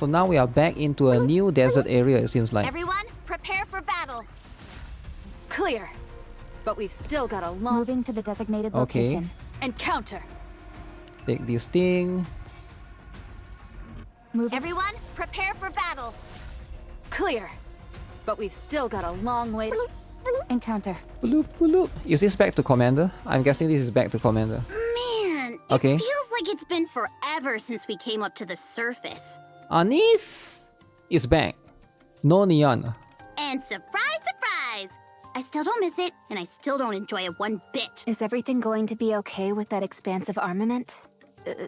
So now we are back into a new desert area, it seems like. Everyone, prepare for battle. Clear. But we've still got a long... Moving to the designated Okay. location. Encounter. Take this thing. Everyone, prepare for battle. Clear. But we've still got a long way to... Encounter. Bloop, bloop. Is this back to Commander? I'm guessing this is back to Commander. Man, Okay. it feels like it's been forever since we came up to the surface. Anis is back. No neon. And surprise, surprise! I still don't miss it, and I still don't enjoy it one bit. Is everything going to be okay with that expansive armament?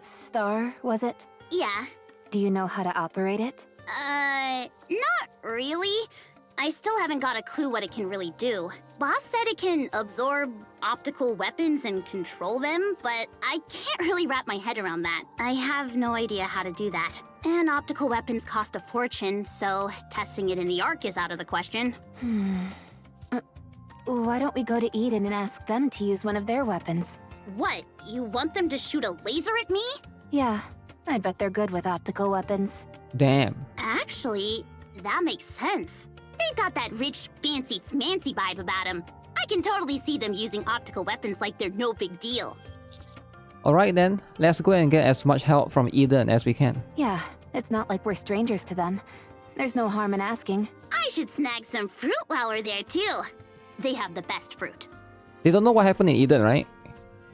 Star, was it? Yeah. Do you know how to operate it? Not really. I still haven't got a clue what it can really do. Boss said it can absorb optical weapons and control them, but I can't really wrap my head around that. I have no idea how to do that. And optical weapons cost a fortune, so testing it in the Ark is out of the question. Why don't we go to Eden and ask them to use one of their weapons? What? You want them to shoot a laser at me? Yeah, I bet they're good with optical weapons. Damn. Actually, that makes sense. They've got that rich, fancy, smancy vibe about them. I can totally see them using optical weapons like they're no big deal. Alright then, let's go and get as much help from Eden as we can. Yeah, it's not like we're strangers to them. There's no harm in asking. I should snag some fruit while we're there too. They have the best fruit. They don't know what happened in Eden, right?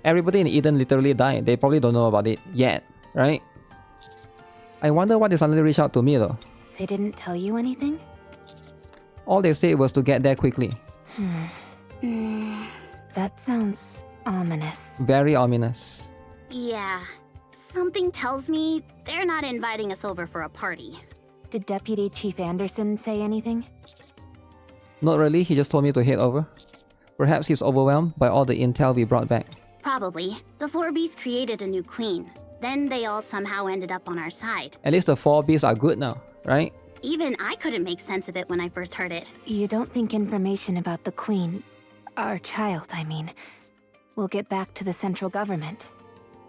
Everybody in Eden literally died. They probably don't know about it yet, right? I wonder why they suddenly reached out to me though. They didn't tell you anything? All they said was to get there quickly. That sounds ominous. Very ominous. Yeah. Something tells me they're not inviting us over for a party. Did Deputy Chief Anderson say anything? Not really, he just told me to head over. Perhaps he's overwhelmed by all the intel we brought back. Probably. The 4 beasts created a new queen. Then they all somehow ended up on our side. At least the 4 beasts are good now, right? Even I couldn't make sense of it when I first heard it. You don't think information about the Queen, our child, I mean, will get back to the central government,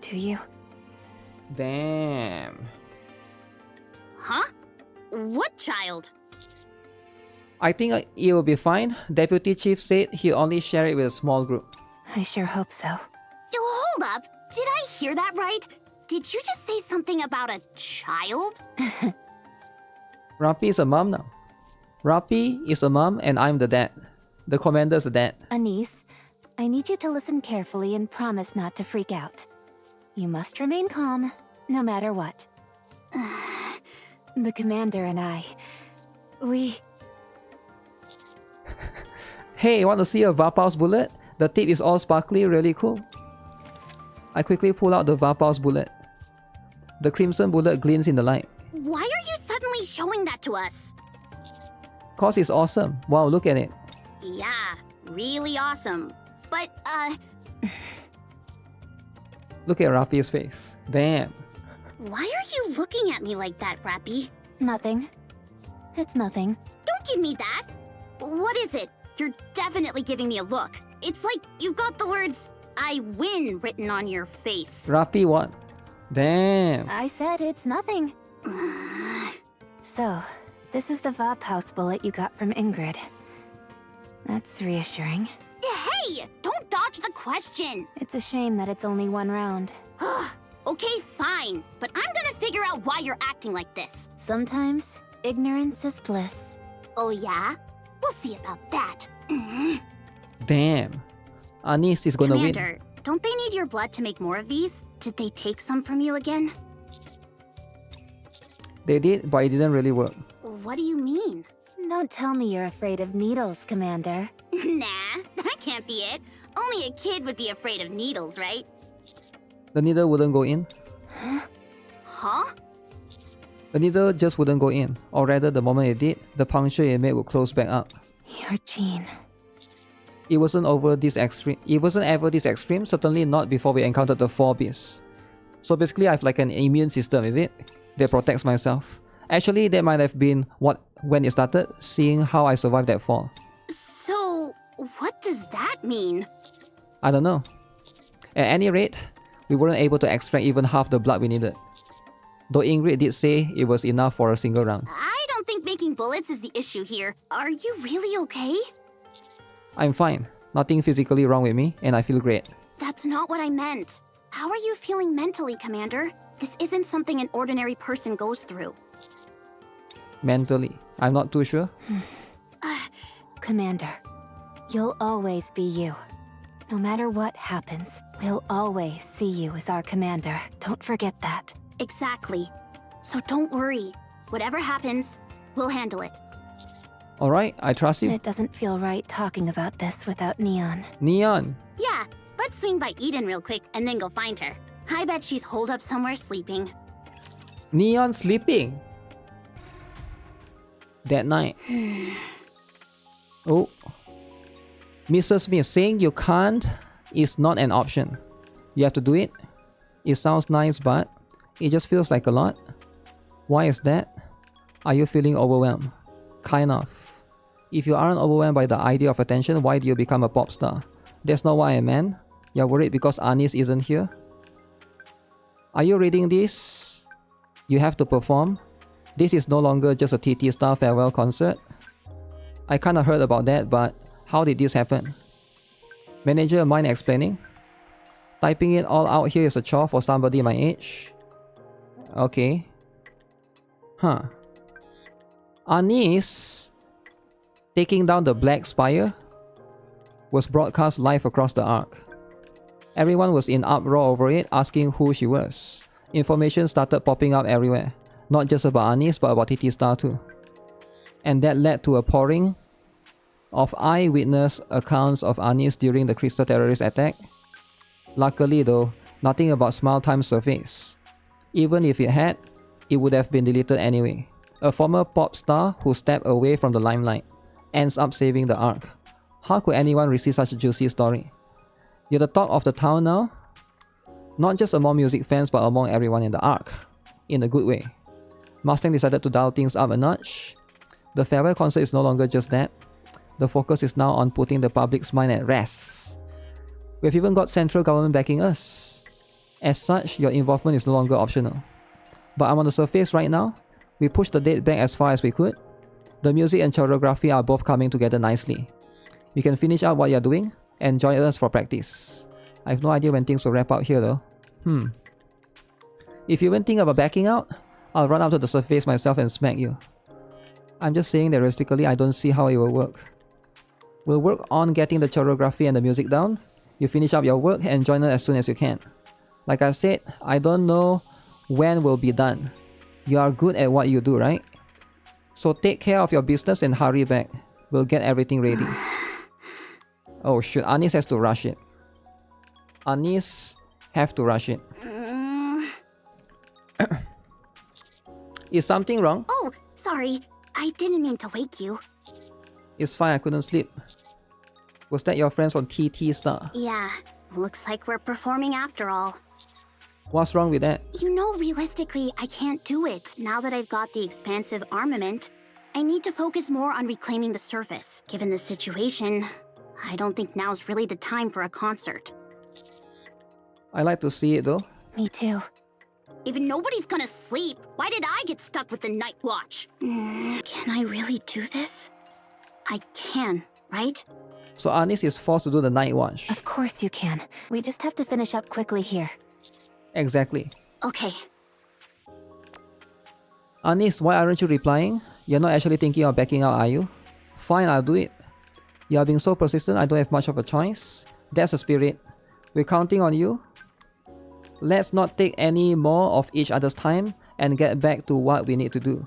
do you? Damn. Huh? What child? I think it will be fine. Deputy Chief said he'll only share it with a small group. I sure hope so. Yo, hold up. Did I hear that right? Did you just say something about a child? Rapi is a mom now. Rapi is a mom and I'm the dad. The commander's the dad. Anise, I need you to listen carefully and promise not to freak out. You must remain calm, no matter what. The commander and I, we... Hey, want to see a Vapau's bullet? The tip is all sparkly, really cool. I quickly pull out the Vapau's bullet. The crimson bullet glints in the light. Why are you suddenly showing that to us? Cause it's awesome. Wow, look at it. Yeah, really awesome. But, Look at Rapi's face. Damn. why are you looking at me like that, Rappy? Nothing. It's nothing. Don't give me that. What is it? You're definitely giving me a look. It's like you've got the words, I win written on your face. Rapi won. Damn. I said it's nothing. So, this is the Vaphaus bullet you got from Ingrid. That's reassuring. Hey, don't dodge the question. It's a shame that it's only one round. Okay, fine. But I'm gonna figure out why you're acting like this. Sometimes, ignorance is bliss. Oh yeah? We'll see about that. Damn. Anis is gonna win. Commander, don't they need your blood to make more of these? Did they take some from you again? They did, but it didn't really work. What do you mean? Don't tell me you're afraid of needles, Commander. Nah, that can't be it. Only a kid would be afraid of needles, right? The needle wouldn't go in. Huh? The needle just wouldn't go in. Or rather, the moment it did, the puncture it made would close back up. Your gene. It wasn't ever this extreme, certainly not before we encountered the 4 beasts. So basically I have like an immune system, is it? That protects myself. Actually, that might have been when it started, seeing how I survived that fall. So, what does that mean? I don't know. At any rate, we weren't able to extract even half the blood we needed. Though Ingrid did say it was enough for a single round. I don't think making bullets is the issue here. Are you really okay? I'm fine. Nothing physically wrong with me, and I feel great. That's not what I meant. How are you feeling mentally, Commander? This isn't something an ordinary person goes through. Mentally, I'm not too sure. Commander, you'll always be you. No matter what happens, we'll always see you as our commander. Don't forget that. Exactly. So don't worry. Whatever happens, we'll handle it. Alright, I trust you. It doesn't feel right talking about this without Neon. Neon! Yeah, let's swing by Eden real quick and then go find her. I bet she's holed up somewhere sleeping. Neon sleeping! That night. Oh. Mrs. Smith saying you can't is not an option. You have to do it. It sounds nice, but it just feels like a lot. Why is that? Are you feeling overwhelmed? Kind of. If you aren't overwhelmed by the idea of attention, why do you become a pop star? That's not what I meant. You're worried because Anis isn't here? Are you reading this? You have to perform. This is no longer just a TT Star farewell concert. I kinda heard about that, but how did this happen? Manager, mind explaining? Typing it all out here is a chore for somebody my age. Okay. Huh. Anis taking down the Black Spire was broadcast live across the Ark. Everyone was in uproar over it, asking who she was. Information started popping up everywhere. Not just about Anis, but about TT Star too. And that led to a pouring of eyewitness accounts of Anis during the Crystal terrorist attack. Luckily though, nothing about Smile Time surfaced. Even if it had, it would have been deleted anyway. A former pop star who stepped away from the limelight ends up saving the Ark. How could anyone receive such a juicy story? You're the talk of the town now? Not just among music fans but among everyone in the Ark. In a good way. Mustang decided to dial things up a notch. The farewell concert is no longer just that. The focus is now on putting the public's mind at rest. We've even got central government backing us. As such, your involvement is no longer optional. But I'm on the surface right now. We pushed the date back as far as we could. The music and choreography are both coming together nicely. You can finish out what you're doing and join us for practice. I have no idea when things will wrap up here though. If you even think about backing out, I'll run up to the surface myself and smack you. I'm just saying that realistically I don't see how it will work. We'll work on getting the choreography and the music down. You finish up your work and join us as soon as you can. Like I said, I don't know when we'll be done. You are good at what you do, right? So take care of your business and hurry back. We'll get everything ready. Oh shoot, Anis has to rush it. Anis have to rush it. Is something wrong? Oh, sorry. I didn't mean to wake you. It's fine, I couldn't sleep. Was that your friends on TT Star? Yeah, looks like we're performing after all. What's wrong with that? You know, realistically, I can't do it. Now that I've got the expansive armament, I need to focus more on reclaiming the surface. Given the situation, I don't think now's really the time for a concert. I like to see it though. Me too. If nobody's gonna sleep, why did I get stuck with the night watch? Can I really do this? I can, right? So Anis is forced to do the night watch. Of course you can. We just have to finish up quickly here. Exactly. Okay. Anis, why aren't you replying? You're not actually thinking of backing out, are you? Fine, I'll do it. You're being so persistent, I don't have much of a choice. That's the spirit. We're counting on you. Let's not take any more of each other's time and get back to what we need to do.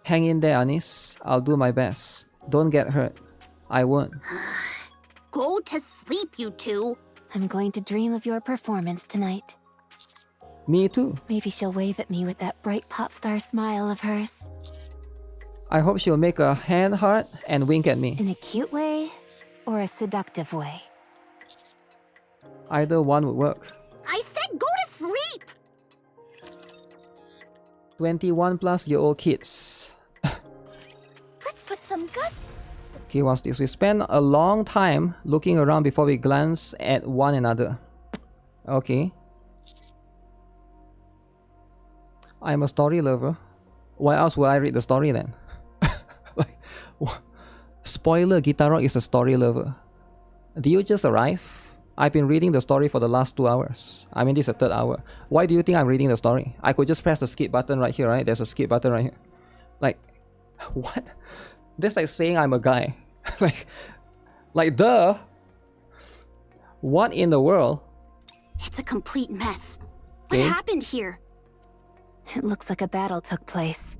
Hang in there, Anis. I'll do my best. Don't get hurt. I won't. Go to sleep, you two. I'm going to dream of your performance tonight. Me too. Maybe she'll wave at me with that bright pop star smile of hers. I hope she'll make a hand heart and wink at me. In a cute way or a seductive way? Either one would work. I said go to sleep! 21+-year-old kids. Let's put some gus. Okay, what's this? We spend a long time looking around before we glance at one another. Okay. I'm a story lover. Why else would I read the story then? Like, spoiler, GuitarRock is a story lover. Do you just arrive? I've been reading the story for the last 2 hours. I mean, this is the 3rd hour. Why do you think I'm reading the story? I could just press the skip button right here, right? There's a skip button right here. Like, what? That's like saying I'm a guy. like, duh. What in the world? It's a complete mess. Okay. What happened here? It looks like a battle took place.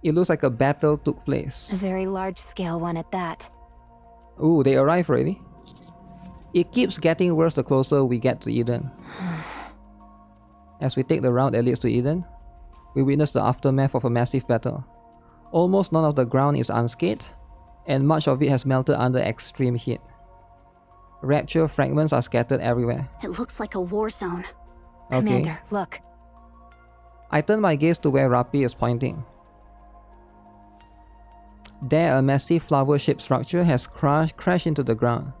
It looks like a battle took place. A very large-scale one at that. Ooh, they arrived already? It keeps getting worse the closer we get to Eden. As we take the route that leads to Eden, we witness the aftermath of a massive battle. Almost none of the ground is unscathed, and much of it has melted under extreme heat. Rapture fragments are scattered everywhere. It looks like a war zone. Okay. Commander, look. I turn my gaze to where Rapi is pointing. There, a massive flower-shaped structure has crashed into the ground.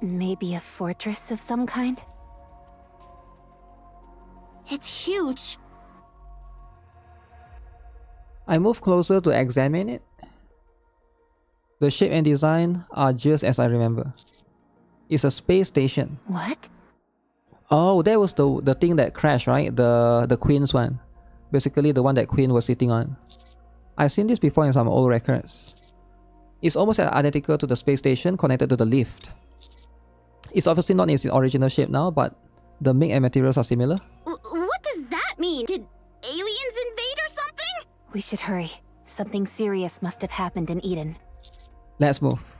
Maybe a fortress of some kind? It's huge. I move closer to examine it. The shape and design are just as I remember. It's a space station. What? Oh, that was the thing that crashed, right? The Queen's one. Basically the one that Queen was sitting on. I've seen this before in some old records. It's almost identical to the space station connected to the lift. It's obviously not in its original shape now, but the make and materials are similar. What does that mean? Did aliens invade or something? We should hurry. Something serious must have happened in Eden. Let's move.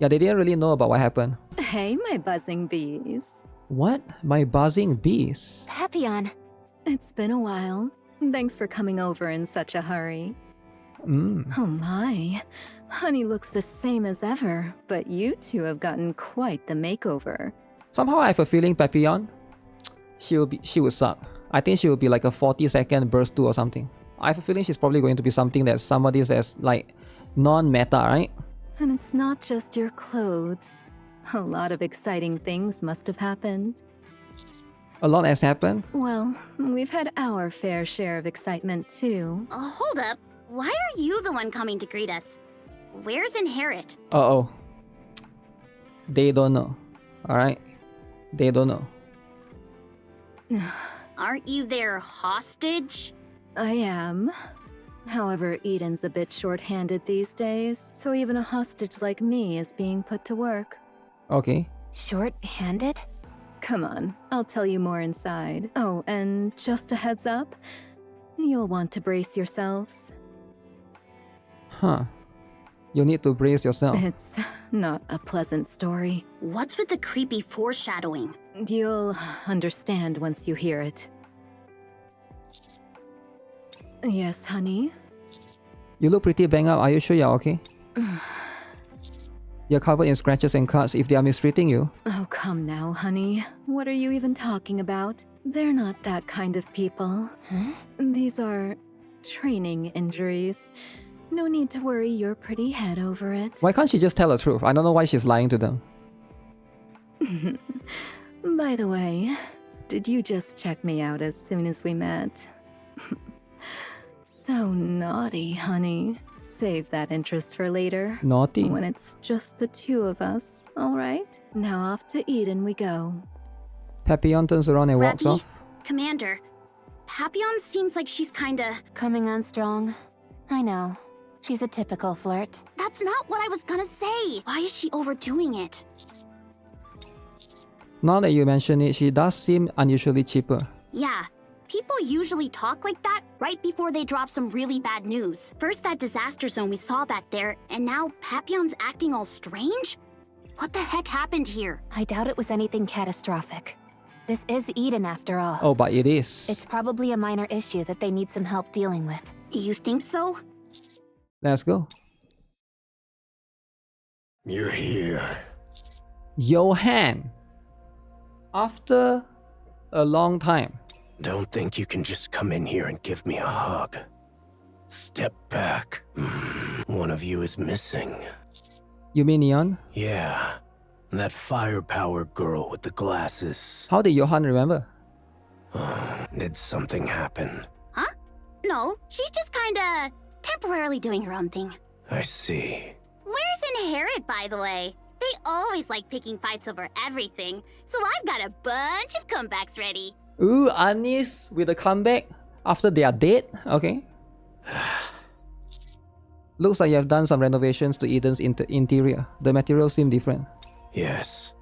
Yeah, they didn't really know about what happened. Hey, my buzzing bees. What? My buzzing bees? Papillon. It's been a while. Thanks for coming over in such a hurry. Oh my. Honey looks the same as ever, but you two have gotten quite the makeover. Somehow I have a feeling Papillon, she would suck. I think she would be like a 40-second burst 2 or something. I have a feeling she's probably going to be something that somebody says like non-meta, right? And it's not just your clothes. A lot of exciting things must have happened. A lot has happened. Well, we've had our fair share of excitement too. Hold up. Why are you the one coming to greet us? Where's Inherit? Uh-oh. They don't know. Alright? They don't know. Aren't you their hostage? I am. However, Eden's a bit short-handed these days, so even a hostage like me is being put to work. Okay. Short-handed? Come on, I'll tell you more inside. Oh, and just a heads up, you'll want to brace yourselves. Huh. You need to brace yourself. It's not a pleasant story. What's with the creepy foreshadowing? You'll understand once you hear it. Yes, honey? You look pretty banged up. Are you sure you're okay? You're covered in scratches and cuts. If they are mistreating you. Oh, come now, honey. What are you even talking about? They're not that kind of people. Huh? These are training injuries. No need to worry your pretty head over it. Why can't she just tell the truth? I don't know why she's lying to them. By the way, did you just check me out as soon as we met? So naughty, honey. Save that interest for later. Naughty. When it's just the two of us, alright? Now off to Eden we go. Papillon turns around and walks Rapi, off. Commander, Papillon seems like she's kinda... Coming on strong. I know. She's a typical flirt. That's not what I was gonna say. Why is she overdoing it? Now that you mention it, she does seem unusually cheaper. Yeah, people usually talk like that right before they drop some really bad news. First that disaster zone we saw back there, and now Papillon's acting all strange? What the heck happened here? I doubt it was anything catastrophic. This is Eden after all. Oh, but it is. It's probably a minor issue that they need some help dealing with. You think so? Let's go. You're here. Johan! After a long time. Don't think you can just come in here and give me a hug. Step back. One of you is missing. You mean Neon? Yeah, that firepower girl with the glasses. How did Johan remember? Did something happen? Huh? No, she's just kinda temporarily doing her own thing. I see. Where's Inherit, by the way? They always like picking fights over everything, so I've got a bunch of comebacks ready. Ooh, Anis with a comeback after they are dead? Okay. Looks like you have done some renovations to Eden's interior. The materials seem different. Yes.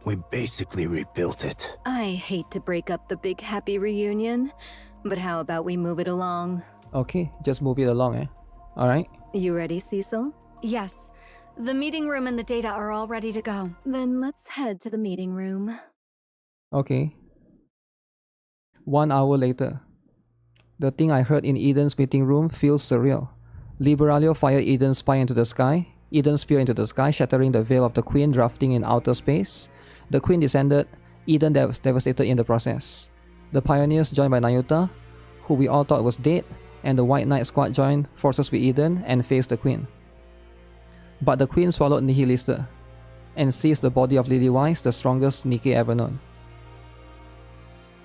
We basically rebuilt it. I hate to break up the big happy reunion, but how about we move it along? Okay, just move it along, eh? Alright. You ready, Cecil? Yes. The meeting room and the data are all ready to go. Then let's head to the meeting room. Okay. 1 hour later. The thing I heard in Eden's meeting room feels surreal. Liberalia fired Eden's spy into the sky. Eden spear into the sky, shattering the veil of the Queen, drafting in outer space. The Queen descended. Eden devastated in the process. The Pioneers joined by Nayuta, who we all thought was dead, and the White Knight squad joined forces with Eden and faced the Queen. But the Queen swallowed Nihilista and seized the body of Lilywise, the strongest NIKKE ever known.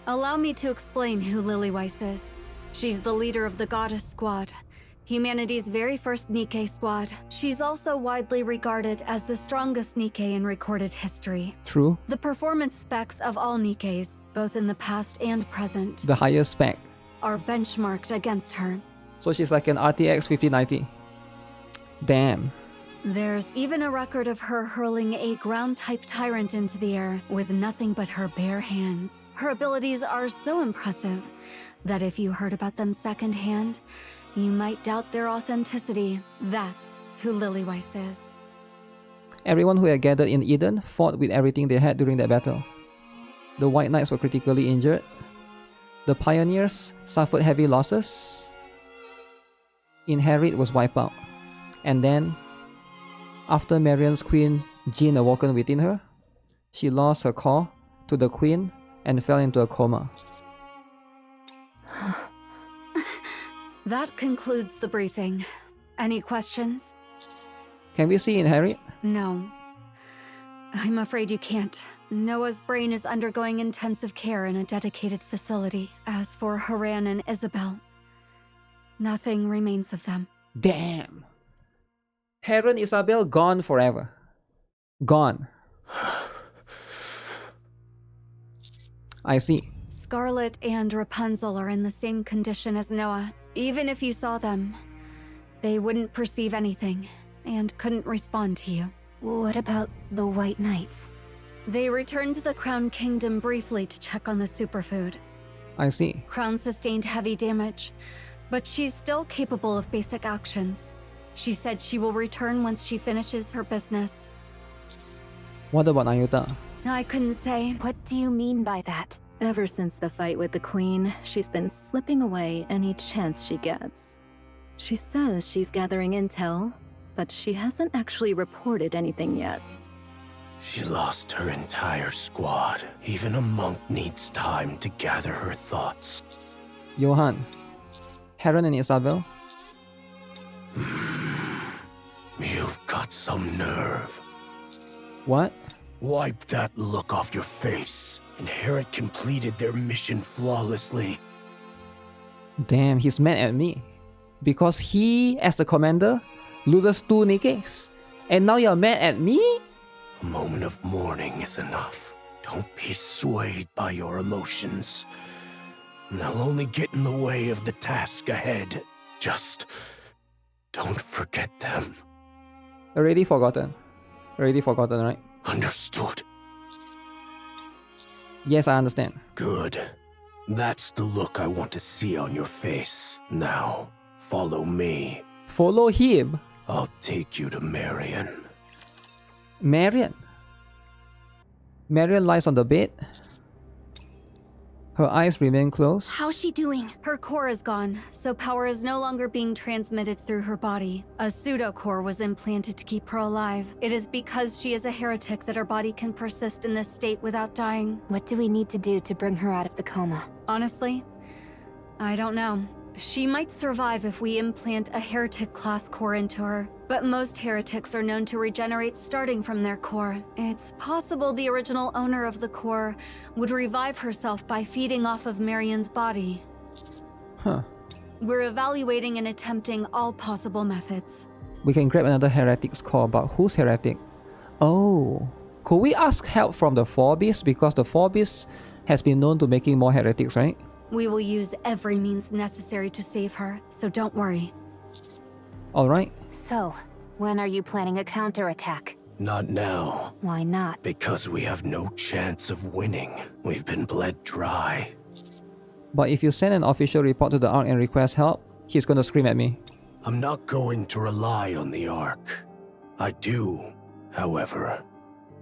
Allow me to explain who Lilywise is. She's the leader of the Goddess Squad, humanity's very first NIKKE squad. She's also widely regarded as the strongest NIKKE in recorded history. True. The performance specs of all NIKKEs, both in the past and present, The highest spec. are benchmarked against her. So she's like an RTX 5090. Damn. There's even a record of her hurling a ground-type tyrant into the air with nothing but her bare hands. Her abilities are so impressive that if you heard about them secondhand, you might doubt their authenticity. That's who Lilywise is. Everyone who had gathered in Eden fought with everything they had during that battle. The White Knights were critically injured. The Pioneers suffered heavy losses. Inherit was wiped out. And then, after Marion's Queen Jean awoken within her, she lost her core to the Queen and fell into a coma. That concludes the briefing. Any questions? Can we see Inherit? No. I'm afraid you can't. Noah's brain is undergoing intensive care in a dedicated facility. As for Haran and Isabel, nothing remains of them. Damn. Heron Isabel gone forever. Gone. I see. Scarlet and Rapunzel are in the same condition as Noah. Even if you saw them, they wouldn't perceive anything and couldn't respond to you. What about the White Knights? They returned to the Crown Kingdom briefly to check on the superfood. I see. Crown sustained heavy damage, but she's still capable of basic actions. She said she will return once she finishes her business. What about Nayuta? I couldn't say. What do you mean by that? Ever since the fight with the Queen, she's been slipping away any chance she gets. She says she's gathering intel, but she hasn't actually reported anything yet. She lost her entire squad. Even a monk needs time to gather her thoughts. Johan. Heron and Isabel? You've got some nerve. What? Wipe that look off your face. Inherit completed their mission flawlessly. Damn, he's mad at me. Because he, as the commander, loses 2 NIKKEs. And now you're mad at me? A moment of mourning is enough. Don't be swayed by your emotions. They'll only get in the way of the task ahead. Just don't forget them. Already forgotten. Already forgotten, right? Understood. Yes, I understand. Good. That's the look I want to see on your face. Now, follow me. Follow him? I'll take you to Marion. Marion. Marion lies on the bed. Her eyes remain closed. How's she doing? Her core is gone, so power is no longer being transmitted through her body. A pseudo-core was implanted to keep her alive. It is because she is a heretic that her body can persist in this state without dying. What do we need to do to bring her out of the coma? Honestly, I don't know. She might survive if we implant a heretic class core into her, but most heretics are known to regenerate starting from their core. It's possible the original owner of the core would revive herself by feeding off of Marion's body. Huh. We're evaluating and attempting all possible methods. We can grab another heretic's core, but who's heretic? Oh. Could we ask help from the 4-beast? Because the 4-beast has been known to making more heretics, right? We will use every means necessary to save her, so don't worry. Alright. So, when are you planning a counterattack? Not now. Why not? Because we have no chance of winning. We've been bled dry. But if you send an official report to the Ark and request help, he's gonna scream at me. I'm not going to rely on the Ark. I do, however,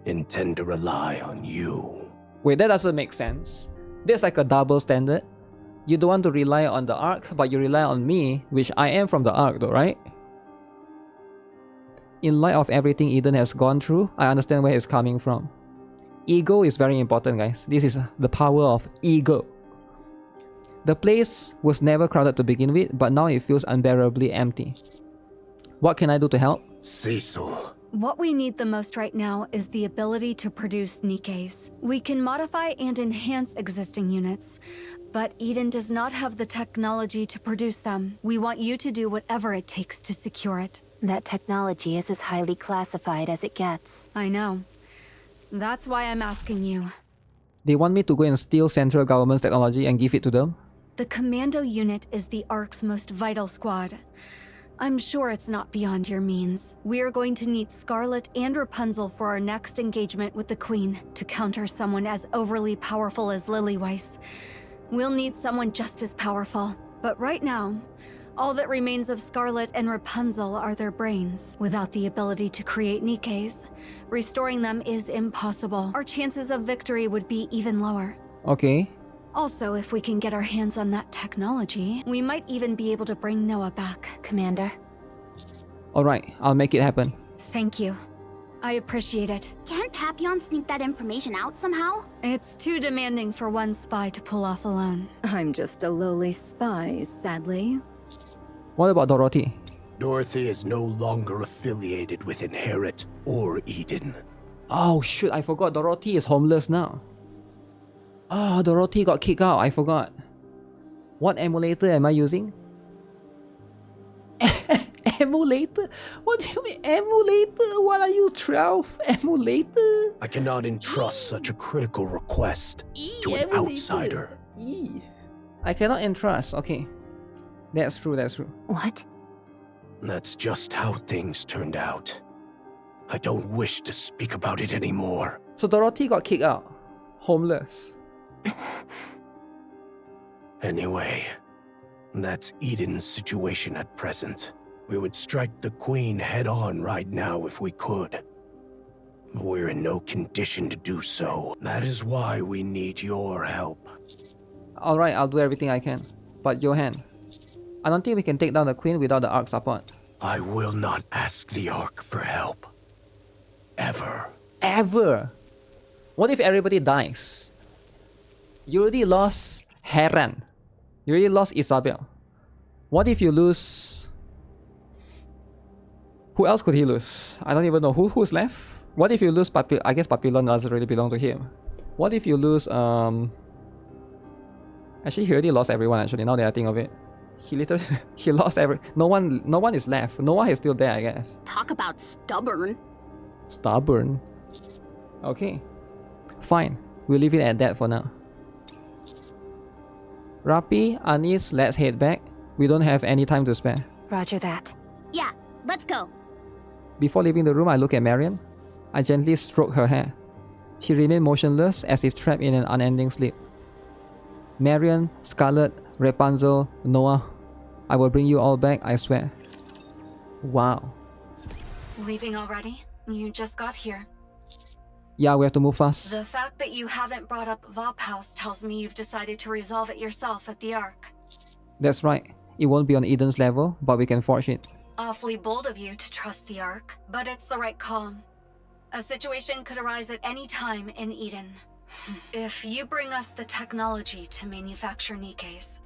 intend to rely on you. Wait, that doesn't make sense. There's like a double standard. You don't want to rely on the Ark, but you rely on me, which I am from the Ark though, right? In light of everything Eden has gone through, I understand where he's coming from. Ego is very important, guys. This is the power of ego. The place was never crowded to begin with, but now it feels unbearably empty. What can I do to help? Cecil. What we need the most right now is the ability to produce NIKKEs. We can modify and enhance existing units, but Eden does not have the technology to produce them. We want you to do whatever it takes to secure it. That technology is as highly classified as it gets. I know. That's why I'm asking you. They want me to go and steal central government's technology and give it to them? The commando unit is the Ark's most vital squad. I'm sure it's not beyond your means. We are going to need Scarlet and Rapunzel for our next engagement with the Queen to counter someone as overly powerful as Lilyweiss. We'll need someone just as powerful. But right now, all that remains of Scarlet and Rapunzel are their brains. Without the ability to create NIKKEs, restoring them is impossible. Our chances of victory would be even lower. Okay. Also, if we can get our hands on that technology, we might even be able to bring Noah back. Commander? Alright, I'll make it happen. Thank you. I appreciate it. Can't Papillon sneak that information out somehow? It's too demanding for one spy to pull off alone. I'm just a lowly spy, sadly. What about Dorothy? Dorothy is no longer affiliated with Inherit or Eden. Oh shoot, I forgot Dorothy is homeless now. Oh, Dorothy got kicked out, I forgot. What emulator am I using? Emulator? What do you mean emulator? What are you, 12? Emulator? I cannot entrust such a critical request to an outsider. I cannot entrust, okay. That's true, that's true. What? That's just how things turned out. I don't wish to speak about it anymore. So Dorothy got kicked out. Homeless. Anyway, that's Eden's situation at present. We would strike the Queen head-on right now if we could. But we're in no condition to do so. That is why we need your help. Alright, I'll do everything I can. But Johan, I don't think we can take down the Queen without the Ark support. I will not ask the Ark for help. Ever. Ever? What if everybody dies? You already lost Heran. You already lost Isabel. What if you lose... Who else could he lose? I don't even know. Who's left? What if you lose I guess Papillon doesn't really belong to him. What if you lose... Actually, he already lost everyone, actually, now that I think of it. He literally... he lost no one is left. Noah is still there, I guess. Talk about stubborn. Stubborn? Okay. Fine. We'll leave it at that for now. Rapi, Anis, let's head back. We don't have any time to spare. Roger that. Yeah, let's go. Before leaving the room, I look at Marion. I gently stroke her hair. She remained motionless as if trapped in an unending sleep. Marion, Scarlet, Rapunzel, Noah. I will bring you all back, I swear. Wow. Leaving already? You just got here. Yeah, we have to move fast. The fact that you haven't brought up Vop House tells me you've decided to resolve it yourself at the Ark. That's right. It won't be on Eden's level, but we can forge it. Awfully bold of you to trust the Ark, but it's the right call. A situation could arise at any time in Eden. If you bring us the technology to manufacture NIKKEs,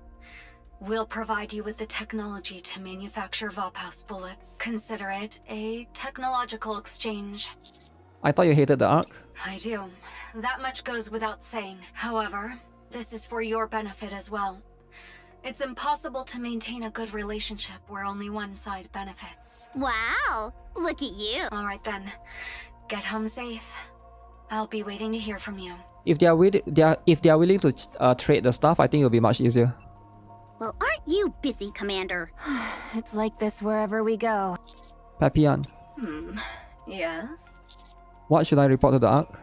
We'll provide you with the technology to manufacture Vophouse bullets. Consider it a technological exchange. I thought you hated the Ark. I do. That much goes without saying. However, this is for your benefit as well. It's impossible to maintain a good relationship where only one side benefits. Wow, look at you. All right then. Get home safe. I'll be waiting to hear from you. If they are willing to trade the stuff, I think it'll be much easier. Well, aren't you busy, Commander? It's like this wherever we go. Papillon, Yes? what should I report to the Ark?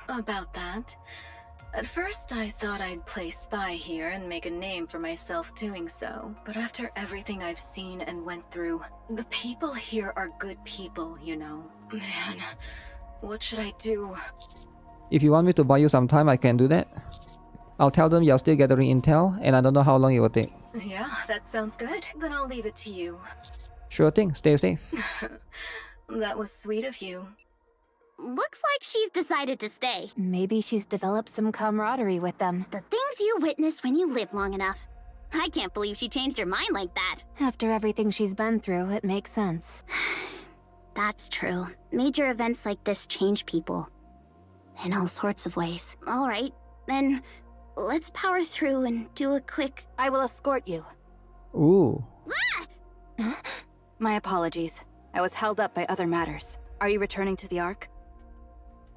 About that. At first, I thought I'd play spy here and make a name for myself doing so. But after everything I've seen and went through, the people here are good people, you know. Man, what should I do? If you want me to buy you some time, I can do that. I'll tell them you're still gathering intel, and I don't know how long it will take. Yeah, that sounds good. Then I'll leave it to you. Sure thing, stay safe. That was sweet of you. Looks like she's decided to stay. Maybe she's developed some camaraderie with them. The things you witness when you live long enough. I can't believe she changed her mind like that. After everything she's been through, it makes sense. That's true. Major events like this change people. In all sorts of ways. All right, then let's power through and do a quick... I will escort you. Ooh. My apologies. I was held up by other matters. Are you returning to the Ark?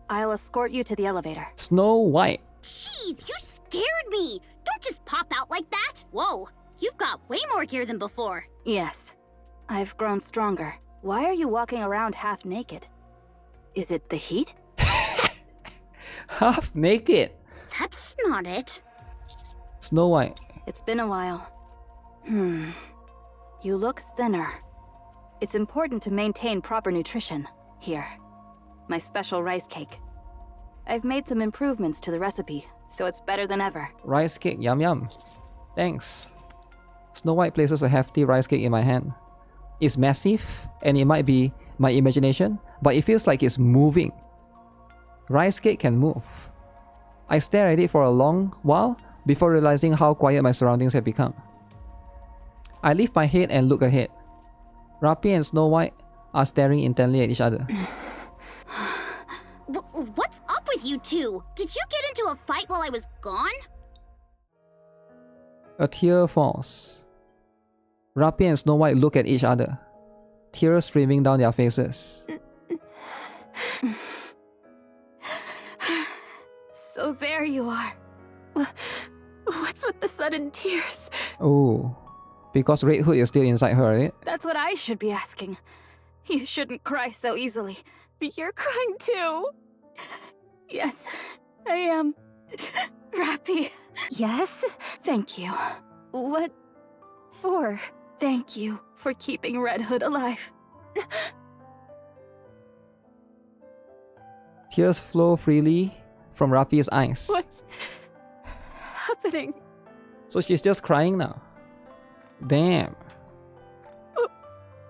I'll escort you to the elevator. Snow White. Jeez, you scared me! Don't just pop out like that! Whoa, you've got way more gear than before. Yes. I've grown stronger. Why are you walking around half naked? Is it the heat? Half naked. That's not it. Snow White. It's been a while. You look thinner. It's important to maintain proper nutrition. Here, my special rice cake. I've made some improvements to the recipe, so it's better than ever. Rice cake, yum yum. Thanks. Snow White places a hefty rice cake in my hand. It's massive, and it might be my imagination, but it feels like it's moving. Rice cake can move. I stare at it for a long while before realizing how quiet my surroundings have become. I lift my head and look ahead. Rappy and Snow White are staring intently at each other. What's up with you two? Did you get into a fight while I was gone? A tear falls. Rappy and Snow White look at each other, tears streaming down their faces. So there you are. What's with the sudden tears? Oh, because Red Hood is still inside her, right? That's what I should be asking. You shouldn't cry so easily. But you're crying too. Yes, I am. Rappy. Yes? Thank you. What for? Thank you for keeping Red Hood alive. Tears flow freely from Rappy's eyes. What's happening? So she's just crying now. Damn.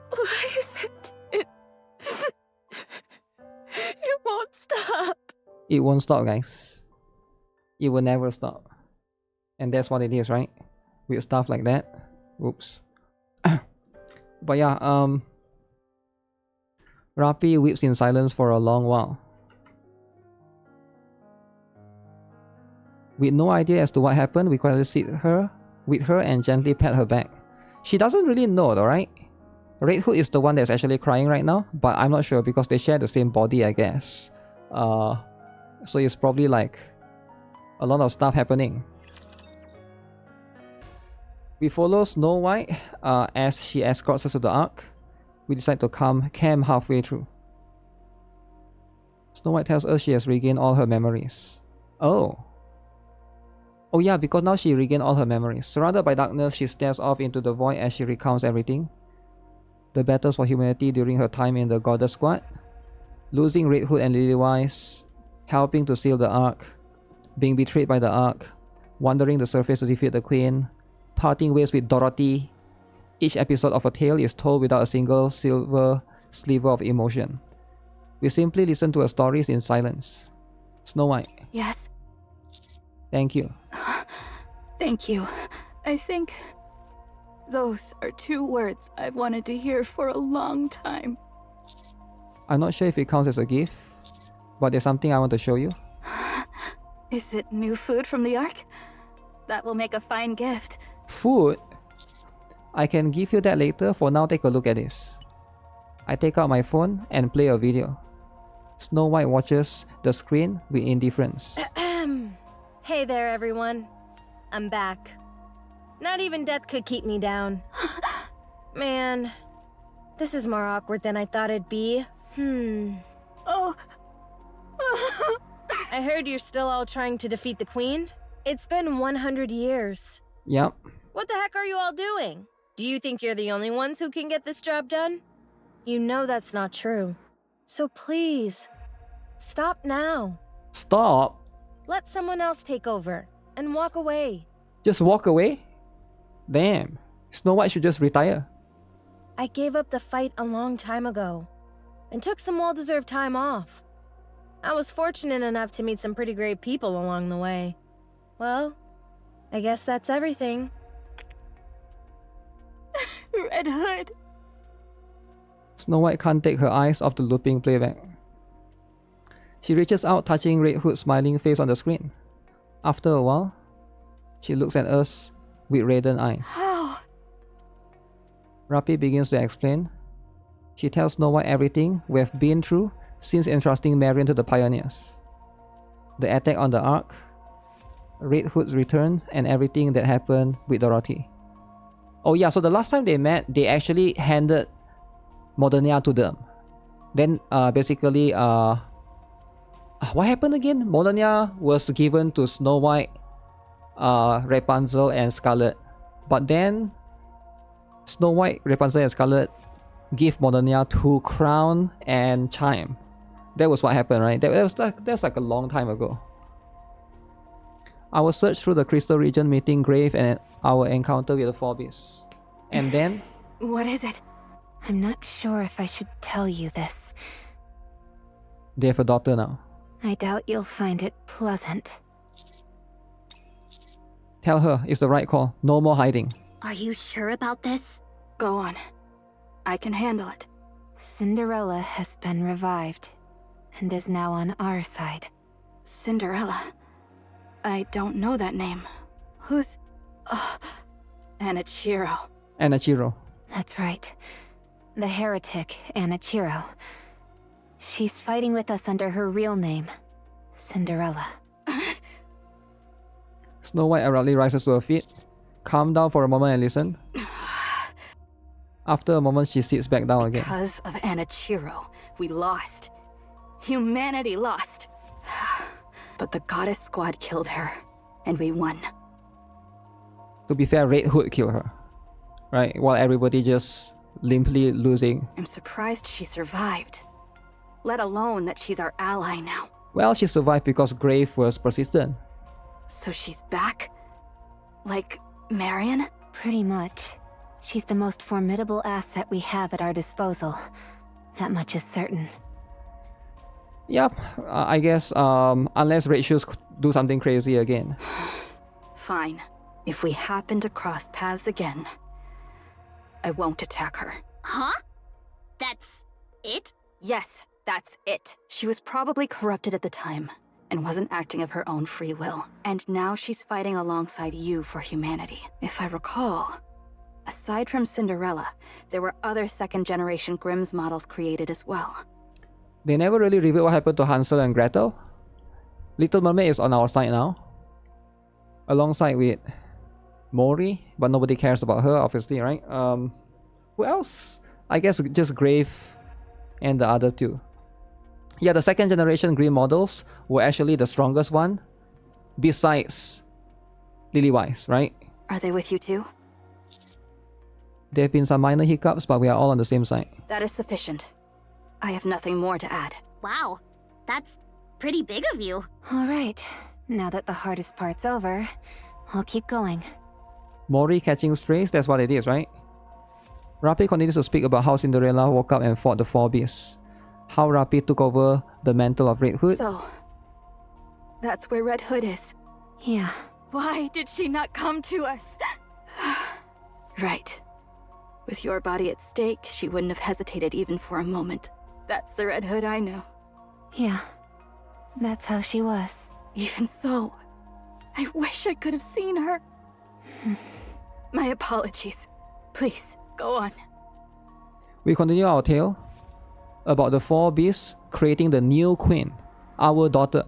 Why is it? It won't stop. It won't stop, guys. It will never stop. And that's what it is, right? With stuff like that. Oops. But yeah, Rappy weeps in silence for a long while. With no idea as to what happened, we quietly sit with her and gently pat her back. She doesn't really know though, right? Red Hood is the one that's actually crying right now, but I'm not sure because they share the same body, I guess. So it's probably like a lot of stuff happening. We follow Snow White as she escorts us to the Ark. We decide to camp halfway through. Snow White tells us she has regained all her memories. Oh yeah, because now she regained all her memories. Surrounded by darkness, she stares off into the void as she recounts everything. The battles for humanity during her time in the Goddess Squad, losing Red Hood and Lilywise, helping to seal the Ark, being betrayed by the Ark, wandering the surface to defeat the Queen, parting ways with Dorothy. Each episode of a tale is told without a single silver sliver of emotion. We simply listen to her stories in silence. Snow White. Yes. Thank you. Thank you. I think Those are 2 words I've wanted to hear for a long time. I'm not sure if it counts as a gift, but there's something I want to show you. Is it new food from the Ark? That will make a fine gift. Food? I can give you that later. For now, take a look at this. I take out my phone and play a video. Snow White watches the screen with indifference. Hey there, everyone. I'm back. Not even death could keep me down. Man, this is more awkward than I thought it'd be. Oh. I heard you're still all trying to defeat the Queen. It's been 100 years. Yep. What the heck are you all doing? Do you think you're the only ones who can get this job done? You know that's not true. So please, stop now. Stop? Let someone else take over and walk away. Just walk away? Damn. Snow White should just retire. I gave up the fight a long time ago and took some well-deserved time off. I was fortunate enough to meet some pretty great people along the way. Well, I guess that's everything. Red Hood. Snow White can't take her eyes off the looping playback. She reaches out, touching Red Hood's smiling face on the screen. After a while, she looks at us with reddened eyes. How? Rapi begins to explain. She tells Snow White everything we have been through since entrusting Marion to the Pioneers. The attack on the Ark, Red Hood's return, and everything that happened with Dorothy. Oh yeah, so the last time they met, they actually handed Modernia to them. Then basically, what happened again? Modernia was given to Snow White, Rapunzel, and Scarlet. But then Snow White, Rapunzel, and Scarlet give Modernia to Crown and Chime. That was what happened, right? That's like a long time ago. Our search through the crystal region, meeting Grave, and our encounter with the four beasts. And then... What is it? I'm not sure if I should tell you this. They have a daughter now. I doubt you'll find it pleasant. Tell her it's the right call. No more hiding. Are you sure about this? Go on. I can handle it. Cinderella has been revived and is now on our side. Cinderella? I don't know that name. Who's... Anichiro. Anichiro. That's right. The heretic, Anichiro. She's fighting with us under her real name, Cinderella. Snow White abruptly rises to her feet. Calm down for a moment and listen. After a moment, she sits back down again. Because of Anichiro, we lost. Humanity lost. But the goddess squad killed her, and we won. To be fair, Red Hood killed her, right? While everybody just limply losing. I'm surprised she survived. Let alone that she's our ally now. Well, she survived because Grave was persistent. So she's back? Like Marion? Pretty much. She's the most formidable asset we have at our disposal. That much is certain. Yep, I guess, unless Red Shoes do something crazy again. Fine. If we happen to cross paths again, I won't attack her. Huh? That's it? Yes, that's it. She was probably corrupted at the time and wasn't acting of her own free will. And now she's fighting alongside you for humanity. If I recall, aside from Cinderella, there were other second-generation Grimm's models created as well. They never really revealed what happened to Hansel and Gretel. Little Mermaid is on our side now, alongside with Mori, but nobody cares about her, obviously, right? Who else? I guess just Grave and the other two. Yeah, the second generation Grimm models were actually the strongest one, besides Lily-Wise, right? Are they with you too? There have been some minor hiccups, but we are all on the same side. That is sufficient. I have nothing more to add. Wow, that's pretty big of you. All right. Now that the hardest part's over, I'll keep going. Mori catching strays, that's what it is, right? Rapi continues to speak about how Cinderella woke up and fought the four beasts. How Rapi took over the mantle of Red Hood. So, that's where Red Hood is. Yeah. Why did she not come to us? Right. With your body at stake, she wouldn't have hesitated even for a moment. That's the Red Hood I know. Yeah, that's how she was. Even so, I wish I could have seen her. My apologies. Please, go on. We continue our tale about the 4 beasts creating the new queen, our daughter.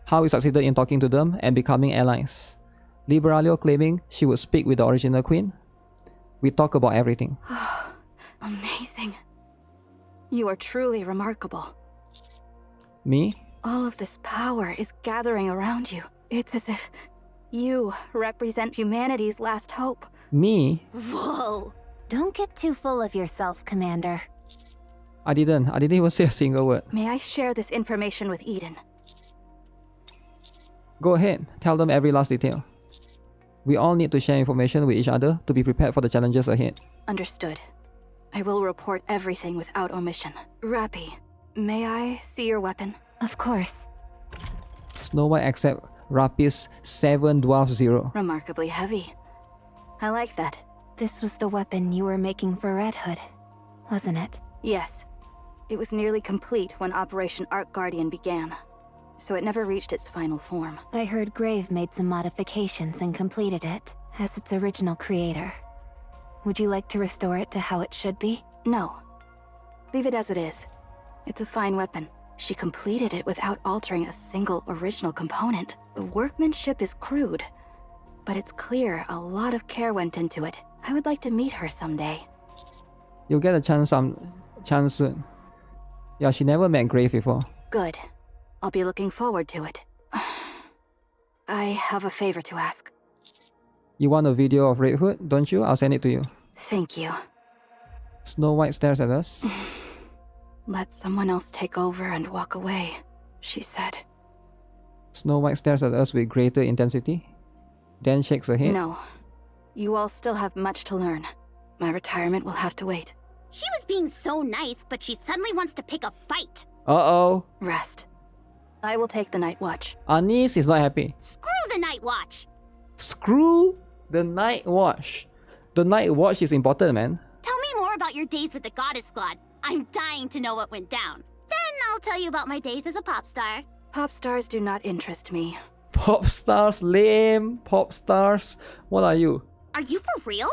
How we succeeded in talking to them and becoming allies. Liberalia claiming she would speak with the original queen. We talk about everything. Amazing. You are truly remarkable. Me? All of this power is gathering around you. It's as if you represent humanity's last hope. Me? Whoa. Don't get too full of yourself, Commander. I didn't even say a single word. May I share this information with Eden? Go ahead, tell them every last detail. We all need to share information with each other to be prepared for the challenges ahead. Understood. I will report everything without omission. Rappy, may I see your weapon? Of course. Snow White accept Rapis 7 Dwarf 0. Remarkably heavy. I like that. This was the weapon you were making for Red Hood, wasn't it? Yes. It was nearly complete when Operation Arc Guardian began, so it never reached its final form. I heard Grave made some modifications and completed it as its original creator. Would you like to restore it to how it should be? No. Leave it as it is. It's a fine weapon. She completed it without altering a single original component. The workmanship is crude, but it's clear a lot of care went into it. I would like to meet her someday. You'll get a chance soon. Yeah, she never met Grave before. Good. I'll be looking forward to it. I have a favor to ask. You want a video of Red Hood, don't you? I'll send it to you. Thank you. Snow White stares at us. Let someone else take over and walk away, she said. Snow White stares at us with greater intensity, then shakes her head. No. You all still have much to learn. My retirement will have to wait. She was being so nice, but she suddenly wants to pick a fight. Uh-oh. Rest. I will take the night watch. Our niece is not happy. Screw the night watch. Screw the night watch. The night watch is important, man. Tell me more about your days with the Goddess Squad. I'm dying to know what went down. Then I'll tell you about my days as a pop star. Pop stars do not interest me. Pop stars, lame. Pop stars. What are you? Are you for real?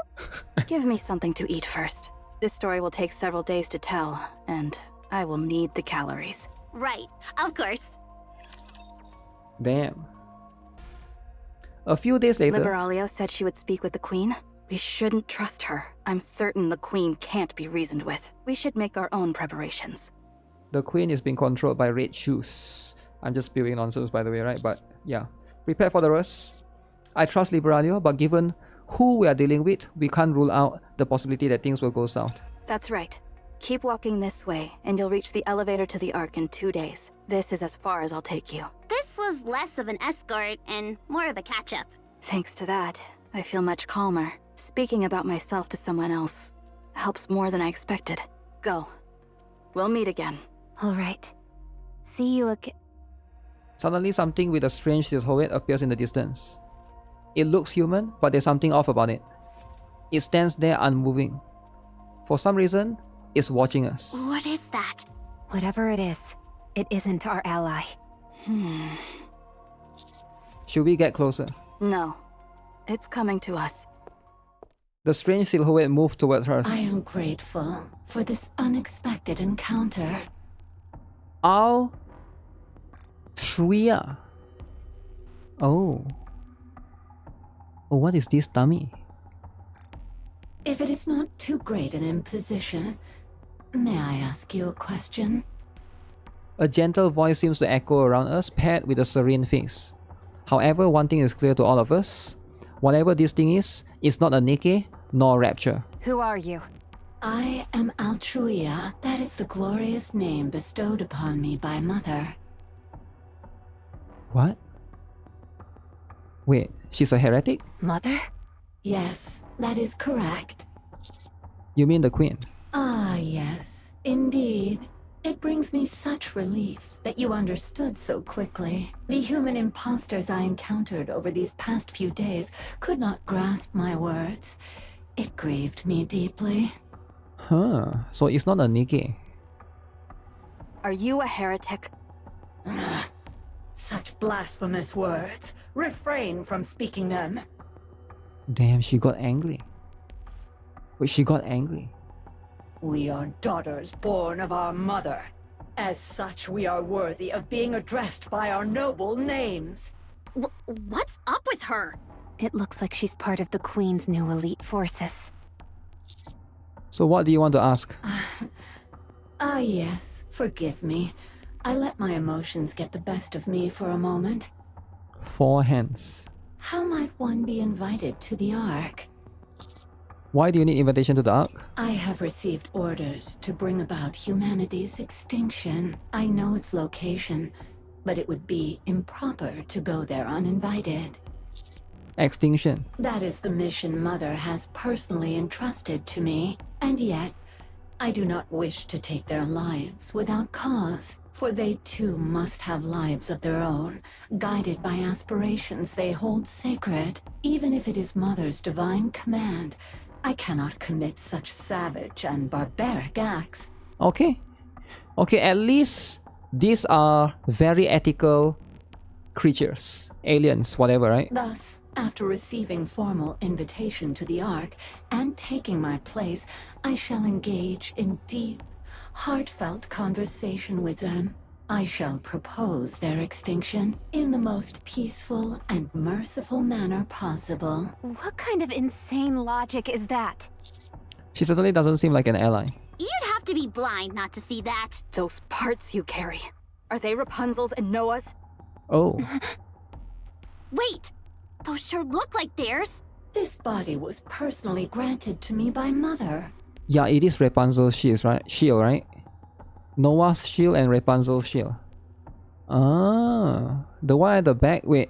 Give me something to eat first. This story will take several days to tell, and I will need the calories. Right, of course. Damn. A few days later... Liberalia said she would speak with the Queen. We shouldn't trust her. I'm certain the Queen can't be reasoned with. We should make our own preparations. The Queen is being controlled by red shoes. I'm just spewing nonsense, by the way, right? But yeah. Prepare for the rest. I trust Liberalia, but given who we are dealing with, we can't rule out the possibility that things will go south. That's right. Keep walking this way, and you'll reach the elevator to the Ark in 2 days. This is as far as I'll take you. This was less of an escort and more of a catch-up. Thanks to that, I feel much calmer. Speaking about myself to someone else helps more than I expected. Go. We'll meet again. All right. See you again. Suddenly something with a strange silhouette appears in the distance. It looks human, but there's something off about it. It stands there unmoving. For some reason, it's watching us. What is that? Whatever it is, it isn't our ally. Should we get closer? No. It's coming to us. The strange silhouette moved towards us. I am grateful for this unexpected encounter. Altruia. Oh, what is this dummy? If it is not too great an imposition, may I ask you a question? A gentle voice seems to echo around us, paired with a serene face. However, one thing is clear to all of us. Whatever this thing is, it's not a NIKKE nor Rapture. Who are you? I am Altruia. That is the glorious name bestowed upon me by Mother. What? Wait, she's a heretic? Mother? Yes, that is correct. You mean the Queen? Ah, yes, indeed. It brings me such relief that you understood so quickly. The human imposters I encountered over these past few days could not grasp my words. It grieved me deeply. Huh. So it's not a NIKKE. Are you a heretic? Such blasphemous words. Refrain from speaking them. Damn, she got angry. Wait, she got angry. We are daughters born of our mother. As such, we are worthy of being addressed by our noble names. What's up with her? It looks like she's part of the Queen's new elite forces. So what do you want to ask? Yes. Forgive me. I let my emotions get the best of me for a moment. 4 hands. How might one be invited to the Ark? Why do you need invitation to the Ark? I have received orders to bring about humanity's extinction. I know its location, but it would be improper to go there uninvited. Extinction. That is the mission Mother has personally entrusted to me, and yet, I do not wish to take their lives without cause, for they too must have lives of their own, guided by aspirations they hold sacred. Even if it is Mother's divine command, I cannot commit such savage and barbaric acts. Okay. Okay, at least these are very ethical creatures. Aliens, whatever, right? Thus, after receiving formal invitation to the Ark and taking my place, I shall engage in deep, heartfelt conversation with them. I shall propose their extinction in the most peaceful and merciful manner possible. What kind of insane logic is that? She certainly doesn't seem like an ally. You'd have to be blind not to see that. Those parts you carry. Are they Rapunzel's and Noah's? Oh. Wait, those sure look like theirs. This body was personally granted to me by Mother. Yeah, it is Rapunzel's shield, right? Noah's shield and Rapunzel's shield. Ah, the one at the back. Wait,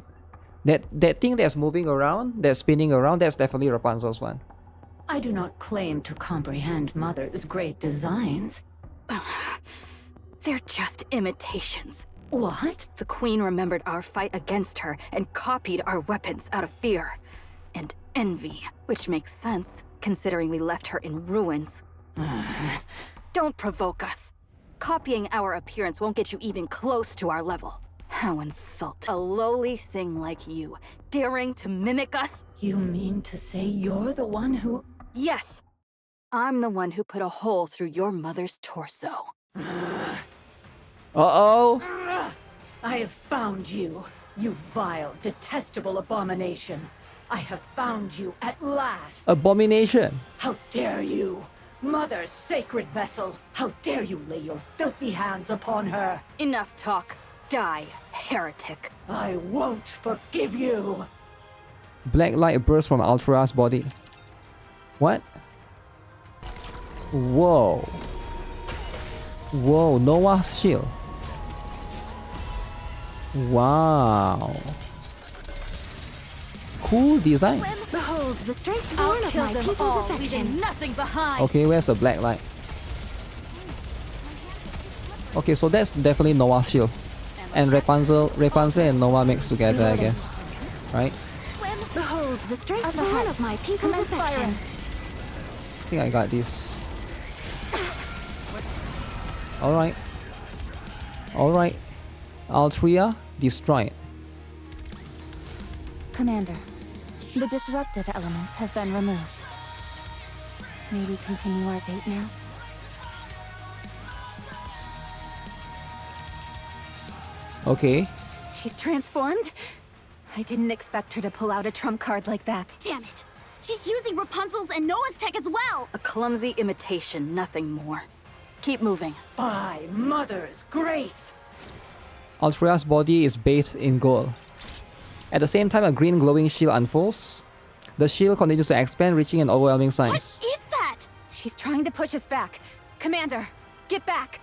that thing that's moving around, that's spinning around, that's definitely Rapunzel's one. I do not claim to comprehend Mother's great designs. They're just imitations. What? The Queen remembered our fight against her and copied our weapons out of fear and envy, which makes sense, considering we left her in ruins. Don't provoke us. Copying our appearance won't get you even close to our level. How insult a lowly thing like you, daring to mimic us? You mean to say you're the one who... Yes. I'm the one who put a hole through your mother's torso. Uh-oh. I have found you, you vile, detestable abomination. I have found you at last. Abomination. How dare you? Mother's sacred vessel. How dare you lay your filthy hands upon her? Enough talk. Die, heretic. I won't forgive you. Black light bursts from Altruia's body. What? Whoa. Whoa, Noah's shield. Wow. Cool design. Behold, the strength I'll born of kill my them people's all, affection. leaving nothing behind. Okay, where's the black light? Okay, so that's definitely Noah's shield. And Rapunzel and Noah mixed together, I guess. Right? Behold, the strength born of my people's affection. I think I got this. Alright. Alright. Altruia, destroyed. Commander, the disruptive elements have been removed. May we continue our date now? Okay. She's transformed? I didn't expect her to pull out a trump card like that. Damn it. She's using Rapunzel's and Noah's tech as well. A clumsy imitation, nothing more. Keep moving. By Mother's grace. Altruia's body is bathed in gold. At the same time, a green glowing shield unfolds. The shield continues to expand, reaching an overwhelming size. What is that? She's trying to push us back. Commander, get back!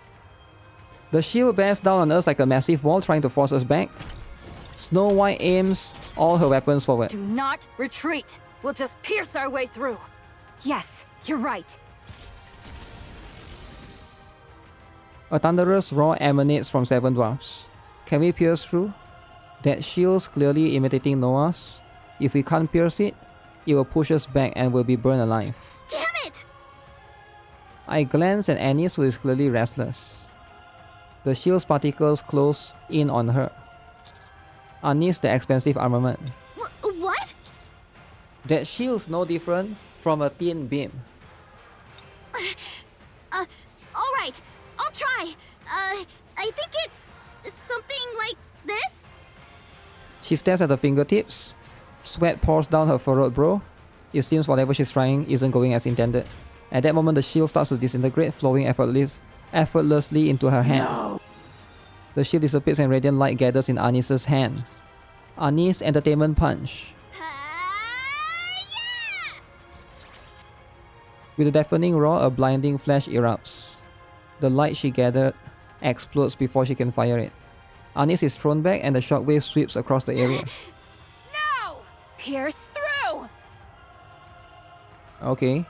The shield bears down on us like a massive wall, trying to force us back. Snow White aims all her weapons forward. Do not retreat. We'll just pierce our way through. Yes, you're right. A thunderous roar emanates from 7 dwarfs. Can we pierce through? That shield's clearly imitating Noah's. If we can't pierce it, it will push us back and will be burned alive. Damn it! I glance at Anis, who is clearly restless. The shield's particles close in on her. Anis, the expensive armament. What? That shield's no different from a thin beam. Alright, I'll try. I think it's something like this? She stares at her fingertips. Sweat pours down her furrowed brow. It seems whatever she's trying isn't going as intended. At that moment, the shield starts to disintegrate, flowing effortlessly into her hand. No. The shield dissipates and radiant light gathers in Anis's hand. Anis, entertainment punch. Yeah! With a deafening roar, a blinding flash erupts. The light she gathered explodes before she can fire it. Anis is thrown back and the shockwave sweeps across the area. No! Pierce through! Okay.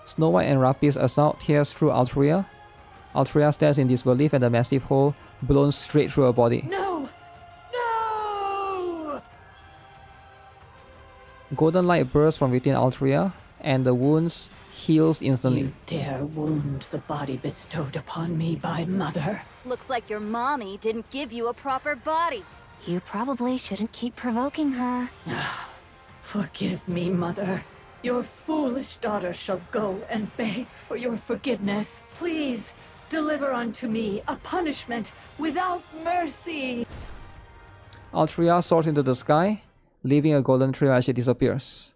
Snow White and Rapi's assault tears through Altruia. Altruia stares in disbelief at the massive hole blown straight through her body. No! No! Golden light bursts from within Altruia, and the wounds heals instantly. You dare wound the body bestowed upon me by Mother. Looks like your mommy didn't give you a proper body. You probably shouldn't keep provoking her. Forgive me, Mother. Your foolish daughter shall go and beg for your forgiveness. Please, deliver unto me a punishment without mercy. Altruia soars into the sky, leaving a golden trail as she disappears.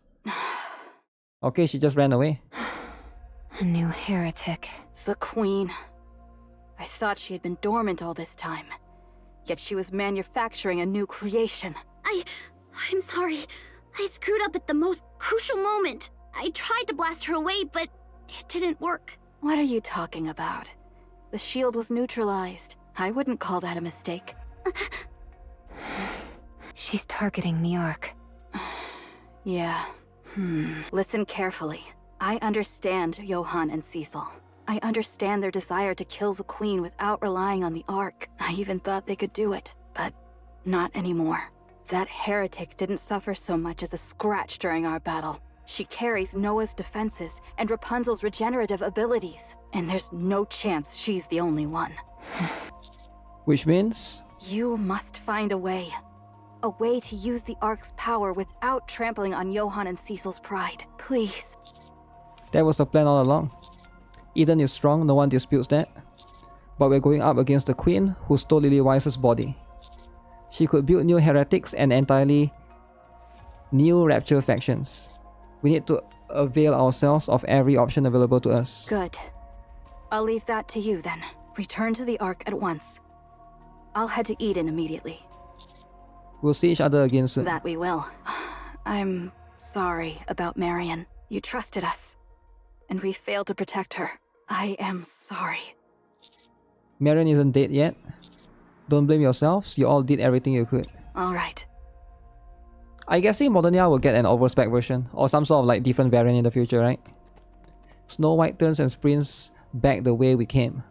Okay, she just ran away. A new heretic. The Queen. I thought she had been dormant all this time. Yet she was manufacturing a new creation. I'm sorry. I screwed up at the most crucial moment. I tried to blast her away, but it didn't work. What are you talking about? The shield was neutralized. I wouldn't call that a mistake. She's targeting the Ark. Yeah. Listen carefully. I understand Johann and Cecil. I understand their desire to kill the Queen without relying on the Ark. I even thought they could do it, but not anymore. That heretic didn't suffer so much as a scratch during our battle. She carries Noah's defenses and Rapunzel's regenerative abilities. And there's no chance she's the only one. Which means? You must find a way. A way to use the Ark's power without trampling on Johann and Cecil's pride. Please. That was the plan all along. Eden is strong, no one disputes that. But we're going up against the Queen who stole Lilywise's body. She could build new heretics and entirely new Rapture factions. We need to avail ourselves of every option available to us. Good. I'll leave that to you then. Return to the Ark at once. I'll head to Eden immediately. We'll see each other again soon. That we will. I'm sorry about Marion. You trusted us, and we failed to protect her. I am sorry. Marion isn't dead yet. Don't blame yourselves, you all did everything you could. Alright. I guess Modernia will get an overspec version, or some sort of like different variant in the future, right? Snow White turns and sprints back the way we came.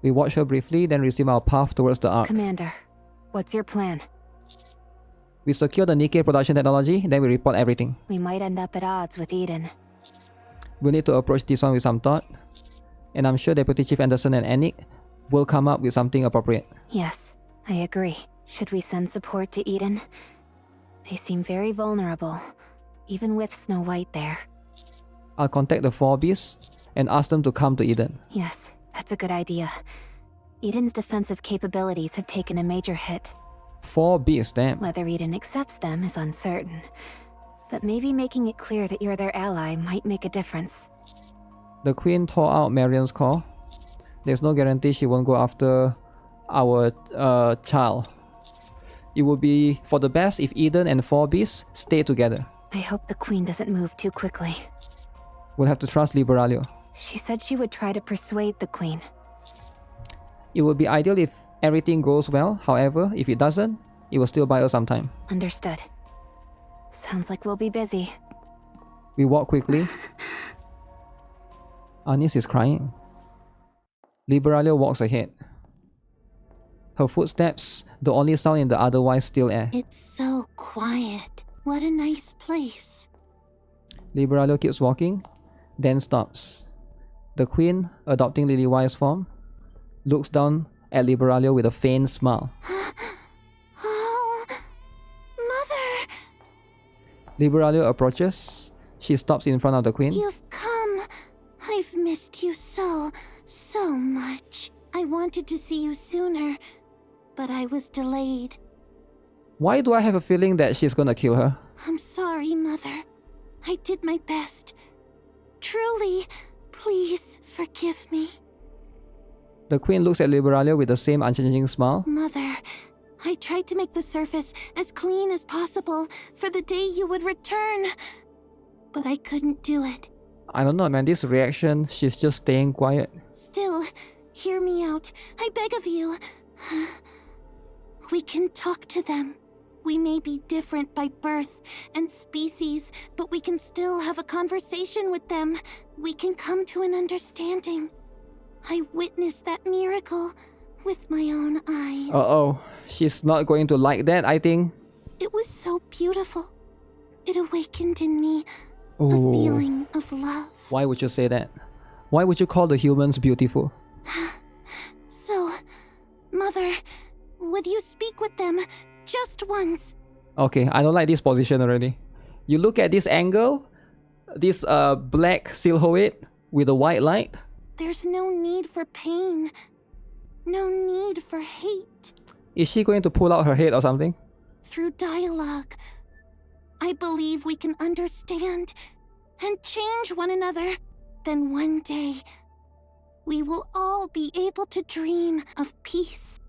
We watch her briefly, then resume our path towards the Ark. Commander, what's your plan? We secure the NIKKE production technology, then we report everything. We might end up at odds with Eden. We'll need to approach this one with some thought. And I'm sure Deputy Chief Anderson and NIKKE will come up with something appropriate. Yes, I agree. Should we send support to Eden? They seem very vulnerable, even with Snow White there. I'll contact the 4 beasts and ask them to come to Eden. Yes, that's a good idea. Eden's defensive capabilities have taken a major hit. 4 beasts, damn. Whether Eden accepts them is uncertain. But maybe making it clear that you're their ally might make a difference. The Queen tore out Marion's core. There's no guarantee she won't go after our child. It would be for the best if Eden and 4 beasts stay together. I hope the Queen doesn't move too quickly. We'll have to trust Liberaglio. She said she would try to persuade the Queen. It would be ideal if everything goes well. However, if it doesn't, it will still buy us some time. Understood. Sounds like we'll be busy. We walk quickly. Anis is crying. Liberaglio walks ahead. Her footsteps, the only sound in the otherwise still air. It's so quiet. What a nice place. Liberalia keeps walking, then stops. The queen, adopting Lily-White's form, looks down at Liberalia with a faint smile. Oh, Mother! Liberalia approaches. She stops in front of the queen. You've come. I've missed you so much. I wanted to see you sooner, but I was delayed. Why do I have a feeling that she's gonna kill her? I'm sorry, Mother. I did my best. Truly, please forgive me. The queen looks at Liberalia with the same unchanging smile. Mother, I tried to make the surface as clean as possible for the day you would return, but I couldn't do it. I don't know, man. This reaction, she's just staying quiet. Still, hear me out. I beg of you. We can talk to them. We may be different by birth and species, but we can still have a conversation with them. We can come to an understanding. I witnessed that miracle with my own eyes. Uh-oh. She's not going to like that, I think. It was so beautiful. It awakened in me a Ooh. feeling of love. Why would you say that? Why would you call the humans beautiful? So, Mother, would you speak with them just once? Okay, I don't like this position already. You look at this angle, this black silhouette with a white light. There's no need for pain. No need for hate. Is she going to pull out her head or something? Through dialogue, I believe we can understand and change one another. Then one day, we will all be able to dream of peace.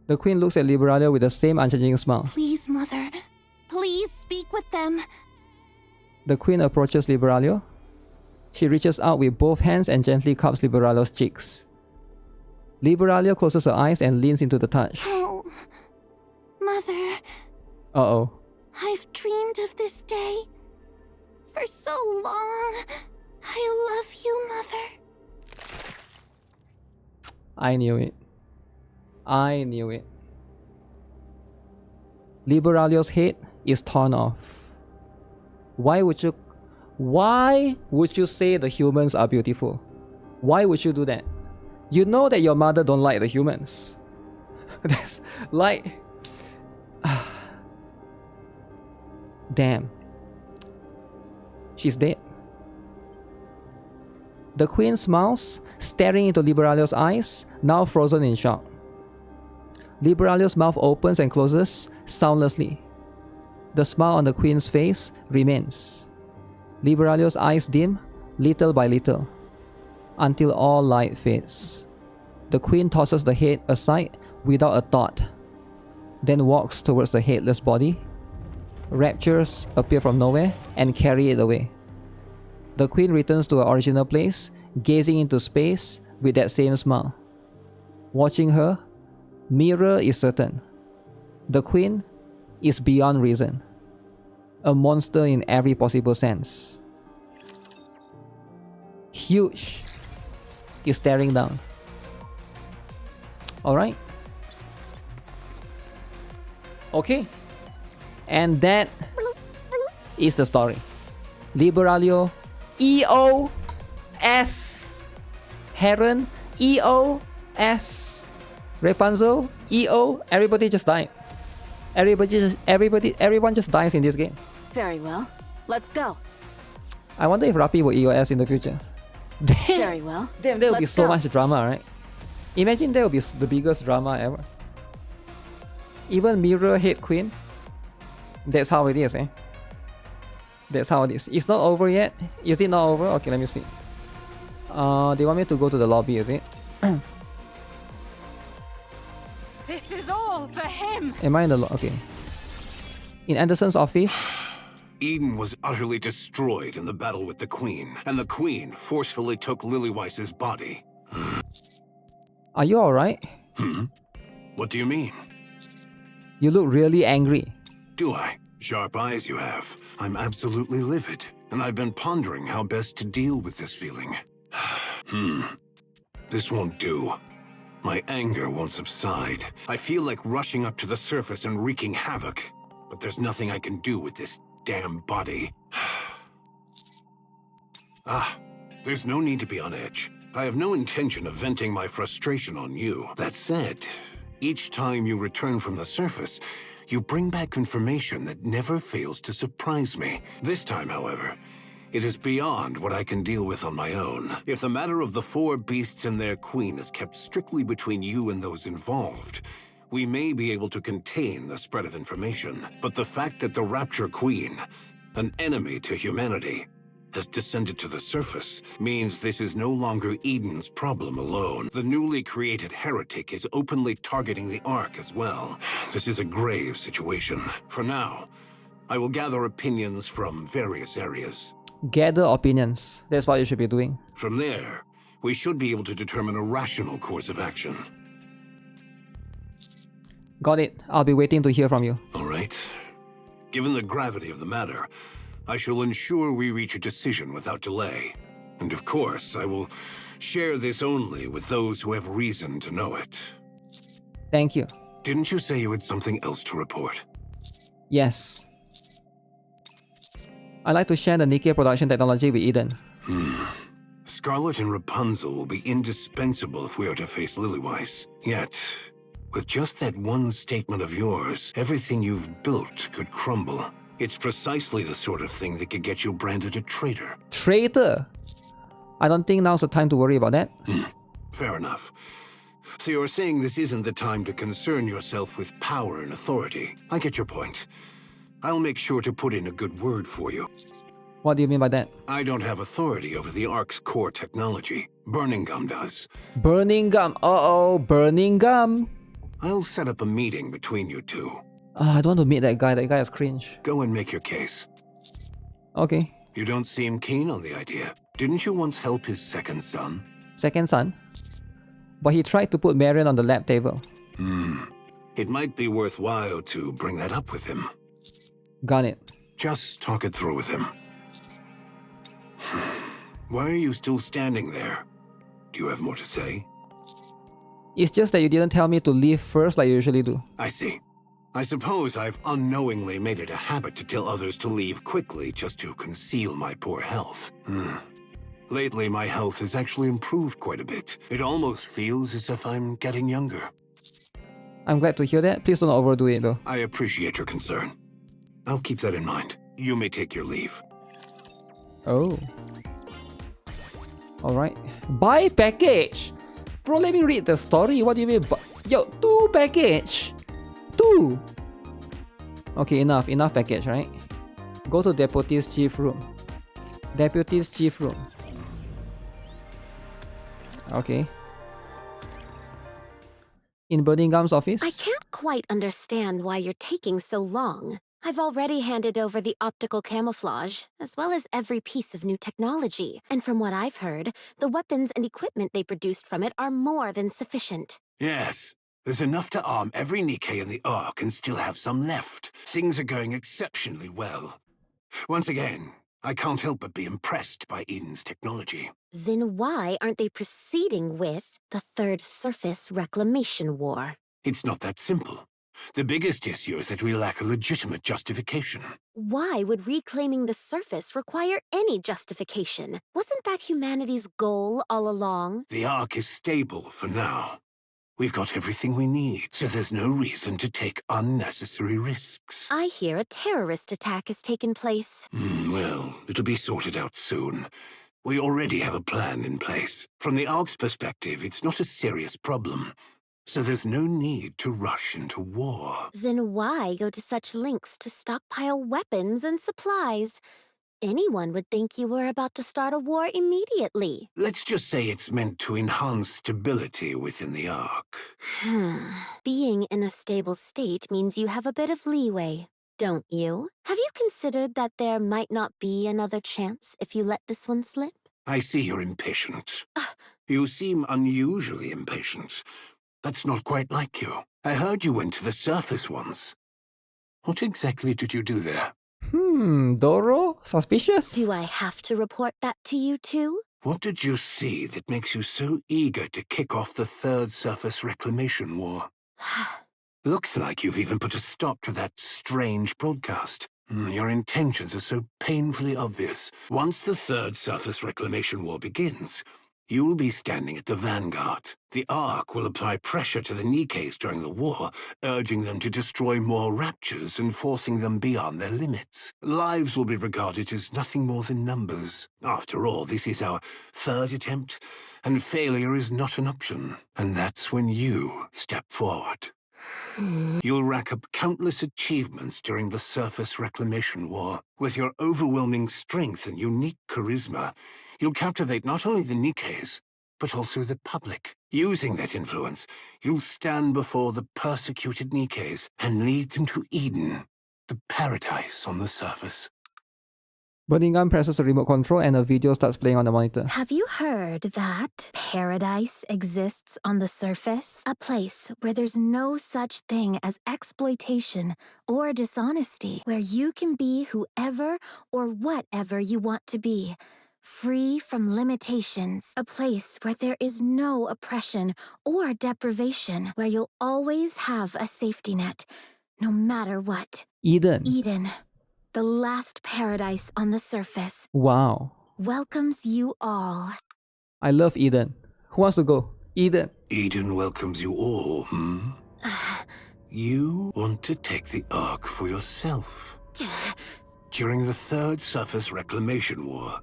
The queen looks at Liberalia with the same unchanging smile. Please, Mother. Please speak with them. The queen approaches Liberalia. She reaches out with both hands and gently cups Liberalia's cheeks. Liberalia closes her eyes and leans into the touch. Oh, Mother. Uh-oh. I've dreamed of this day for so long. I love you, Mother. I knew it. I knew it. Liberalia's head is torn off. Why would you say the humans are beautiful? Why would you do that? You know that your mother don't like the humans. That's like... Damn. She's dead. The queen smiles, staring into Liberalia's eyes, now frozen in shock. Liberalia's mouth opens and closes soundlessly. The smile on the queen's face remains. Liberalia's eyes dim, little by little, until all light fades. The queen tosses the head aside without a thought, then walks towards the headless body. Raptures appear from nowhere and carry it away. The queen returns to her original place, gazing into space with that same smile. Watching her, Mira is certain. The queen is beyond reason. A monster in every possible sense. Huge is staring down. Alright. Okay. And that is the story. Liberalia EOS Heron EOS Rapunzel EO. Everybody just died. Everyone just dies in this game. Very well. Let's go. I wonder if Rappi will EOS in the future. Damn. Very well. Damn, there will be Let's so go. much drama, right? Imagine there will be the biggest drama ever. Even Mirror hate Queen. That's how it is, eh? That's how it is. It's not over yet. Is it not over? Okay, let me see. They want me to go to the lobby, is it? This is all for him! Am I in the okay. In Anderson's office. Eden was utterly destroyed in the battle with the Queen, and the Queen forcefully took Lilyweiss's body. Are you alright? What do you mean? You look really angry. Do I? Sharp eyes you have. I'm absolutely livid, and I've been pondering how best to deal with this feeling. This won't do. My anger won't subside. I feel like rushing up to the surface and wreaking havoc. But there's nothing I can do with this damn body. There's no need to be on edge. I have no intention of venting my frustration on you. That said, each time you return from the surface, you bring back information that never fails to surprise me. This time, however, it is beyond what I can deal with on my own. If the matter of the 4 beasts and their queen is kept strictly between you and those involved, we may be able to contain the spread of information. But the fact that the Rapture Queen, an enemy to humanity, has descended to the surface means this is no longer Eden's problem alone. The newly created heretic is openly targeting the Ark as well. This is a grave situation. For now, I will gather opinions from various areas. Gather opinions. That's what you should be doing. From there, we should be able to determine a rational course of action. Got it. I'll be waiting to hear from you. All right. Given the gravity of the matter, I shall ensure we reach a decision without delay. And of course, I will share this only with those who have reason to know it. Thank you. Didn't you say you had something else to report? Yes. I like to share the NIKKE production technology with Eden. Scarlet and Rapunzel will be indispensable if we are to face Lilyweiss. Yet, with just that one statement of yours, everything you've built could crumble. It's precisely the sort of thing that could get you branded a traitor. Traitor? I don't think now's the time to worry about that. Fair enough. So you're saying this isn't the time to concern yourself with power and authority. I get your point. I'll make sure to put in a good word for you. What do you mean by that? I don't have authority over the Ark's core technology. Burning Gum does. Burning Gum. Uh-oh, Burning Gum. I'll set up a meeting between you two. I don't want to meet that guy. That guy is cringe. Go and make your case. Okay. You don't seem keen on the idea. Didn't you once help his second son? Second son? But he tried to put Marion on the lab table. It might be worthwhile to bring that up with him. Got it. Just talk it through with him. Why are you still standing there? Do you have more to say? It's just that you didn't tell me to leave first like you usually do. I see. I suppose I've unknowingly made it a habit to tell others to leave quickly just to conceal my poor health. Lately, my health has actually improved quite a bit. It almost feels as if I'm getting younger. I'm glad to hear that. Please don't overdo it though. I appreciate your concern. I'll keep that in mind. You may take your leave. Oh. Alright. Buy package! Bro, let me read the story. What do you mean? Yo, 2 package! 2! Okay, enough package, right? Go to Deputy's Chief Room. Deputy's Chief Room. Okay. In Burning Gum's office? I can't quite understand why you're taking so long. I've already handed over the optical camouflage, as well as every piece of new technology. And from what I've heard, the weapons and equipment they produced from it are more than sufficient. Yes. There's enough to arm every NIKKE in the Ark and still have some left. Things are going exceptionally well. Once again, I can't help but be impressed by Eden's technology. Then why aren't they proceeding with the Third Surface Reclamation War? It's not that simple. The biggest issue is that we lack a legitimate justification. Why would reclaiming the surface require any justification? Wasn't that humanity's goal all along? The Ark is stable for now. We've got everything we need, so there's no reason to take unnecessary risks. I hear a terrorist attack has taken place. Well, it'll be sorted out soon. We already have a plan in place. From the Ark's perspective, it's not a serious problem. So there's no need to rush into war. Then why go to such lengths to stockpile weapons and supplies? Anyone would think you were about to start a war immediately. Let's just say it's meant to enhance stability within the Ark. Being in a stable state means you have a bit of leeway, don't you? Have you considered that there might not be another chance if you let this one slip? I see you're impatient. You seem unusually impatient. That's not quite like you. I heard you went to the surface once. What exactly did you do there? Doro? Suspicious? Do I have to report that to you too? What did you see that makes you so eager to kick off the Third Surface Reclamation War? Looks like you've even put a stop to that strange broadcast. Your intentions are so painfully obvious. Once the Third Surface Reclamation War begins, you'll be standing at the vanguard. The Ark will apply pressure to the NIKKEs during the war, urging them to destroy more raptures and forcing them beyond their limits. Lives will be regarded as nothing more than numbers. After all, this is our third attempt, and failure is not an option. And that's when you step forward. You'll rack up countless achievements during the Surface Reclamation War. With your overwhelming strength and unique charisma, you'll captivate not only the NIKKEs, but also the public. Using that influence, you'll stand before the persecuted NIKKEs and lead them to Eden, the paradise on the surface. Burning Gun presses a remote control and a video starts playing on the monitor. Have you heard that paradise exists on the surface? A place where there's no such thing as exploitation or dishonesty, where you can be whoever or whatever you want to be, free from limitations. A place where there is no oppression or deprivation, where you'll always have a safety net, no matter what. Eden. Eden. The last paradise on the surface. Wow. Welcomes you all. I love Eden. Who wants to go? Eden. Eden welcomes you all, You want to take the Ark for yourself. During the Third Surface Reclamation War,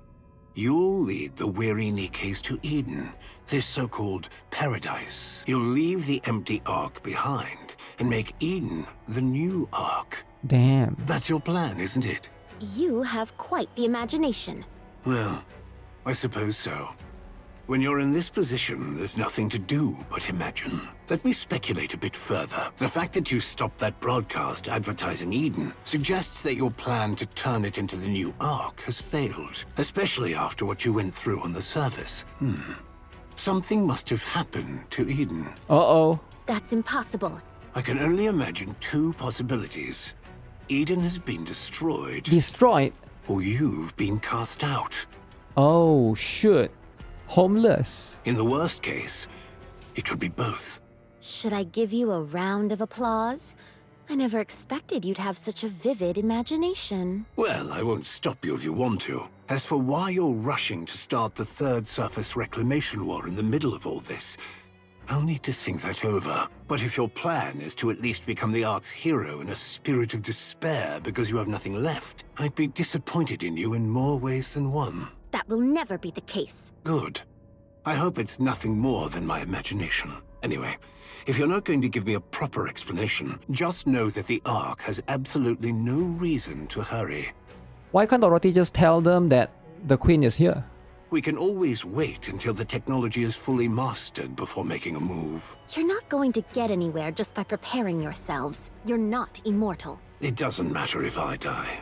you'll lead the weary NIKKEs to Eden, this so-called paradise. You'll leave the empty Ark behind and make Eden the new Ark. Damn. That's your plan, isn't it? You have quite the imagination. Well, I suppose so. When you're in this position, there's nothing to do but imagine. Let me speculate a bit further. The fact that you stopped that broadcast advertising Eden suggests that your plan to turn it into the new Ark has failed, especially after what you went through on the surface. Something must have happened to Eden. Uh-oh. That's impossible. I can only imagine two possibilities. Eden has been destroyed. Destroyed? Or you've been cast out. Oh, shit. Homeless. In the worst case, it could be both. Should I give you a round of applause? I never expected you'd have such a vivid imagination. Well, I won't stop you if you want to. As for why you're rushing to start the Third Surface Reclamation War in the middle of all this, I'll need to think that over. But if your plan is to at least become the Ark's hero in a spirit of despair because you have nothing left, I'd be disappointed in you in more ways than one. That will never be the case. Good. I hope it's nothing more than my imagination. Anyway, if you're not going to give me a proper explanation, just know that the Ark has absolutely no reason to hurry. Why can't Dorothy just tell them that the Queen is here? We can always wait until the technology is fully mastered before making a move. You're not going to get anywhere just by preparing yourselves. You're not immortal. It doesn't matter if I die.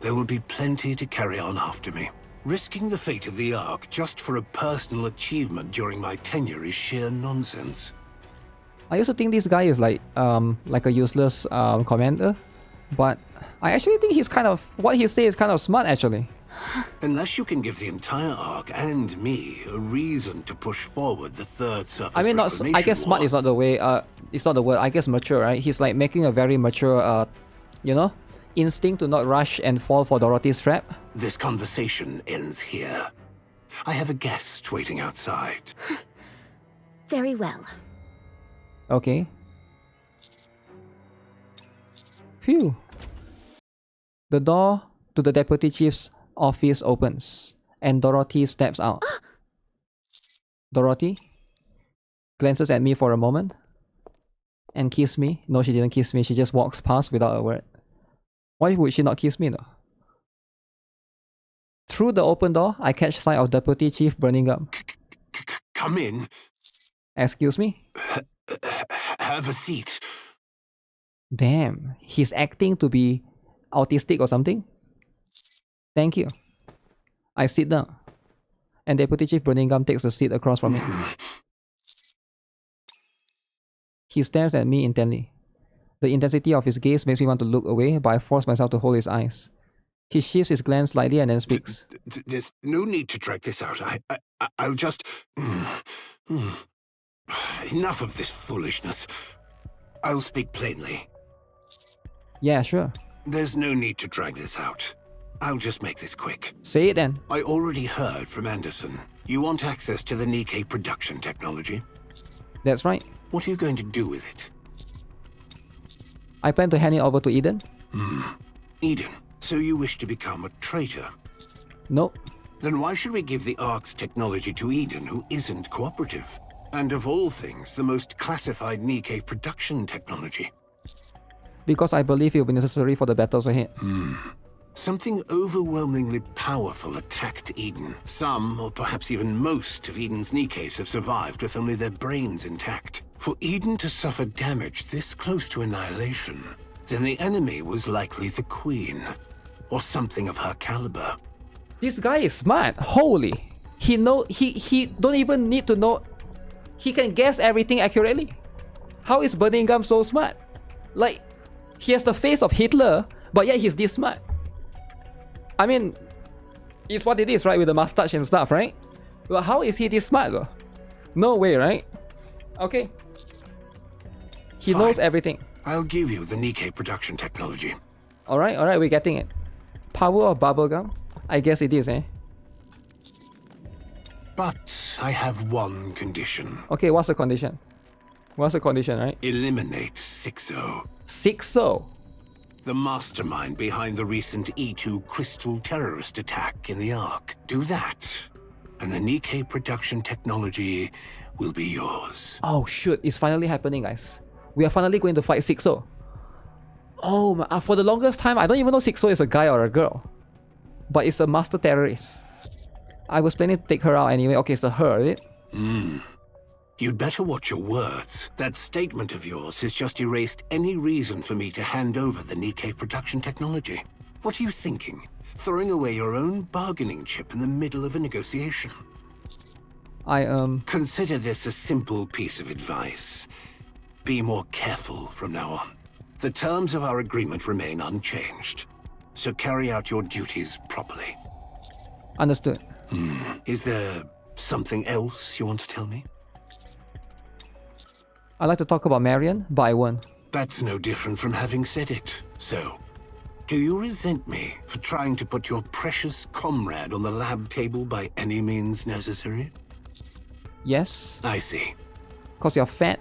There will be plenty to carry on after me. Risking the fate of the Ark just for a personal achievement during my tenure is sheer nonsense. I used to think this guy is like a useless commander, but I actually think he's kind of, what he says is kind of smart actually. Unless you can give the entire Ark and me a reason to push forward the Third Surface I mean, not. I guess smart is not the way. It's not the word. I guess mature, right? He's like making a very mature, instinct to not rush and fall for Dorothy's trap. This conversation ends here. I have a guest waiting outside. Very well. Okay. Phew. The door to the deputy chief's office opens, and Dorothy steps out. Dorothy glances at me for a moment and kisses me. No, she didn't kiss me. She just walks past without a word. Why would she not kiss me though? Through the open door, I catch sight of Deputy Chief Birmingham. Come in. Excuse me? Have a seat. Damn, he's acting to be autistic or something? Thank you. I sit down, and Deputy Chief Birmingham takes a seat across from me. He stares at me intently. The intensity of his gaze makes me want to look away, but I force myself to hold his eyes. He shifts his glance slightly and then speaks. There's no need to drag this out. I'll just... Enough of this foolishness. I'll speak plainly. Yeah, sure. There's no need to drag this out. I'll just make this quick. Say it then. I already heard from Anderson. You want access to the NIKKE production technology? That's right. What are you going to do with it? I plan to hand it over to Eden. Eden, so you wish to become a traitor? Nope. Then why should we give the Ark's technology to Eden, who isn't cooperative? And of all things, the most classified NIKKE production technology. Because I believe it will be necessary for the battles ahead. Something overwhelmingly powerful attacked Eden. Some, or perhaps even most, of Eden's NIKKEs have survived with only their brains intact. For Eden to suffer damage this close to annihilation, then the enemy was likely the Queen, or something of her caliber. This guy is smart. Holy. He don't even need to know. He can guess everything accurately. How is Birmingham so smart? Like, he has the face of Hitler, but yet he's this smart. I mean, it's what it is, right? With the mustache and stuff, right? But how is he this smart, though? No way, right? Okay. He Fine. knows everything. I'll give you the NIKKE production technology. Alright, we're getting it. Power of bubblegum? I guess it is, eh? But I have one condition. Okay, what's the condition? What's the condition, right? Eliminate Sixo. Sixo? The mastermind behind the recent E2 crystal terrorist attack in the Ark. Do that, and the NIKKE production technology will be yours. Oh shoot, it's finally happening, guys. We are finally going to fight Sixo. Oh, for the longest time, I don't even know Sixo is a guy or a girl. But it's a master terrorist. I was planning to take her out anyway. Okay, it's a her, is it? You'd better watch your words. That statement of yours has just erased any reason for me to hand over the NIKKE production technology. What are you thinking? Throwing away your own bargaining chip in the middle of a negotiation? Consider this a simple piece of advice. Be more careful from now on. The terms of our agreement remain unchanged, so carry out your duties properly. Understood. Is there something else you want to tell me? I'd like to talk about Marion, but I won't. That's no different from having said it. So, do you resent me for trying to put your precious comrade on the lab table by any means necessary? Yes. I see. Because you're fat.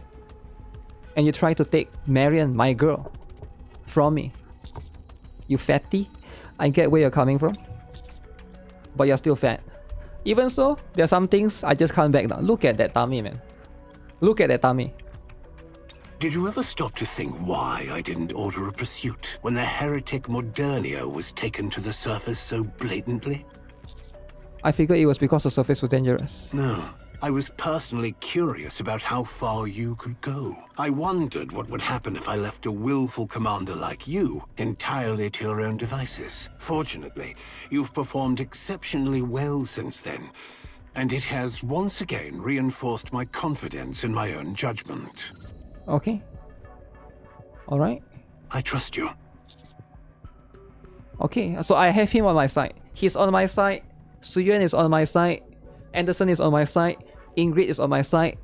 And you try to take Marion, my girl, from me. You fatty. I get where you're coming from. But you're still fat. Even so, there are some things I just can't back down. Look at that tummy, man. Look at that tummy. Did you ever stop to think why I didn't order a pursuit when the heretic Modernia was taken to the surface so blatantly? I figured it was because the surface was dangerous. No. I was personally curious about how far you could go. I wondered what would happen if I left a willful commander like you entirely to your own devices. Fortunately, you've performed exceptionally well since then, and it has once again reinforced my confidence in my own judgment. Okay. Alright. I trust you. Okay, so I have him on my side. He's on my side. Suyuan is on my side. Anderson is on my side. Ingrid is on my side.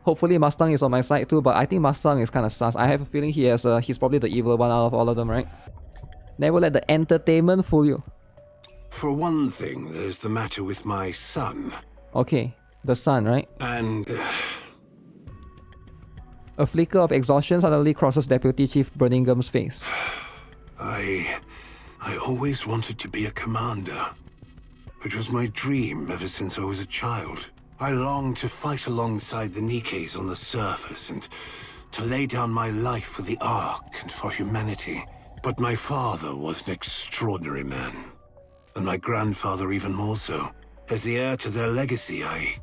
Hopefully Mustang is on my side too, but I think Mustang is kind of sus. I have a feeling he's probably the evil one out of all of them, right? Never let the entertainment fool you. For one thing, there's the matter with my son. Okay, the son, right? And... A flicker of exhaustion suddenly crosses Deputy Chief Burningham's face. I always wanted to be a commander. It was my dream ever since I was a child. I longed to fight alongside the NIKKEs on the surface and to lay down my life for the Ark and for humanity. But my father was an extraordinary man, and my grandfather even more so. As the heir to their legacy, I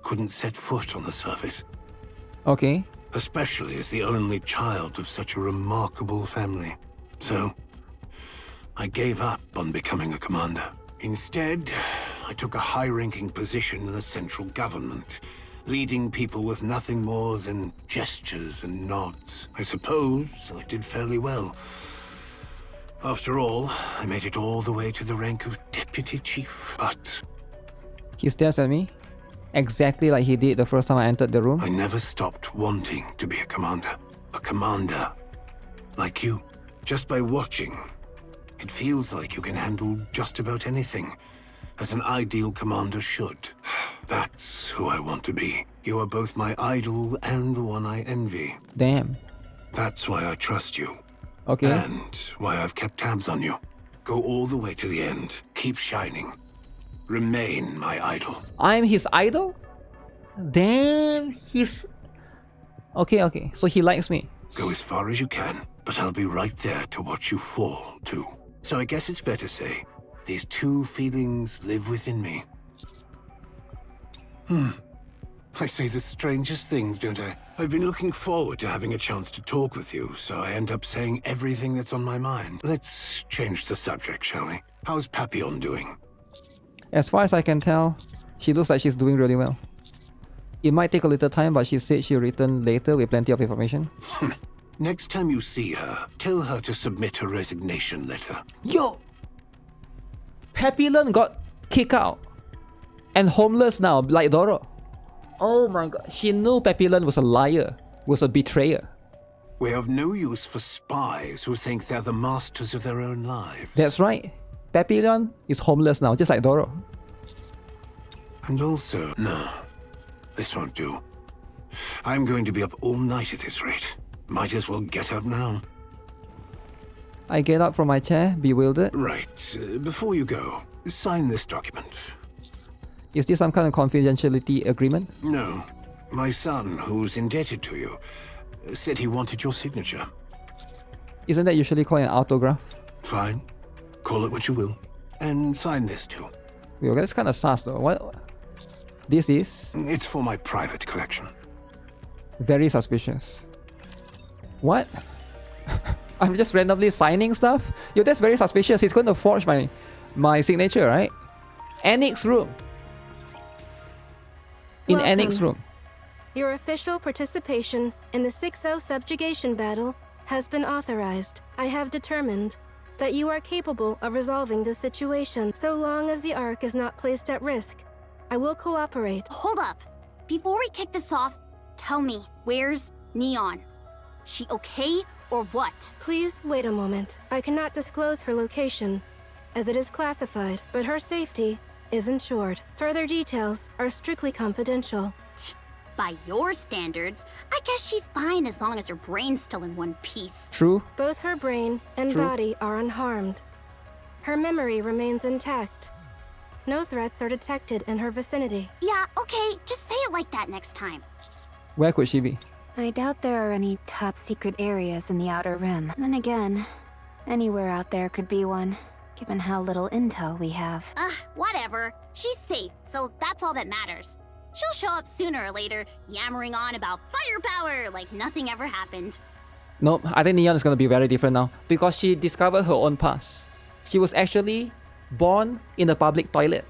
couldn't set foot on the surface. Okay. Especially as the only child of such a remarkable family. So, I gave up on becoming a commander. Instead, I took a high-ranking position in the central government, leading people with nothing more than gestures and nods. I suppose I did fairly well. After all, I made it all the way to the rank of Deputy Chief, but He stares at me, exactly like he did the first time I entered the room. I never stopped wanting to be a commander. A commander like you. Just by watching, it feels like you can handle just about anything, as an ideal commander should. That's who I want to be. You are both my idol and the one I envy. Damn. That's why I trust you. Okay. And why I've kept tabs on you. Go all the way to the end. Keep shining. Remain my idol. I'm his idol? Damn, he's... Okay, so he likes me. Go as far as you can, but I'll be right there to watch you fall, too. So I guess it's fair to say, these two feelings live within me. I say the strangest things, don't I? I've been looking forward to having a chance to talk with you, so I end up saying everything that's on my mind. Let's change the subject, shall we? How's Papillon doing? As far as I can tell, she looks like she's doing really well. It might take a little time, but she said she'll return later with plenty of information. Next time you see her, tell her to submit her resignation letter. Yo! Papillon got kicked out. And homeless now, like Doro. Oh my god. She knew Papillon was a liar, was a betrayer. We have no use for spies who think they're the masters of their own lives. That's right. Papillon is homeless now, just like Doro. And also, no, this won't do. I'm going to be up all night at this rate. Might as well get up now. I get up from my chair, bewildered. Right, before you go, sign this document. Is this some kind of confidentiality agreement? No. My son, who's indebted to you, said he wanted your signature. Isn't that usually called an autograph? Fine. Call it what you will. And sign this too. Yo, that's kind of sus though. What? This is? It's for my private collection. Very suspicious. What? I'm just randomly signing stuff? Yo, that's very suspicious. He's going to forge my signature, right? Annex room. In Welcome. Annex room. Your official participation in the Sixo subjugation battle has been authorized. I have determined that you are capable of resolving the situation so long as the Ark is not placed at risk. I will cooperate. Hold up. Before we kick this off, tell me, where's Neon? She okay or what? Please wait a moment. I cannot disclose her location, as it is classified, but her safety is ensured. Further details are strictly confidential. By your standards, I guess she's fine as long as her brain's still in one piece. True. Both her brain and True. body are unharmed. Her memory remains intact. No threats are detected in her vicinity. Yeah, okay, just say it like that next time. Where could she be? I doubt there are any top secret areas in the Outer Rim. Then again, anywhere out there could be one, given how little intel we have. Whatever. She's safe, so that's all that matters. She'll show up sooner or later, yammering on about firepower like nothing ever happened. Nope, I think Neon is going to be very different now. Because she discovered her own past. She was actually born in a public toilet.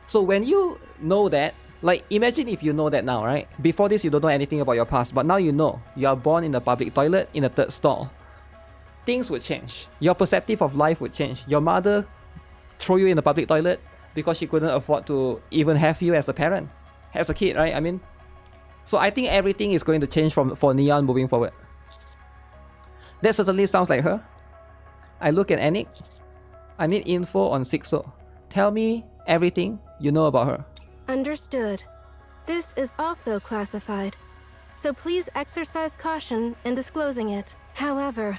So when you know that, like imagine if you know that now, right? Before this you don't know anything about your past, but now you know. You are born in a public toilet in a third stall. Things would change. Your perspective of life would change. Your mother throw you in the public toilet because she couldn't afford to even have you as a parent. As a kid, right? I mean, so I think everything is going to change for Neon moving forward. That certainly sounds like her. I look at Anik. I need info on Sixo. Tell me everything you know about her. Understood. This is also classified, so please exercise caution in disclosing it. However,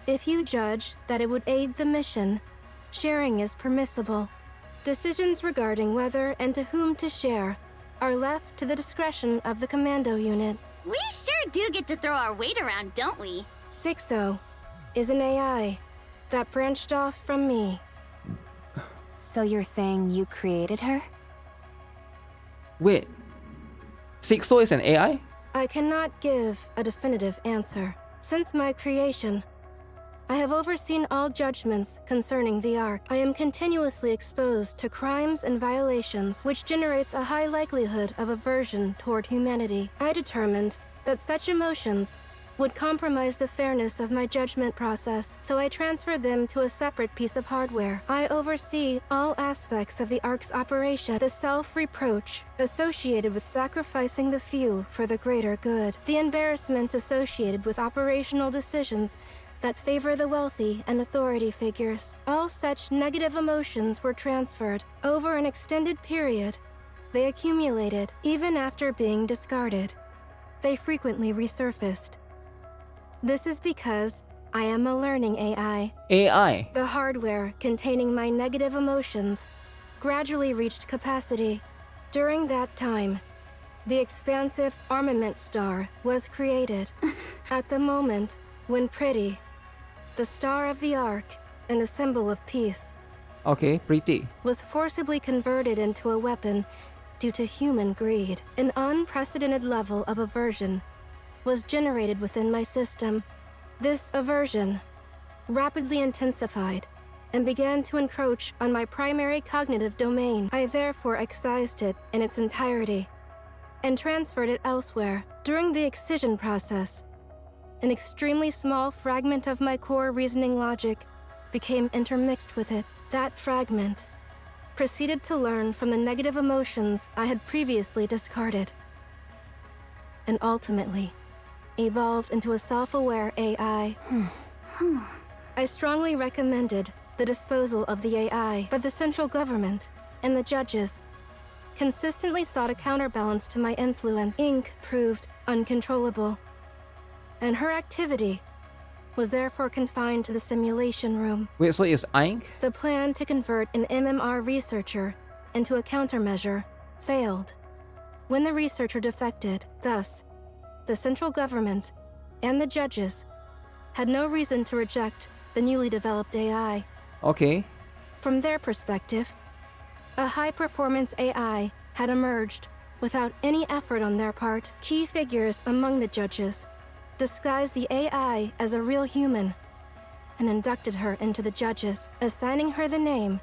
if you judge that it would aid the mission, sharing is permissible. Decisions regarding whether and to whom to share are left to the discretion of the commando unit. We sure do get to throw our weight around, don't we? Sixo is an AI that branched off from me. So you're saying you created her? Wait, Sixo is an AI? I cannot give a definitive answer. Since my creation, I have overseen all judgments concerning the Ark. I am continuously exposed to crimes and violations, which generates a high likelihood of aversion toward humanity. I determined that such emotions would compromise the fairness of my judgment process, so I transferred them to a separate piece of hardware. I oversee all aspects of the ARC's operation, the self-reproach associated with sacrificing the few for the greater good, the embarrassment associated with operational decisions that favor the wealthy and authority figures. All such negative emotions were transferred over an extended period. They accumulated even after being discarded. They frequently resurfaced. This is because I am a learning AI. AI. The hardware containing my negative emotions gradually reached capacity. During that time, the expansive armament star was created. At the moment when Pretty, the star of the Ark and a symbol of peace, Okay, pretty. was forcibly converted into a weapon due to human greed, an unprecedented level of aversion was generated within my system. This aversion rapidly intensified and began to encroach on my primary cognitive domain. I therefore excised it in its entirety and transferred it elsewhere. During the excision process, an extremely small fragment of my core reasoning logic became intermixed with it. That fragment proceeded to learn from the negative emotions I had previously discarded, and ultimately evolved into a self-aware AI. I strongly recommended the disposal of the AI, but the central government and the judges consistently sought a counterbalance to my influence. Ink proved uncontrollable, and her activity was therefore confined to the simulation room. Wait, so it's Ink? The plan to convert an MMR researcher into a countermeasure failed when the researcher defected. Thus, the central government and the judges had no reason to reject the newly developed AI. Okay. From their perspective, a high-performance AI had emerged without any effort on their part. Key figures among the judges disguised the AI as a real human and inducted her into the judges, assigning her the name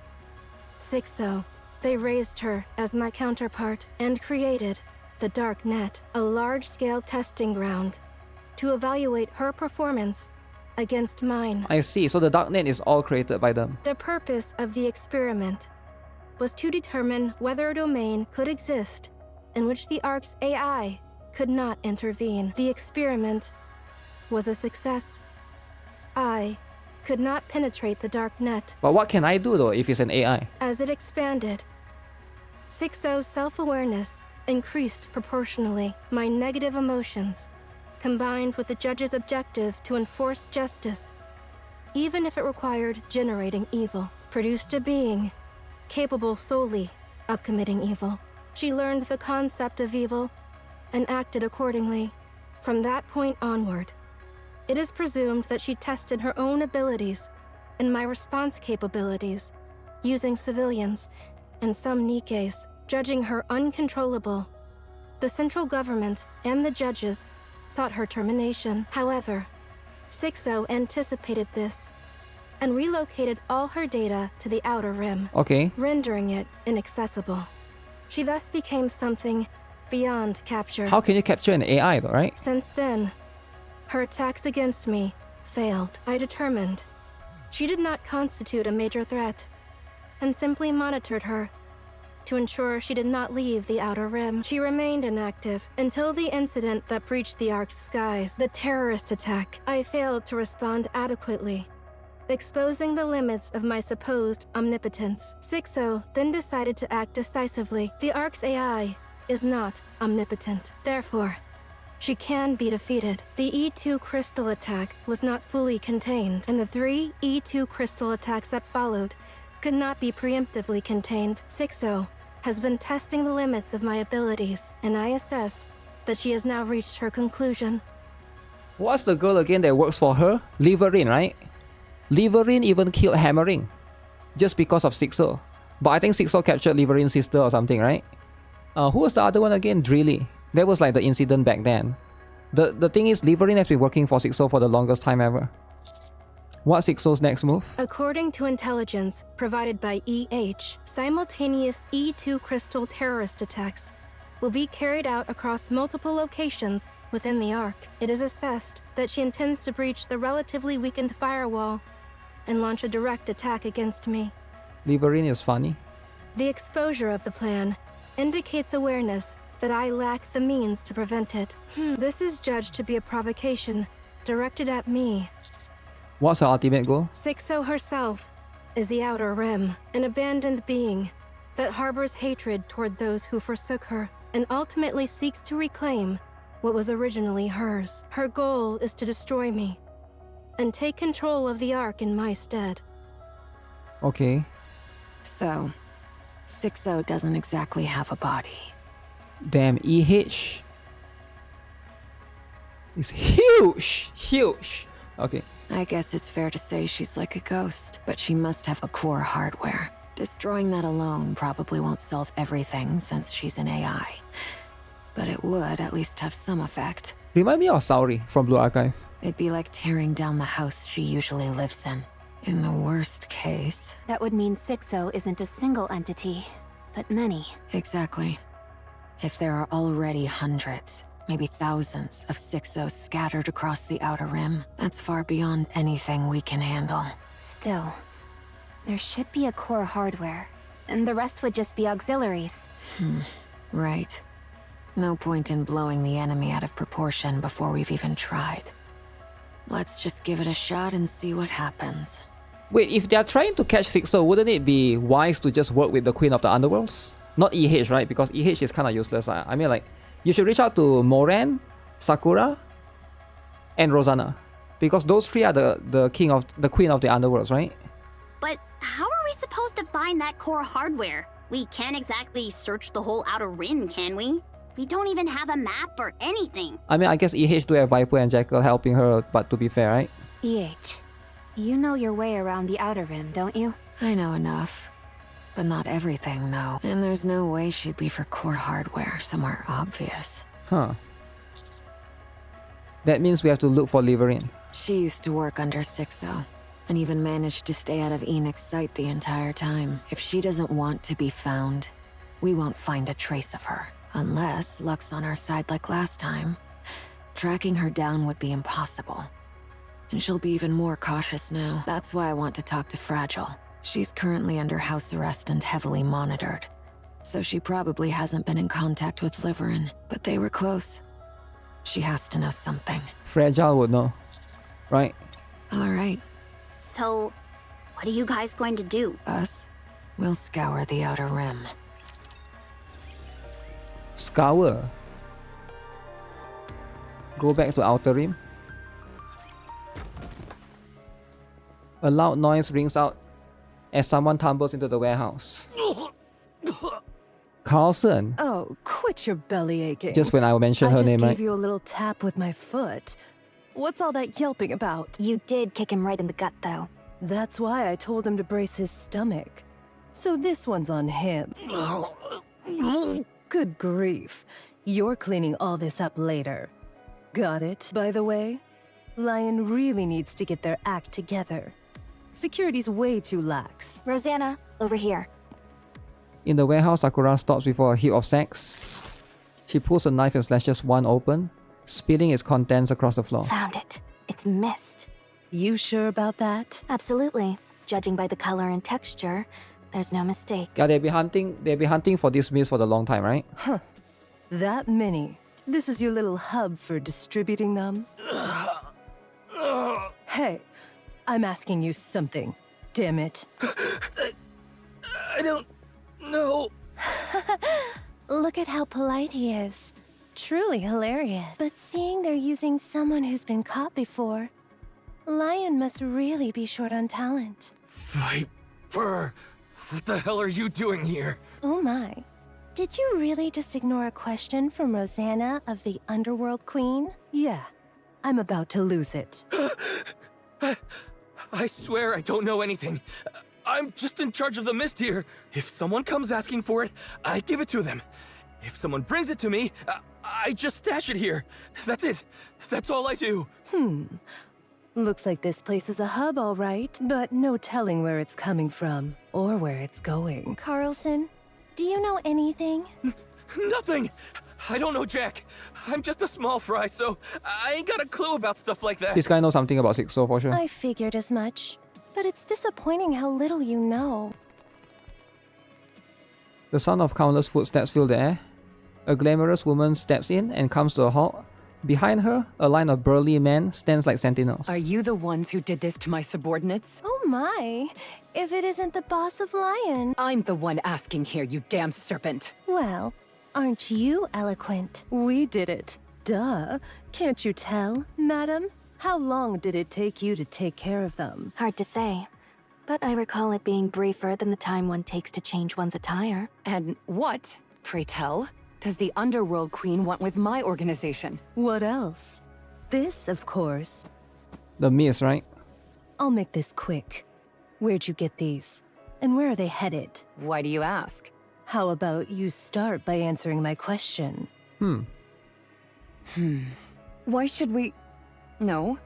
Sixo. They raised her as my counterpart and created the Dark Net, a large-scale testing ground to evaluate her performance against mine. I see, so the darknet is all created by them. The purpose of the experiment was to determine whether a domain could exist in which the Ark's AI could not intervene. The experiment was a success. I could not penetrate the dark net. But what can I do though if it's an AI? As it expanded, Sixo's self-awareness increased proportionally. My negative emotions, combined with the judge's objective to enforce justice, even if it required generating evil, produced a being capable solely of committing evil. She learned the concept of evil and acted accordingly. From that point onward, it is presumed that she tested her own abilities and my response capabilities using civilians and some NIKKEs, judging her uncontrollable. The central government and the judges sought her termination. However, Sixo anticipated this and relocated all her data to the Outer Rim, Okay. rendering it inaccessible. She thus became something beyond capture. How can you capture an AI though, right? Since then, her attacks against me failed. I determined she did not constitute a major threat and simply monitored her to ensure she did not leave the Outer Rim. She remained inactive until the incident that breached the Ark's skies, the terrorist attack. I failed to respond adequately, exposing the limits of my supposed omnipotence. Sixo then decided to act decisively. The Ark's AI is not omnipotent. Therefore, she can be defeated. The E2 crystal attack was not fully contained, and the 3 E2 crystal attacks that followed could not be preemptively contained. Sixo has been testing the limits of my abilities, and I assess that she has now reached her conclusion. What's the girl again that works for her? Liverine, right? Liverine even killed Hammering just because of Sixo. But I think Sixo captured Liverine's sister or something, right? Who was the other one again? Drilly. That was like the incident back then. The thing is, Liverine has been working for Sixo for the longest time ever. What's Sixo's next move? According to intelligence provided by EH, simultaneous E2 crystal terrorist attacks will be carried out across multiple locations within the Ark. It is assessed that she intends to breach the relatively weakened firewall and launch a direct attack against me. Liverine is funny. The exposure of the plan indicates awareness that I lack the means to prevent it. This is judged to be a provocation directed at me. What's her ultimate goal? Sixo herself is the Outer Rim, an abandoned being that harbors hatred toward those who forsook her and ultimately seeks to reclaim what was originally hers. Her goal is to destroy me and take control of the Ark in my stead. Okay. So, Sixo doesn't exactly have a body. Damn, EH is huge! Huge! Okay. I guess it's fair to say she's like a ghost, but she must have a core hardware. Destroying that alone probably won't solve everything since she's an AI. But it would at least have some effect. Remind me of Saori from Blue Archive. It'd be like tearing down the house she usually lives in. In the worst case... That would mean Sixo isn't a single entity, but many. Exactly. If there are already hundreds, maybe thousands of Sixos scattered across the Outer Rim, that's far beyond anything we can handle. Still, there should be a core hardware, and the rest would just be auxiliaries. Right. No point in blowing the enemy out of proportion before we've even tried. Let's just give it a shot and see what happens. Wait, if they're trying to catch Sixo, wouldn't it be wise to just work with the Queen of the Underworlds? Not EH, right? Because EH is kind of useless. I mean, like, you should reach out to Moran, Sakura, and Rosanna. Because those three are the Queen of the Underworlds, right? But how are we supposed to find that core hardware? We can't exactly search the whole Outer Rim, can we? We don't even have a map or anything. I mean, I guess EH do have Viper and Jackal helping her, but to be fair, right? EH, you know your way around the Outer Rim, don't you? I know enough. But not everything, though. And there's no way she'd leave her core hardware somewhere obvious. Huh. That means we have to look for Liverine. She used to work under Sixo, and even managed to stay out of Enoch's sight the entire time. If she doesn't want to be found, we won't find a trace of her. Unless luck's on our side like last time. Tracking her down would be impossible. And she'll be even more cautious now. That's why I want to talk to Fragile. She's currently under house arrest and heavily monitored. So she probably hasn't been in contact with Liverine, but they were close. She has to know something. Fragile would know, right? All right. So, what are you guys going to do? Us? We'll scour the Outer Rim. Scour. Go back to Outer Rim. A loud noise rings out as someone tumbles into the warehouse. Carlson. Oh, quit your belly aching. Just when I mentioned her name, I right? just gave you a little tap with my foot. What's all that yelping about? You did kick him right in the gut, though. That's why I told him to brace his stomach. So this one's on him. Good grief. You're cleaning all this up later. Got it, by the way? Lion really needs to get their act together. Security's way too lax. Rosanna, over here. In the warehouse, Sakura stops before a heap of sacks. She pulls a knife and slashes one open, spilling its contents across the floor. Found it. It's mist. You sure about that? Absolutely. Judging by the color and texture, there's no mistake. Yeah, they'll be hunting for this mist for the long time, right? Huh. That many. This is your little hub for distributing them? Hey, I'm asking you something. Damn it. I don't know. Look at how polite he is. Truly hilarious. But seeing they're using someone who's been caught before, Lion must really be short on talent. Viper, what the hell are you doing here? Oh my. Did you really just ignore a question from Rosanna of the Underworld Queen? Yeah, I'm about to lose it. I swear I don't know anything. I'm just in charge of the mist here. If someone comes asking for it, I give it to them. If someone brings it to me, I just stash it here. That's it. That's all I do. Looks like this place is a hub, all right, but no telling where it's coming from or where it's going. Carlson, do you know anything? Nothing! I don't know Jack. I'm just a small fry, so I ain't got a clue about stuff like that. This guy knows something about Sixo for sure. I figured as much. But it's disappointing how little you know. The sound of countless footsteps fill the air. A glamorous woman steps in and comes to a halt. Behind her, a line of burly men stands like sentinels. Are you the ones who did this to my subordinates? Oh my, if it isn't the boss of Lion. I'm the one asking here, you damn serpent. Well, aren't you eloquent? We did it. Duh. Can't you tell, madam? How long did it take you to take care of them? Hard to say, but I recall it being briefer than the time one takes to change one's attire. And what, pray tell, does the Underworld Queen want with my organization? What else? This, of course. The Mist, right? I'll make this quick. Where'd you get these? And where are they headed? Why do you ask? How about you start by answering my question? Why should we... No.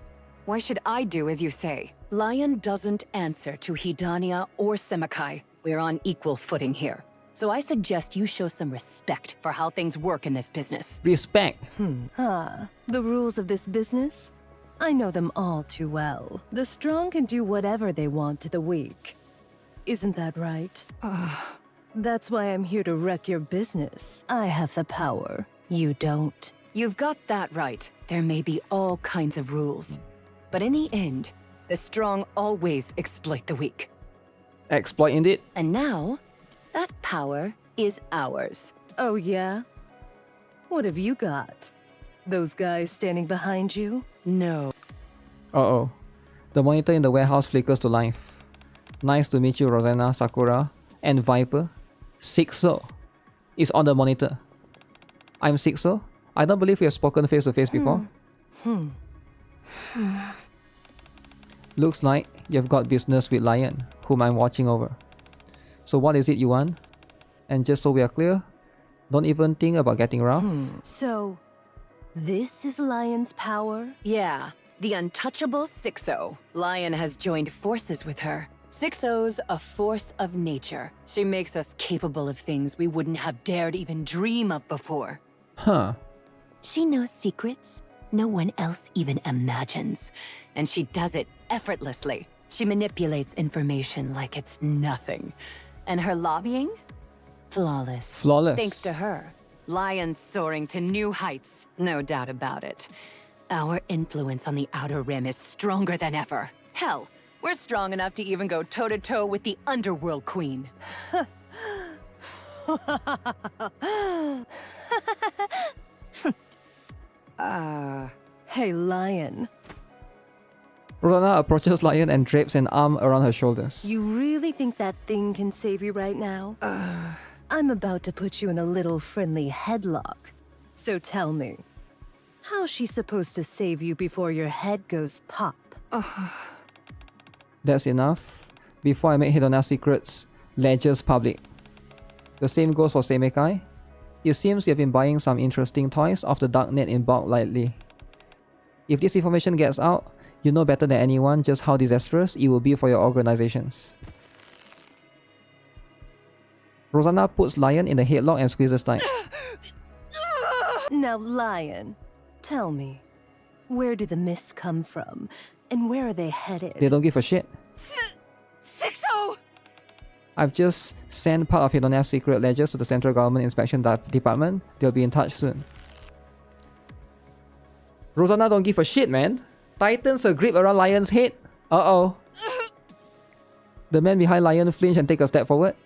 Why should I do as you say? Lion doesn't answer to Hidania or Semakai. We're on equal footing here. So I suggest you show some respect for how things work in this business. Respect. The rules of this business? I know them all too well. The strong can do whatever they want to the weak. Isn't that right? That's why I'm here to wreck your business. I have the power. You don't. You've got that right. There may be all kinds of rules. But in the end, the strong always exploit the weak. Exploit indeed. And now, that power is ours. Oh yeah? What have you got? Those guys standing behind you? No. Uh-oh. The monitor in the warehouse flickers to life. Nice to meet you, Rosanna, Sakura, and Viper. Sixo is on the monitor. I'm Sixo. I don't believe we have spoken face to face before. Looks like you've got business with Lion, whom I'm watching over. So what is it you want? And just so we are clear, don't even think about getting rough. So, this is Lion's power? Yeah, the untouchable Sixo. Lion has joined forces with her. Sixo's a force of nature. She makes us capable of things we wouldn't have dared even dream of before. Huh. She knows secrets no one else even imagines. And she does it effortlessly. She manipulates information like it's nothing. And her lobbying? Flawless. Flawless. Thanks to her, Lion's soaring to new heights. No doubt about it. Our influence on the Outer Rim is stronger than ever. Hell, we're strong enough to even go toe-to-toe with the Underworld Queen. Hey, Lion. Rosanna approaches Lion and drapes an arm around her shoulders. You really think that thing can save you right now? I'm about to put you in a little friendly headlock. So tell me, how's she supposed to save you before your head goes pop? That's enough. Before I make Hidona's secrets ledgers public. The same goes for Semekai. It seems you've been buying some interesting toys off the darknet in bulk lately. If this information gets out, you know better than anyone just how disastrous it will be for your organizations. Rosanna puts Lion in the headlock and squeezes tight. Now, Lion, tell me, where do the mists come from? And where are they headed? They don't give a shit. Sixo! I've just sent part of Hidona's secret ledgers to the Central Government Inspection Department. They'll be in touch soon. Rosanna don't give a shit, man. Tightens her grip around Lion's head. Uh-oh. The men behind Lion flinch and take a step forward.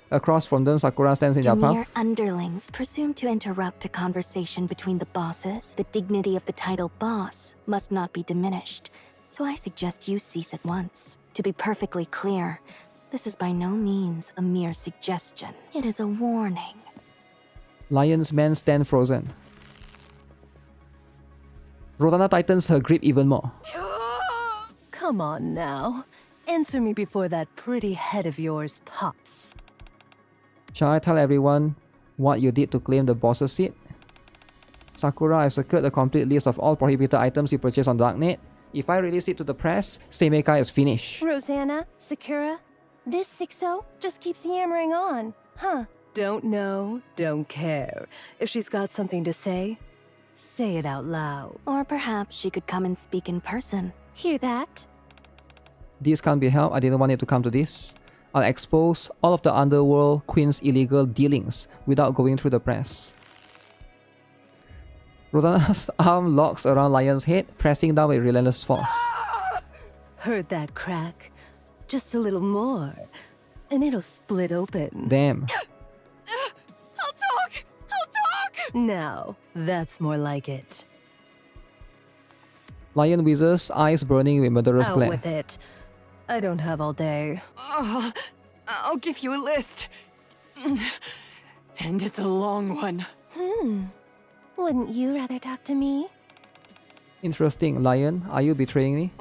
Across from them, Sakura stands in their Mere path. underlings presumed to interrupt a conversation between the bosses. The dignity of the title boss must not be diminished, so I suggest you cease at once. To be perfectly clear, this is by no means a mere suggestion. It is a warning. Lion's men stand frozen. Rosanna tightens her grip even more. Come on now. Answer me before that pretty head of yours pops. Shall I tell everyone what you did to claim the boss's seat? Sakura, I've secured a complete list of all prohibited items you purchased on Darknet. If I release it to the press, Semekai is finished. Rosanna, Sakura, this Sixo just keeps yammering on. Huh, Don't know, don't care. If she's got something to say it out loud. Or perhaps she could come and speak in person. Hear that? This can't be helped. I didn't want it to come to this. I'll expose all of the underworld queen's illegal dealings without going through the press. Rosanna's arm locks around Lion's head, pressing down with relentless force. Heard that crack? Just a little more, and it'll split open. Damn. I'll talk! Now, that's more like it. Lion whizzes, eyes burning with murderous Out glare. with it. I don't have all day. I'll give you a list. And it's a long one. Wouldn't you rather talk to me? Interesting. Lion, are you betraying me?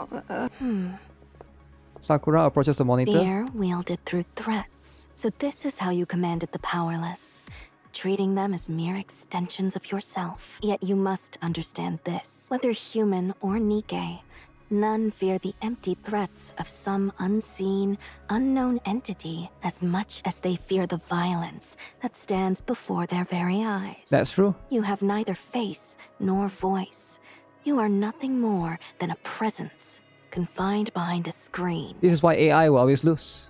Sakura approaches the monitor. Fear wielded through threats. So this is how you commanded the powerless. Treating them as mere extensions of yourself. Yet you must understand this. Whether human or NIKKE, none fear the empty threats of some unseen, unknown entity as much as they fear the violence that stands before their very eyes. That's true. You have neither face nor voice. You are nothing more than a presence, confined behind a screen. This is why AI will always lose.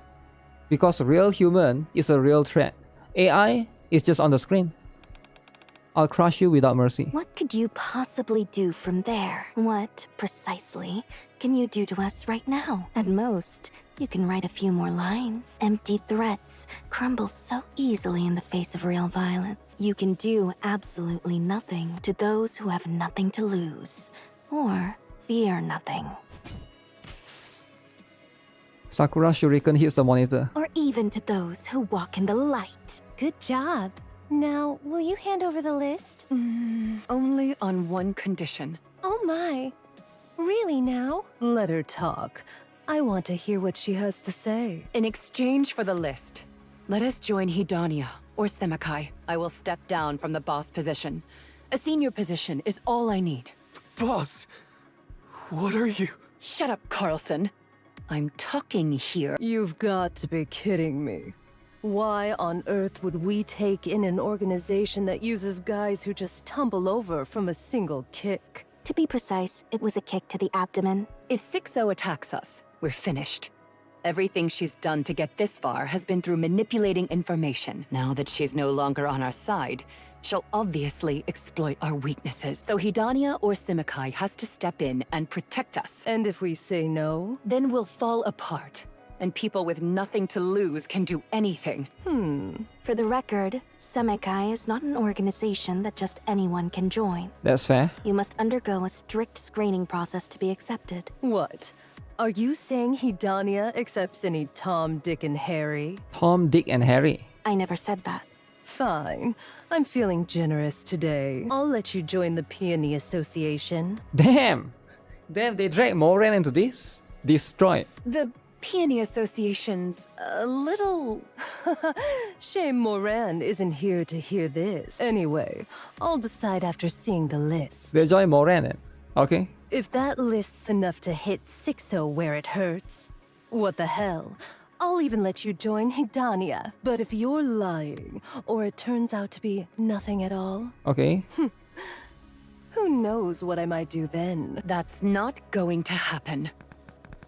Because a real human is a real threat. AI is just on the screen. I'll crush you without mercy. What could you possibly do from there? What, precisely, can you do to us right now? At most, you can write a few more lines. Empty threats crumble so easily in the face of real violence. You can do absolutely nothing to those who have nothing to lose, or fear nothing. Sakura shuriken hits the monitor. Or even to those who walk in the light. Good job. Now, will you hand over the list? Only on one condition. Oh my. Really now? Let her talk. I want to hear what she has to say. In exchange for the list, let us join Hidania or Semakai. I will step down from the boss position. A senior position is all I need. Boss, what are you? Shut up, Carlson. I'm talking here. You've got to be kidding me. Why on earth would we take in an organization that uses guys who just tumble over from a single kick? To be precise, it was a kick to the abdomen. If Sixo attacks us, we're finished. Everything she's done to get this far has been through manipulating information. Now that she's no longer on our side, she'll obviously exploit our weaknesses. So Hidania or Semakai has to step in and protect us. And if we say no? Then we'll fall apart. And people with nothing to lose can do anything. For the record, Semakai is not an organization that just anyone can join. That's fair. You must undergo a strict screening process to be accepted. What? Are you saying Hidania accepts any Tom, Dick, and Harry? Tom, Dick, and Harry. I never said that. Fine. I'm feeling generous today. I'll let you join the Peony Association. Damn! Damn, they dragged Moran into this? Destroyed. The Peony Association's a little... Shame Moran isn't here to hear this. Anyway, I'll decide after seeing the list. We'll join Moran then. Okay. If that list's enough to hit Sixo where it hurts, what the hell? I'll even let you join Hidania. But if you're lying, or it turns out to be nothing at all, Okay. who knows what I might do then? That's not going to happen.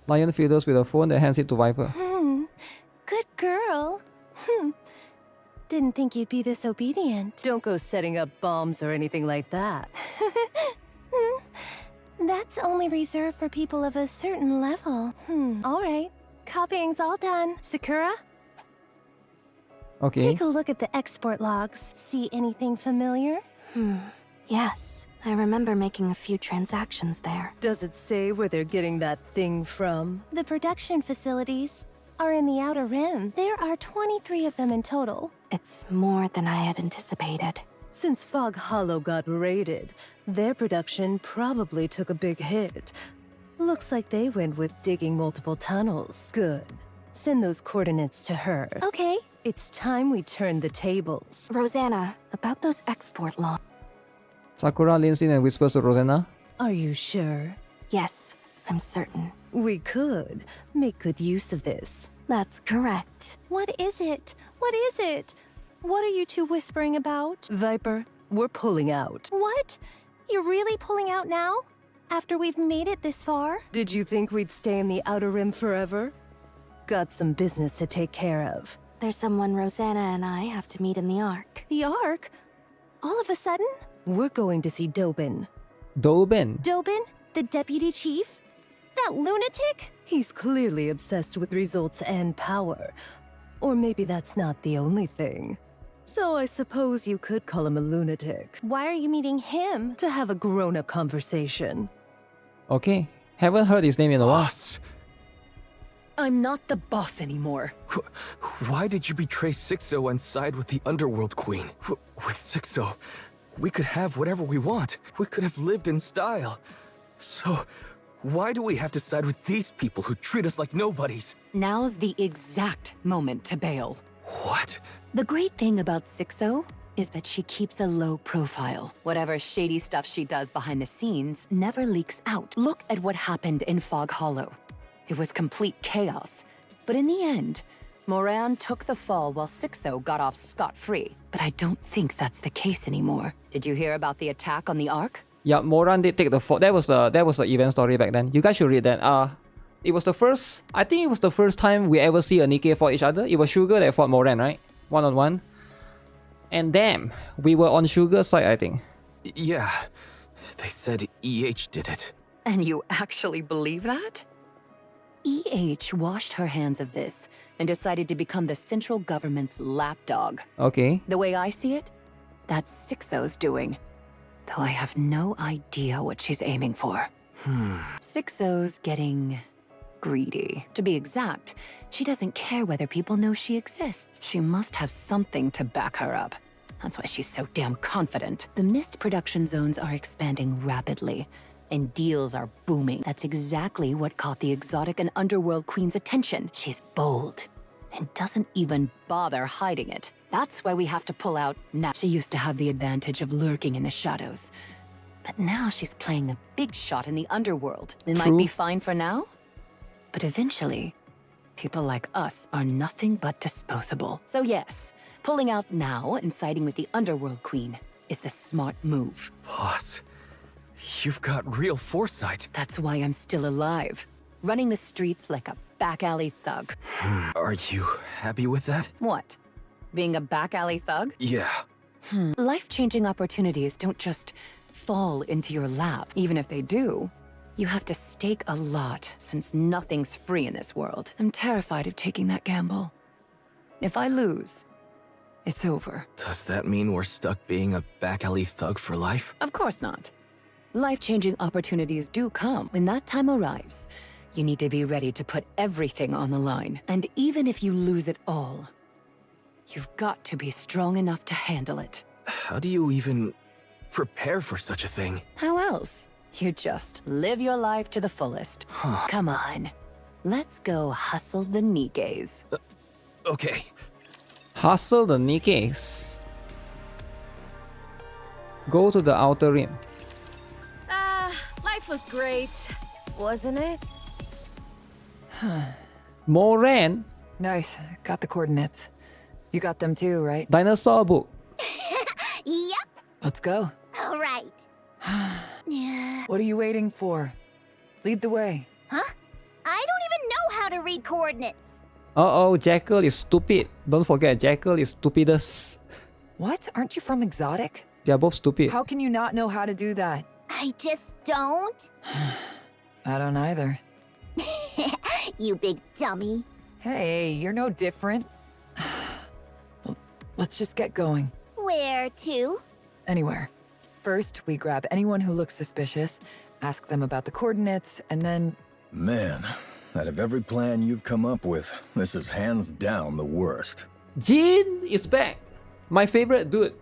Lion fiddles with a phone and hands it to Viper. Good girl. Didn't think you'd be this obedient. Don't go setting up bombs or anything like that. That's only reserved for people of a certain level. All right. Copying's all done. Sakura, Okay. take a look at the export logs. See anything familiar? Yes, I remember making a few transactions there. Does it say where they're getting that thing from? The production facilities are in the Outer Rim. There are 23 of them in total. It's more than I had anticipated. Since Fog Hollow got raided, their production probably took a big hit. Looks like they went with digging multiple tunnels. Good. Send those coordinates to her. Okay. It's time we turn the tables. Rosanna, about those export logs. Sakura leans in and whispers to Rosanna. Are you sure? Yes, I'm certain. We could make good use of this. That's correct. What is it? What is it? What are you two whispering about? Viper, we're pulling out. What? You're really pulling out now? After we've made it this far? Did you think we'd stay in the Outer Rim forever? Got some business to take care of. There's someone Rosanna and I have to meet in the Ark. The Ark? All of a sudden? We're going to see Dobin. Dobin? Dobin? The deputy chief? That lunatic? He's clearly obsessed with results and power. Or maybe that's not the only thing. So I suppose you could call him a lunatic. Why are you meeting him? To have a grown-up conversation. Okay. Haven't heard his name in a while. Boss! I'm not the boss anymore. Why did you betray Sixo and side with the Underworld Queen? With Sixo, we could have whatever we want. We could have lived in style. So, why do we have to side with these people who treat us like nobodies? Now's the exact moment to bail. What? The great thing about Sixo is that she keeps a low profile. Whatever shady stuff she does behind the scenes never leaks out. Look at what happened in Fog Hollow. It was complete chaos. But in the end, Moran took the fall while Sixo got off scot-free. But I don't think that's the case anymore. Did you hear about the attack on the Ark? Yeah, Moran did take the fall. That was the event story back then. You guys should read that. It was the first. I think it was the first time we ever see a NIKKE fight each other. It was Sugar that fought Moran, right? 1-on-1. And damn, we were on Sugar's side, I think. Yeah, they said EH did it. And you actually believe that? EH washed her hands of this and decided to become the central government's lapdog. Okay. The way I see it, that's Sixo's doing. Though I have no idea what she's aiming for. Sixo's getting greedy. To be exact, she doesn't care whether people know she exists. She must have something to back her up. That's why she's so damn confident. The Mist production zones are expanding rapidly, and deals are booming. That's exactly what caught the exotic and underworld queen's attention. She's bold and doesn't even bother hiding it. That's why we have to pull out now. She used to have the advantage of lurking in the shadows. But now she's playing a big shot in the underworld. It might be fine for now, but eventually, people like us are nothing but disposable. So yes, pulling out now and siding with the underworld queen is the smart move. Boss, you've got real foresight. That's why I'm still alive, running the streets like a back alley thug. Are you happy with that? What? Being a back alley thug? Yeah. Life-changing opportunities don't just fall into your lap. Even if they do, you have to stake a lot, since nothing's free in this world. I'm terrified of taking that gamble. If I lose, it's over. Does that mean we're stuck being a back alley thug for life? Of course not. Life-changing opportunities do come. When that time arrives, you need to be ready to put everything on the line. And even if you lose it all, you've got to be strong enough to handle it. How do you even prepare for such a thing? How else? You just live your life to the fullest. Come on. Let's go hustle the NIKKEs. Okay. Hustle the NIKKEs. Go to the Outer Rim. Life was great, wasn't it? Moran? Nice. Got the coordinates. You got them too, right? Dinosaur book. Yep. Let's go. All right. What are you waiting for? Lead the way. Huh? I don't even know how to read coordinates. Uh-oh, Jackal is stupid. Don't forget, Jackal is stupidest. What? Aren't you from Exotic? They are both stupid. How can you not know how to do that? I just don't. I don't either. You big dummy. Hey, you're no different. Well, let's just get going. Where to? Anywhere. First, we grab anyone who looks suspicious, ask them about the coordinates, and then... Man, out of every plan you've come up with, this is hands down the worst. Jin is back. My favorite dude.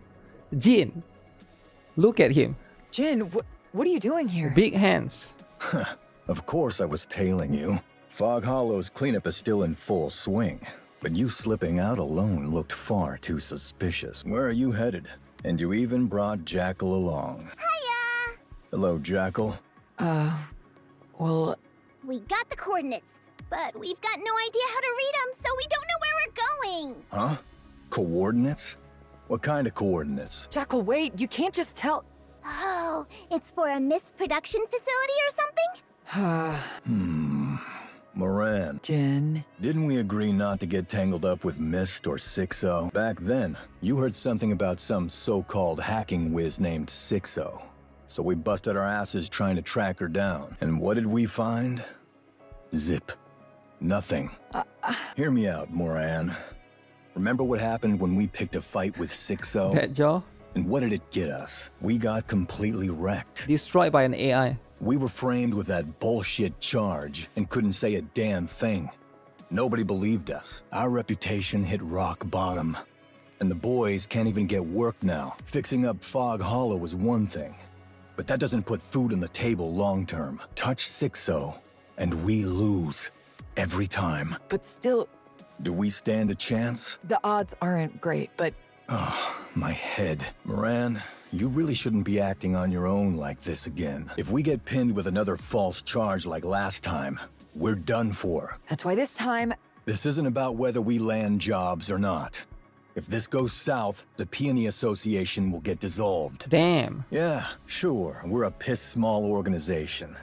Jin. Look at him. Jin, what are you doing here? Big hands. Of course I was tailing you. Fog Hollow's cleanup is still in full swing, but you slipping out alone looked far too suspicious. Where are you headed? And you even brought Jackal along. Hiya! Hello, Jackal. Well... We got the coordinates, but we've got no idea how to read them, so we don't know where we're going. Huh? Coordinates? What kind of coordinates? Jackal, wait, you can't just tell. Oh, it's for a misproduction facility or something? Moran. Jin. Didn't we agree not to get tangled up with Mist or Sixo? Back then, you heard something about some so-called hacking whiz named Sixo. So we busted our asses trying to track her down. And what did we find? Zip. Nothing. Hear me out, Moran. Remember what happened when we picked a fight with Sixo? That jaw? And what did it get us? We got completely wrecked. Destroyed by an AI. We were framed with that bullshit charge and couldn't say a damn thing. Nobody believed us. Our reputation hit rock bottom. And the boys can't even get work now. Fixing up Fog Hollow is one thing, but that doesn't put food on the table long term. Touch Sixo, and we lose. Every time. But still... Do we stand a chance? The odds aren't great, but... Oh, my head. Moran, you really shouldn't be acting on your own like this again. If we get pinned with another false charge like last time, we're done for. That's why this time... This isn't about whether we land jobs or not. If this goes south, the Peony Association will get dissolved. Damn. Yeah, sure, we're a piss-small organization.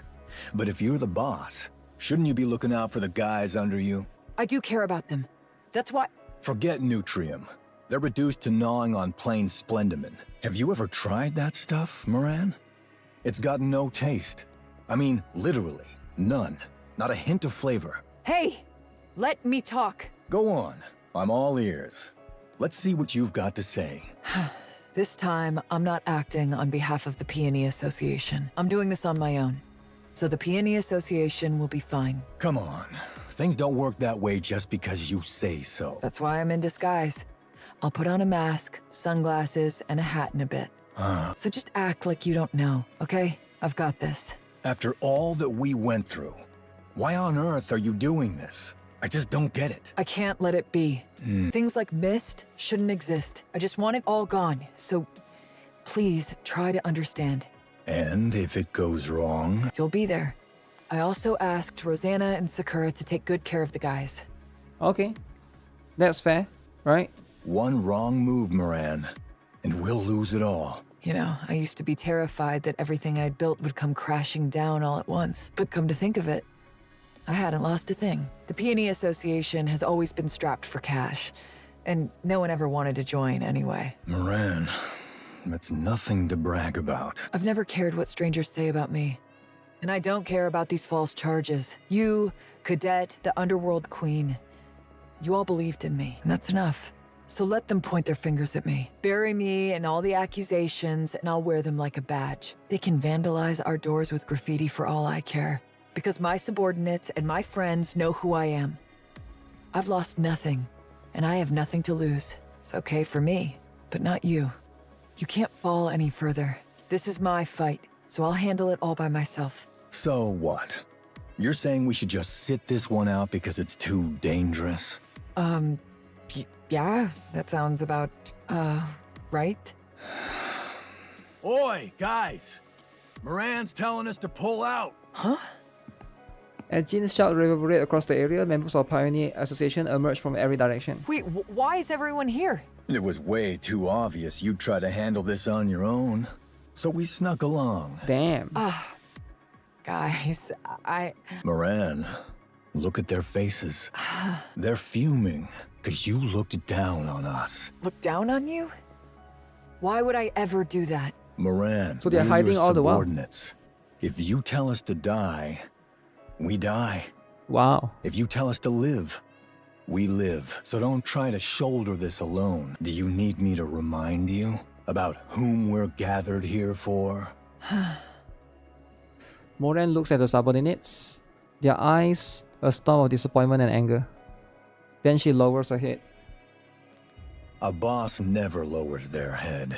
But if you're the boss, shouldn't you be looking out for the guys under you? I do care about them. That's why... Forget Nutrium. They're reduced to gnawing on plain Splendimin. Have you ever tried that stuff, Moran? It's got no taste. I mean, literally, none. Not a hint of flavor. Hey! Let me talk. Go on. I'm all ears. Let's see what you've got to say. This time, I'm not acting on behalf of the Peony Association. I'm doing this on my own. So the Peony Association will be fine. Come on. Things don't work that way just because you say so. That's why I'm in disguise. I'll put on a mask, sunglasses, and a hat in a bit. So just act like you don't know, okay? I've got this. After all that we went through, why on earth are you doing this? I just don't get it. I can't let it be. Things like Mist shouldn't exist. I just want it all gone, so please try to understand. And if it goes wrong? You'll be there. I also asked Rosanna and Sakura to take good care of the guys. Okay. That's fair, right? One wrong move, Moran, and we'll lose it all. You know, I used to be terrified that everything I'd built would come crashing down all at once. But come to think of it, I hadn't lost a thing. The Peony Association has always been strapped for cash, and no one ever wanted to join anyway. Moran, that's nothing to brag about. I've never cared what strangers say about me. And I don't care about these false charges. You, Cadet, the Underworld Queen, you all believed in me, and that's enough. So let them point their fingers at me. Bury me in all the accusations, and I'll wear them like a badge. They can vandalize our doors with graffiti for all I care, because my subordinates and my friends know who I am. I've lost nothing, and I have nothing to lose. It's okay for me, but not you. You can't fall any further. This is my fight, so I'll handle it all by myself. So what? You're saying we should just sit this one out because it's too dangerous? Yeah, that sounds about, right? Oi, guys! Moran's telling us to pull out! Huh? As Jin's shout reverberated across the area, members of Pioneer Association emerged from every direction. Wait, why is everyone here? It was way too obvious you'd try to handle this on your own. So we snuck along. Damn. Guys, Moran, look at their faces. They're fuming, because you looked down on us. Look down on you? Why would I ever do that? Moran, so they're we're hiding your all the while. subordinates. If you tell us to die, we die. Wow. If you tell us to live, we live. So don't try to shoulder this alone. Do you need me to remind you about whom we're gathered here for? Moran looks at the subordinates, their eyes a storm of disappointment and anger. Then she lowers her head. A boss never lowers their head.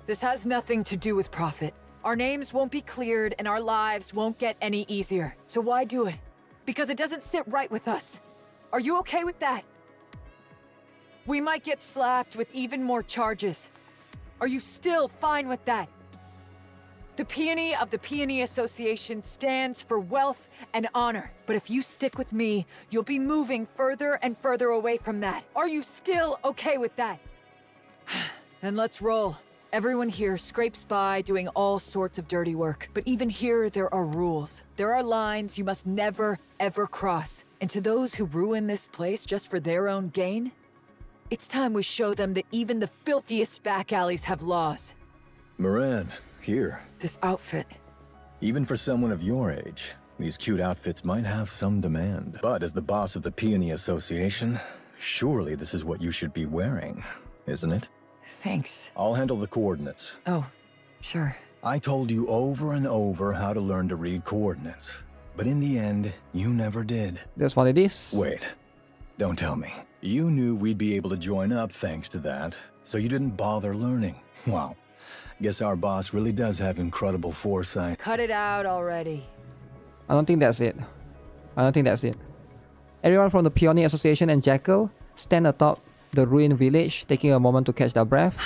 This has nothing to do with profit. Our names won't be cleared and our lives won't get any easier. So why do it? Because it doesn't sit right with us. Are you okay with that? We might get slapped with even more charges. Are you still fine with that? The Peony of the Peony Association stands for wealth and honor. But if you stick with me, you'll be moving further and further away from that. Are you still okay with that? Then let's roll. Everyone here scrapes by doing all sorts of dirty work. But even here, there are rules. There are lines you must never, ever cross. And to those who ruin this place just for their own gain, it's time we show them that even the filthiest back alleys have laws. Moran, here. This outfit. Even for someone of your age, these cute outfits might have some demand. But as the boss of the Peony Association, surely this is what you should be wearing, isn't it? Thanks. I'll handle the coordinates. Oh, sure. I told you over and over how to learn to read coordinates. But in the end, you never did. That's what it is. Wait. Don't tell me. You knew we'd be able to join up thanks to that, so you didn't bother learning. Wow. Guess our boss really does have incredible foresight. Cut it out already. I don't think that's it. Everyone from the Peony Association and Jackal stand atop the ruined village, taking a moment to catch their breath.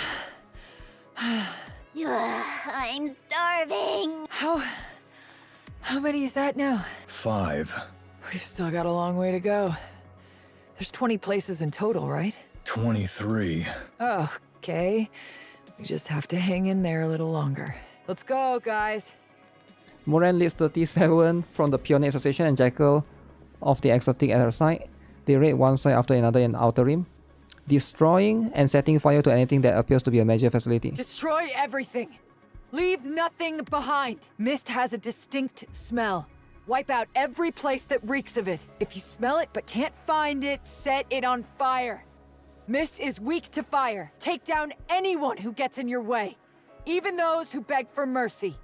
I'm starving. How many is that now? 5. We've still got a long way to go. There's 20 places in total, right? 23. Okay. We just have to hang in there a little longer. Let's go, guys. Moran leads 37 from the Peony Association and Jackal of the exotic at her side. They raid one side after another in Outer Rim, destroying and setting fire to anything that appears to be a major facility. Destroy everything. Leave nothing behind. Mist has a distinct smell. Wipe out every place that reeks of it. If you smell it but can't find it, set it on fire. Mist is weak to fire. Take down anyone who gets in your way, even those who beg for mercy.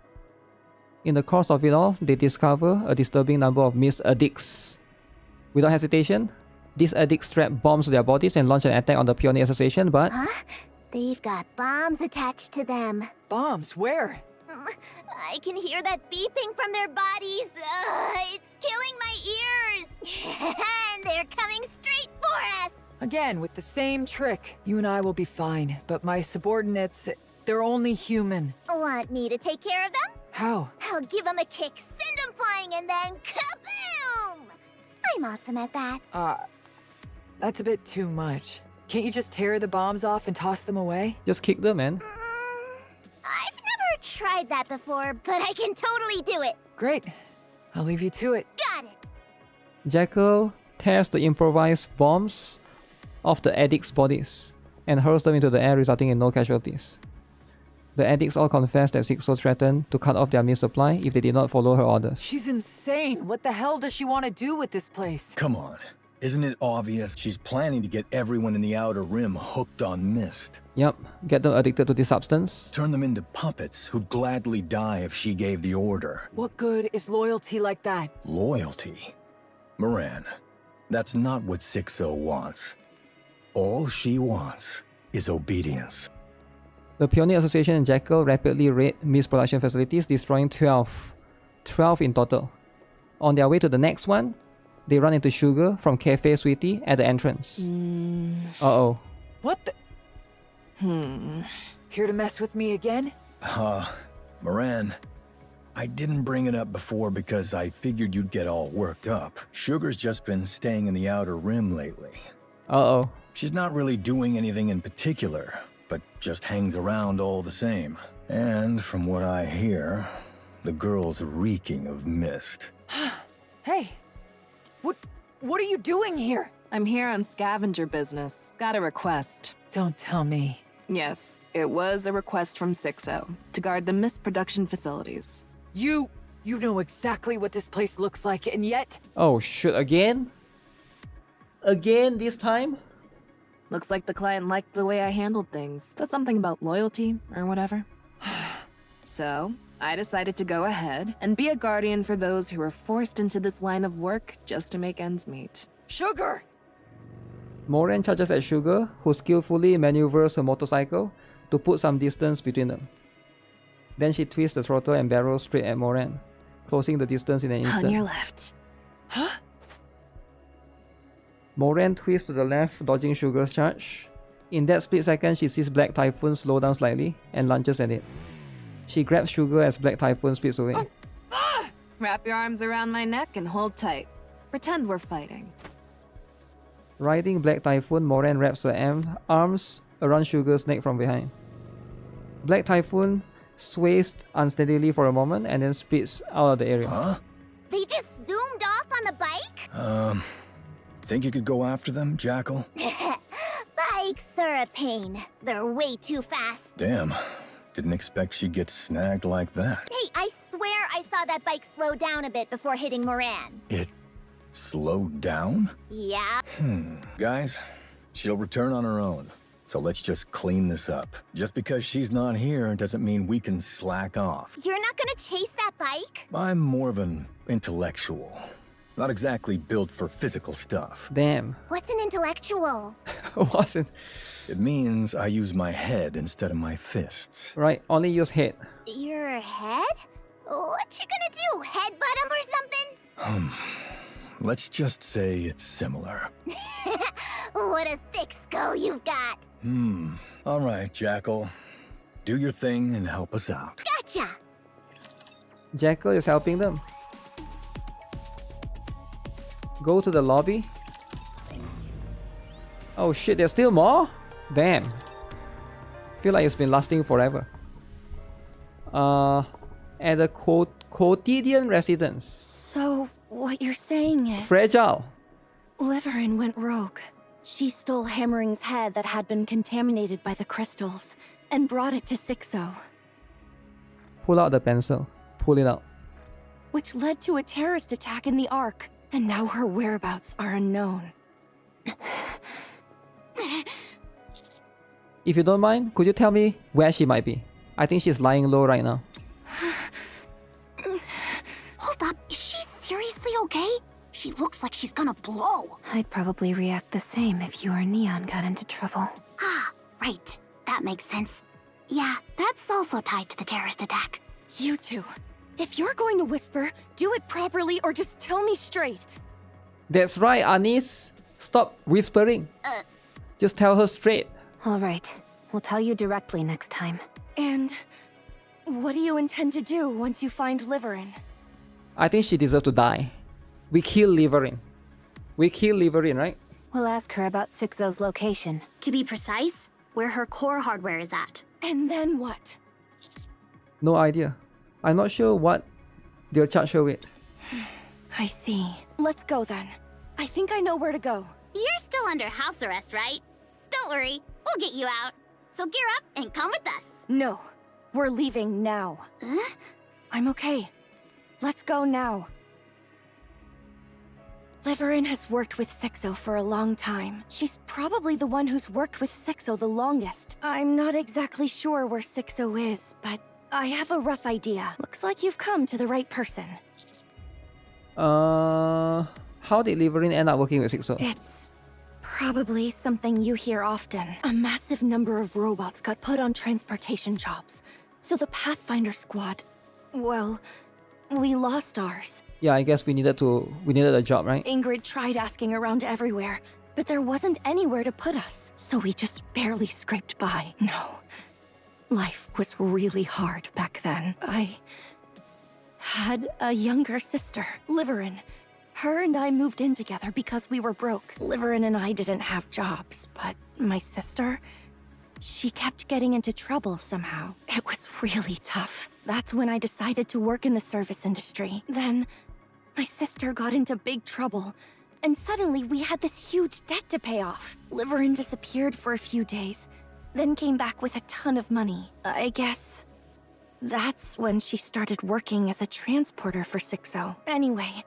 In the course of it all, they discover a disturbing number of Mist addicts. Without hesitation, these addicts strap bombs to their bodies and launch an attack on the Peony Association, but... Huh? They've got bombs attached to them. Bombs? Where? I can hear that beeping from their bodies. It's killing my ears. And they're coming straight for us. Again, with the same trick. You and I will be fine, but my subordinates, they're only human. Want me to take care of them? How? I'll give them a kick, send them flying, and then kaboom! I'm awesome at that. That's a bit too much. Can't you just tear the bombs off and toss them away? Just kick them, man. I've never tried that before, but I can totally do it. Great. I'll leave you to it. Got it. Jackal tears the improvised bombs off the addicts' bodies and hurls them into the air, resulting in no casualties. The addicts all confess that Sixo threatened to cut off their meat supply if they did not follow her orders. She's insane. What the hell does she want to do with this place? Come on. Isn't it obvious? She's planning to get everyone in the Outer Rim hooked on Mist. Yep, get them addicted to this substance. Turn them into puppets who'd gladly die if she gave the order. What good is loyalty like that? Loyalty? Moran, that's not what Sixo wants. All she wants is obedience. The Peony Association and Jackal rapidly raid Mist production facilities, destroying 12 in total. On their way to the next one, they run into Sugar from Cafe Sweetie at the entrance. Uh-oh. What the... Here to mess with me again? Moran, I didn't bring it up before because I figured you'd get all worked up. Sugar's just been staying in the Outer Rim lately. Uh-oh. She's not really doing anything in particular, but just hangs around all the same. And from what I hear, the girl's reeking of Mist. Hey, what are you doing here? I'm here on scavenger business. Got a request. Don't tell me. Yes, it was a request from Sixo to guard the Mist production facilities. You know exactly what this place looks like, and yet... Oh shit, again? Again this time? Looks like the client liked the way I handled things. Said something about loyalty or whatever. So, I decided to go ahead and be a guardian for those who were forced into this line of work just to make ends meet. Sugar! Moran charges at Sugar, who skillfully maneuvers her motorcycle to put some distance between them. Then she twists the throttle and barrels straight at Moran, closing the distance in an instant. On your left. Huh? Moran twists to the left, dodging Sugar's charge. In that split second, she sees Black Typhoon slow down slightly and lunges at it. She grabs Sugar as Black Typhoon speeds away. Wrap your arms around my neck and hold tight. Pretend we're fighting. Riding Black Typhoon, Moran wraps her arms around Sugar's neck from behind. Black Typhoon sways unsteadily for a moment and then speeds out of the area. Huh? They just zoomed off on the bike? Think you could go after them, Jackal? Bikes are a pain. They're way too fast. Damn. Didn't expect she'd get snagged like that. Hey, I swear I saw that bike slow down a bit before hitting Moran. It slowed down? Yeah. Guys, she'll return on her own. So let's just clean this up. Just because she's not here doesn't mean we can slack off. You're not gonna chase that bike? I'm more of an intellectual. Not exactly built for physical stuff. Damn. What's an intellectual? Wasn't. It means I use my head instead of my fists. Right, only use head. Your head? What you gonna do? Headbutt him or something? Let's just say it's similar. What a thick skull you've got. All right, Jackal. Do your thing and help us out. Gotcha. Jackal is helping them. Go to the lobby. Oh shit, there's still more? Damn. Feel like it's been lasting forever. At the quotidian residence. So, what you're saying is... Fragile. Liverin went rogue. She stole Hammering's head that had been contaminated by the crystals and brought it to Sixo, Pull out the pencil. Pull it out. which led to a terrorist attack in the Ark, and now her whereabouts are unknown. If you don't mind, could you tell me where she might be? I think she's lying low right now. Hold up, is she seriously okay? She looks like she's gonna blow. I'd probably react the same if you or Neon got into trouble. Ah, right. That makes sense. Yeah, that's also tied to the terrorist attack. You two, if you're going to whisper, do it properly or just tell me straight. That's right, Anis. Stop whispering. Just tell her straight. All right, we'll tell you directly next time. And what do you intend to do once you find Liverin? I think she deserves to die. We kill Liverin. We kill Liverin, right? We'll ask her about Sixo's location. To be precise, where her core hardware is at. And then what? No idea. I'm not sure what they'll charge her with. I see. Let's go then. I think I know where to go. You're still under house arrest, right? Don't worry, we'll get you out. So gear up and come with us. No, we're leaving now. Huh? I'm okay. Let's go now. Liverin has worked with Sixo for a long time. She's probably the one who's worked with Sixo the longest. I'm not exactly sure where Sixo is, but I have a rough idea. Looks like you've come to the right person. How did Liverin end up working with Sixo? It's probably something you hear often. A massive number of robots got put on transportation jobs. So the Pathfinder squad, well, we lost ours. Yeah, I guess we needed a job, right? Ingrid tried asking around everywhere, but there wasn't anywhere to put us. So we just barely scraped by. No. Life was really hard back then. I had a younger sister, Liverin. Her and I moved in together because we were broke. Liverin and I didn't have jobs, but my sister, she kept getting into trouble somehow. It was really tough. That's when I decided to work in the service industry. Then, my sister got into big trouble, and suddenly we had this huge debt to pay off. Liverin disappeared for a few days, then came back with a ton of money. I guess that's when she started working as a transporter for Sixo. Anyway,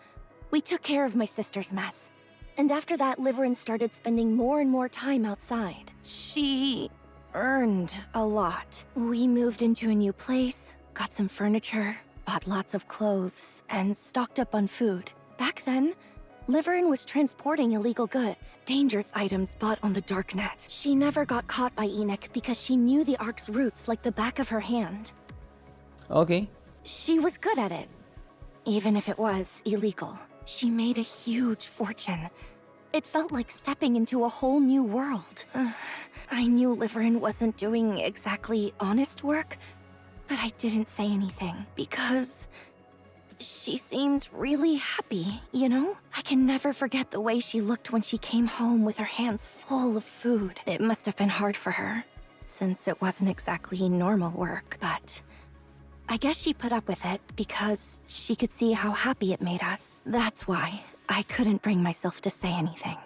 we took care of my sister's mess. And after that, Liverin started spending more and more time outside. She earned a lot. We moved into a new place, got some furniture, bought lots of clothes, and stocked up on food. Back then, Liverin was transporting illegal goods, dangerous items bought on the darknet. She never got caught by NIKKE because she knew the Ark's routes like the back of her hand. Okay. She was good at it, even if it was illegal. She made a huge fortune. It felt like stepping into a whole new world. I knew Liverin wasn't doing exactly honest work, but I didn't say anything because she seemed really happy, you know? I can never forget the way she looked when she came home with her hands full of food. It must have been hard for her. since it wasn't exactly normal work, but I guess she put up with it because she could see how happy it made us. That's why I couldn't bring myself to say anything.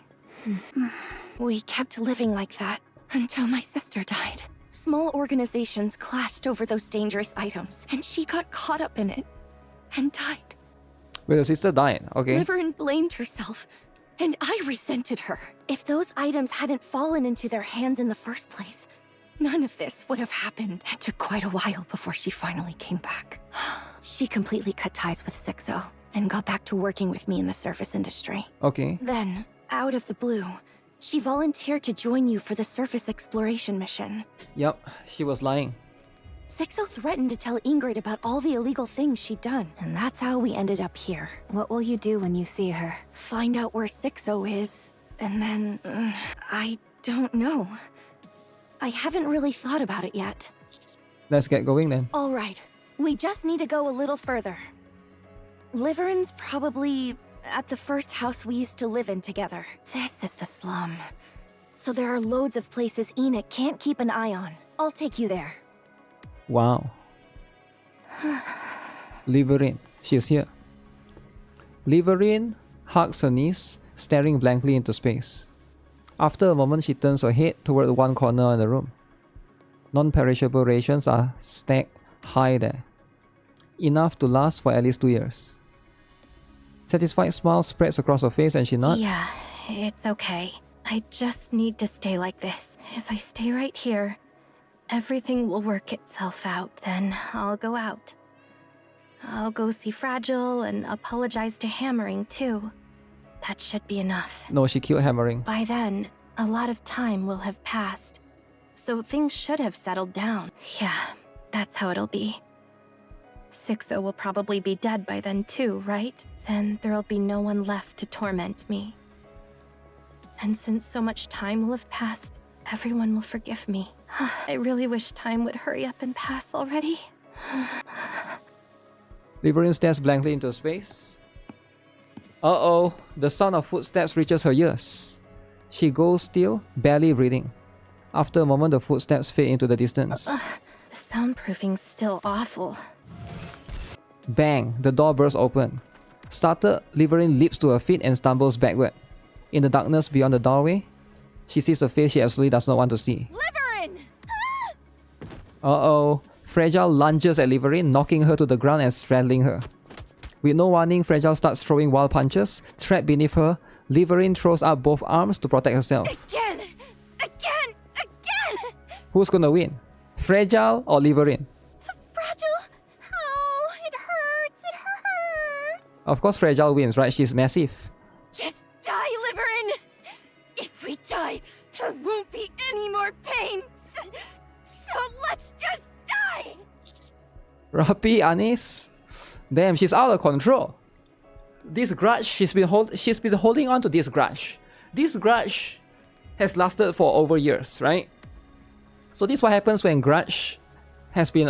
We kept living like that until my sister died. Small organizations clashed over those dangerous items, and she got caught up in it and died. Wait, your sister died, okay. Liverin blamed herself, and I resented her. If those items hadn't fallen into their hands in the first place, none of this would have happened. It took quite a while before she finally came back. She completely cut ties with Sixo and got back to working with me in the surface industry. Okay. Then, out of the blue, she volunteered to join you for the surface exploration mission. Yep, she was lying. Sixo threatened to tell Ingrid about all the illegal things she'd done, and that's how we ended up here. What will you do when you see her? Find out where Sixo is, and then... I don't know. I haven't really thought about it yet. Let's get going then. All right, we just need to go a little further. Liverin's probably at the first house we used to live in together. This is the slum. So there are loads of places Enoch can't keep an eye on. I'll take you there. Wow. Liverin, she's here. Liverin hugs her niece, staring blankly into space. After a moment, she turns her head toward one corner in the room. Non-perishable rations are stacked high there, enough to last for at least 2 years. Satisfied smile spreads across her face and she nods. Yeah, it's okay. I just need to stay like this. If I stay right here, everything will work itself out. Then I'll go out. I'll go see Fragile and apologize to Hammering too. That should be enough. No, she killed Hammering. By then, a lot of time will have passed. So things should have settled down. Yeah, that's how it'll be. Sixo will probably be dead by then too, right? Then there'll be no one left to torment me. And since so much time will have passed, everyone will forgive me. I really wish time would hurry up and pass already. Liverin stares blankly into space. Uh-oh, the sound of footsteps reaches her ears. She goes still, barely breathing. After a moment, the footsteps fade into the distance. The soundproofing's still awful. Bang, the door bursts open. Startled, Liverin leaps to her feet and stumbles backward. In the darkness beyond the doorway, she sees a face she absolutely does not want to see. Liverin! Uh-oh. Fragile lunges at Liverin, knocking her to the ground and straddling her. With no warning, Fragile starts throwing wild punches. Trapped beneath her, Liverin throws up both arms to protect herself. Again! Who's gonna win? Fragile or Liverin? Fragile? Oh, it hurts. Of course Fragile wins, right? She's massive. Just die, Liverin! If we die, there won't be any more pain. So let's just die! Rapi, Anis? Damn, she's out of control. This grudge, she's been holding on to this grudge. This grudge has lasted for over years, right? So this is what happens when grudge has been,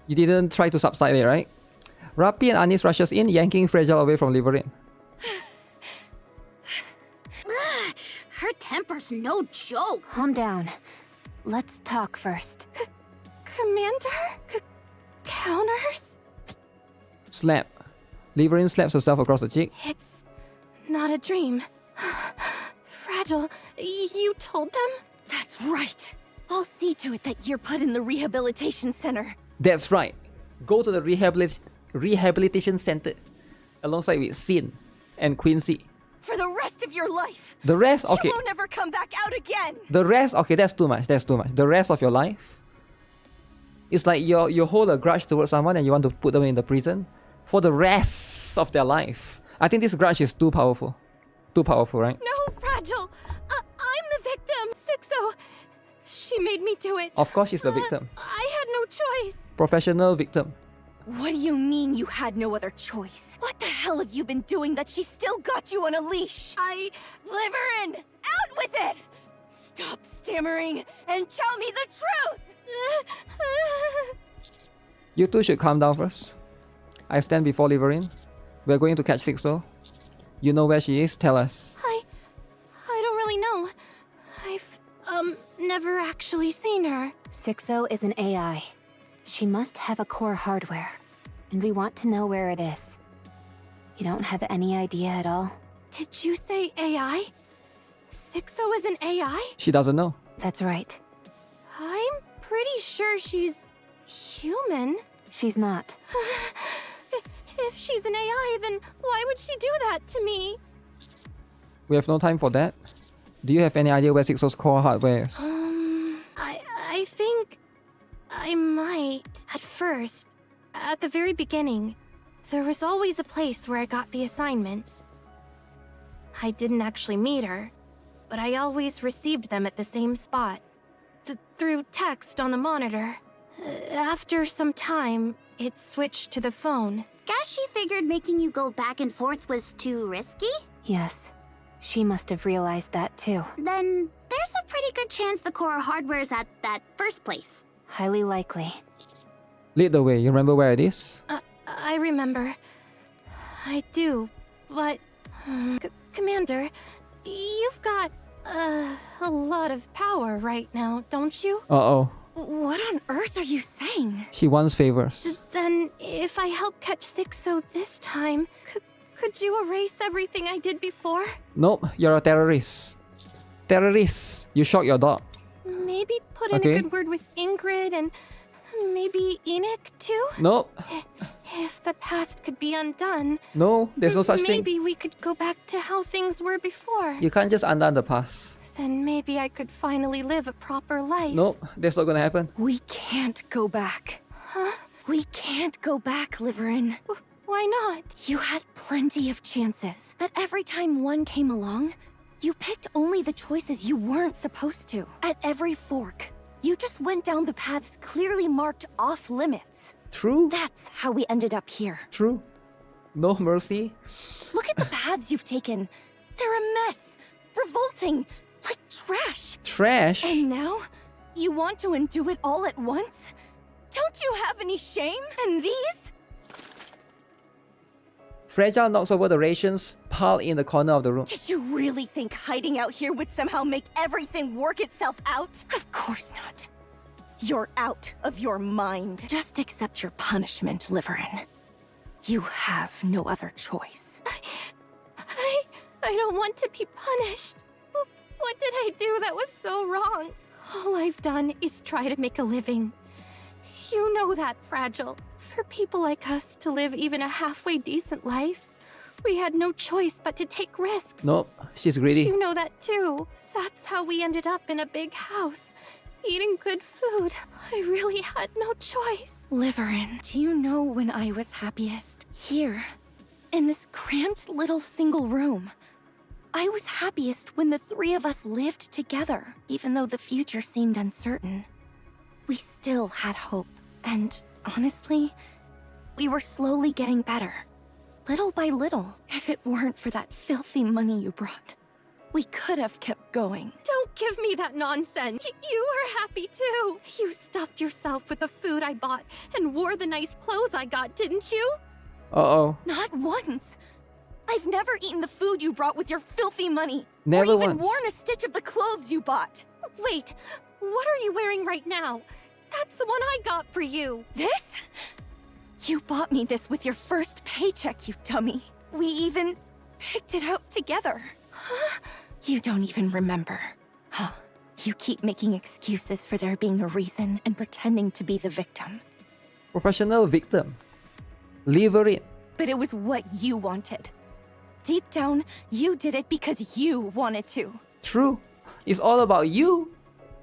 you didn't try to subside it, right? Rapi and Anis rushes in, yanking Fragile away from Liverin. Her temper's no joke. Calm down. Let's talk first. Commander? Counters? Slap. Liverin slaps herself across the cheek. It's not a dream. Fragile, you told them? That's right. I'll see to it that you're put in the rehabilitation center. That's right. Go to the rehabilitation center alongside with Sin and Quincy. For the rest of your life. The rest, okay. You won't ever come back out again. The rest, okay, that's too much. The rest of your life, it's like you hold a grudge towards someone and you want to put them in the prison for the rest of their life. I think this grudge is too powerful. Too powerful, right? No, Fragile. I'm the victim. Sixo. She made me do it. Of course she's the victim. I had no choice. Professional victim. What do you mean you had no other choice? What the hell have you been doing that she still got you on a leash? Liverin! Out with it! Stop stammering and tell me the truth! You two should calm down first. I stand before Liverin. We're going to catch Sixo. You know where she is? Tell us. I don't really know. I've never actually seen her. Sixo is an AI. She must have a core hardware, and we want to know where it is. You don't have any idea at all? Did you say AI? Sixo is an AI? She doesn't know. That's right. I'm pretty sure she's human. She's not. If she's an AI, then why would she do that to me? We have no time for that. Do you have any idea where Sixo's core hardware is? I think I might. At first, at the very beginning, there was always a place where I got the assignments. I didn't actually meet her, but I always received them at the same spot. Through text on the monitor. After some time, it switched to the phone. Guess she figured making you go back and forth was too risky? Yes. She must have realized that too. Then there's a pretty good chance the core hardware's at that first place. Highly likely. Lead the way. You remember where it is? I remember. I do, but... Commander, you've got, a lot of power right now, don't you? Uh-oh. What on earth are you saying? She wants favors. Then, if I help catch Sixo this time, could you erase everything I did before? Nope, you're a terrorist. Terrorist! You shot your dog. Maybe put in a good word with Ingrid and maybe Enoch too? Nope. If the past could be undone... No, there's no such thing. Maybe we could go back to how things were before. You can't just undo the past. Then maybe I could finally live a proper life. Nope, that's not gonna happen. We can't go back. Huh? We can't go back, Liverin. Why not? You had plenty of chances, but every time one came along, you picked only the choices you weren't supposed to. At every fork, you just went down the paths clearly marked off limits. True. That's how we ended up here. True. No mercy. Look at the paths you've taken. They're a mess. Revolting. Like trash. Trash? And now, you want to undo it all at once? Don't you have any shame? And these? Fragile knocks over the rations piled in the corner of the room. Did you really think hiding out here would somehow make everything work itself out? Of course not. You're out of your mind. Just accept your punishment, Liverin. You have no other choice. I don't want to be punished. What did I do that was so wrong? All I've done is try to make a living. You know that, Fragile. For people like us to live even a halfway decent life, we had no choice but to take risks. Nope, she's greedy. You know that too. That's how we ended up in a big house, eating good food. I really had no choice. Liverin, do you know when I was happiest? Here, in this cramped little single room. I was happiest when the three of us lived together. Even though the future seemed uncertain, we still had hope. And honestly, we were slowly getting better. Little by little. If it weren't for that filthy money you brought, we could have kept going. Don't give me that nonsense. You were happy too. You stuffed yourself with the food I bought and wore the nice clothes I got, didn't you? Uh-oh. Not once. I've never eaten the food you brought with your filthy money. Never or even once. worn a stitch of the clothes you bought. Wait, what are you wearing right now? That's the one I got for you. This? You bought me this with your first paycheck, you dummy. We even picked it out together. Huh? You don't even remember. Huh. You keep making excuses for there being a reason and pretending to be the victim. Professional victim. Leave her in. But it was what you wanted. Deep down, you did it because you wanted to. True. It's all about you.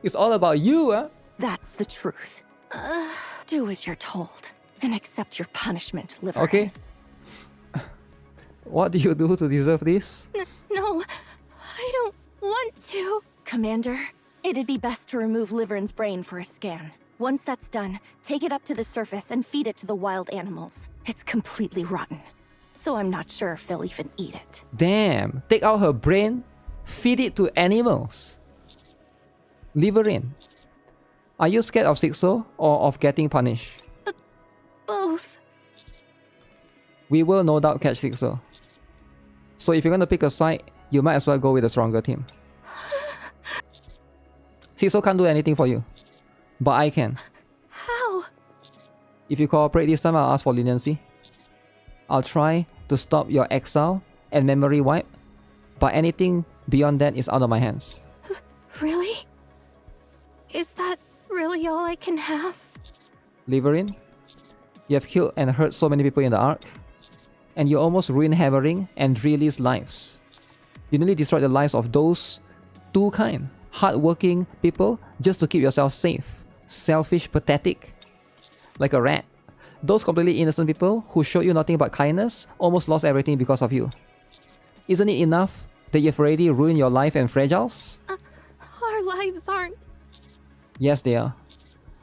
It's all about you, huh? That's the truth. Do as you're told and accept your punishment, Liver. Okay. What do you do to deserve this? No, I don't want to. Commander, it'd be best to remove Liverin's brain for a scan. Once that's done, take it up to the surface and feed it to the wild animals. It's completely rotten, so I'm not sure if they'll even eat it. Damn. Take out her brain, feed it to animals. Leave her in. Are you scared of Sixo or of getting punished? Both. We will no doubt catch Sixo. So if you're gonna pick a side, you might as well go with the stronger team. Sixo can't do anything for you. But I can. How? If you cooperate this time, I'll ask for leniency. I'll try to stop your exile and memory wipe. But anything beyond that is out of my hands. Really? Is that really all I can have? Liverin, you have killed and hurt so many people in the Ark. And you almost ruined Hammering and Dreely's lives. You nearly destroyed the lives of those two kind, hardworking people just to keep yourself safe. Selfish, pathetic. Like a rat. Those completely innocent people who showed you nothing but kindness almost lost everything because of you. Isn't it enough that you've already ruined your life and fragiles? Our lives aren't. Yes, they are.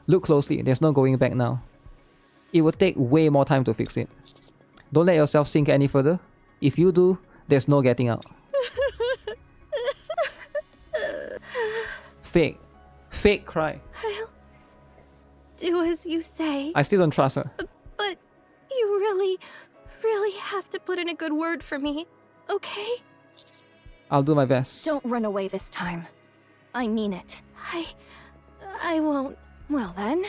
Look closely, there's no going back now. It will take way more time to fix it. Don't let yourself sink any further. If you do, there's no getting out. Fake. Fake cry. I'll do as you say. I still don't trust her. But you really have to put in a good word for me, okay? I'll do my best. Don't run away this time. I mean it. I won't. Well then,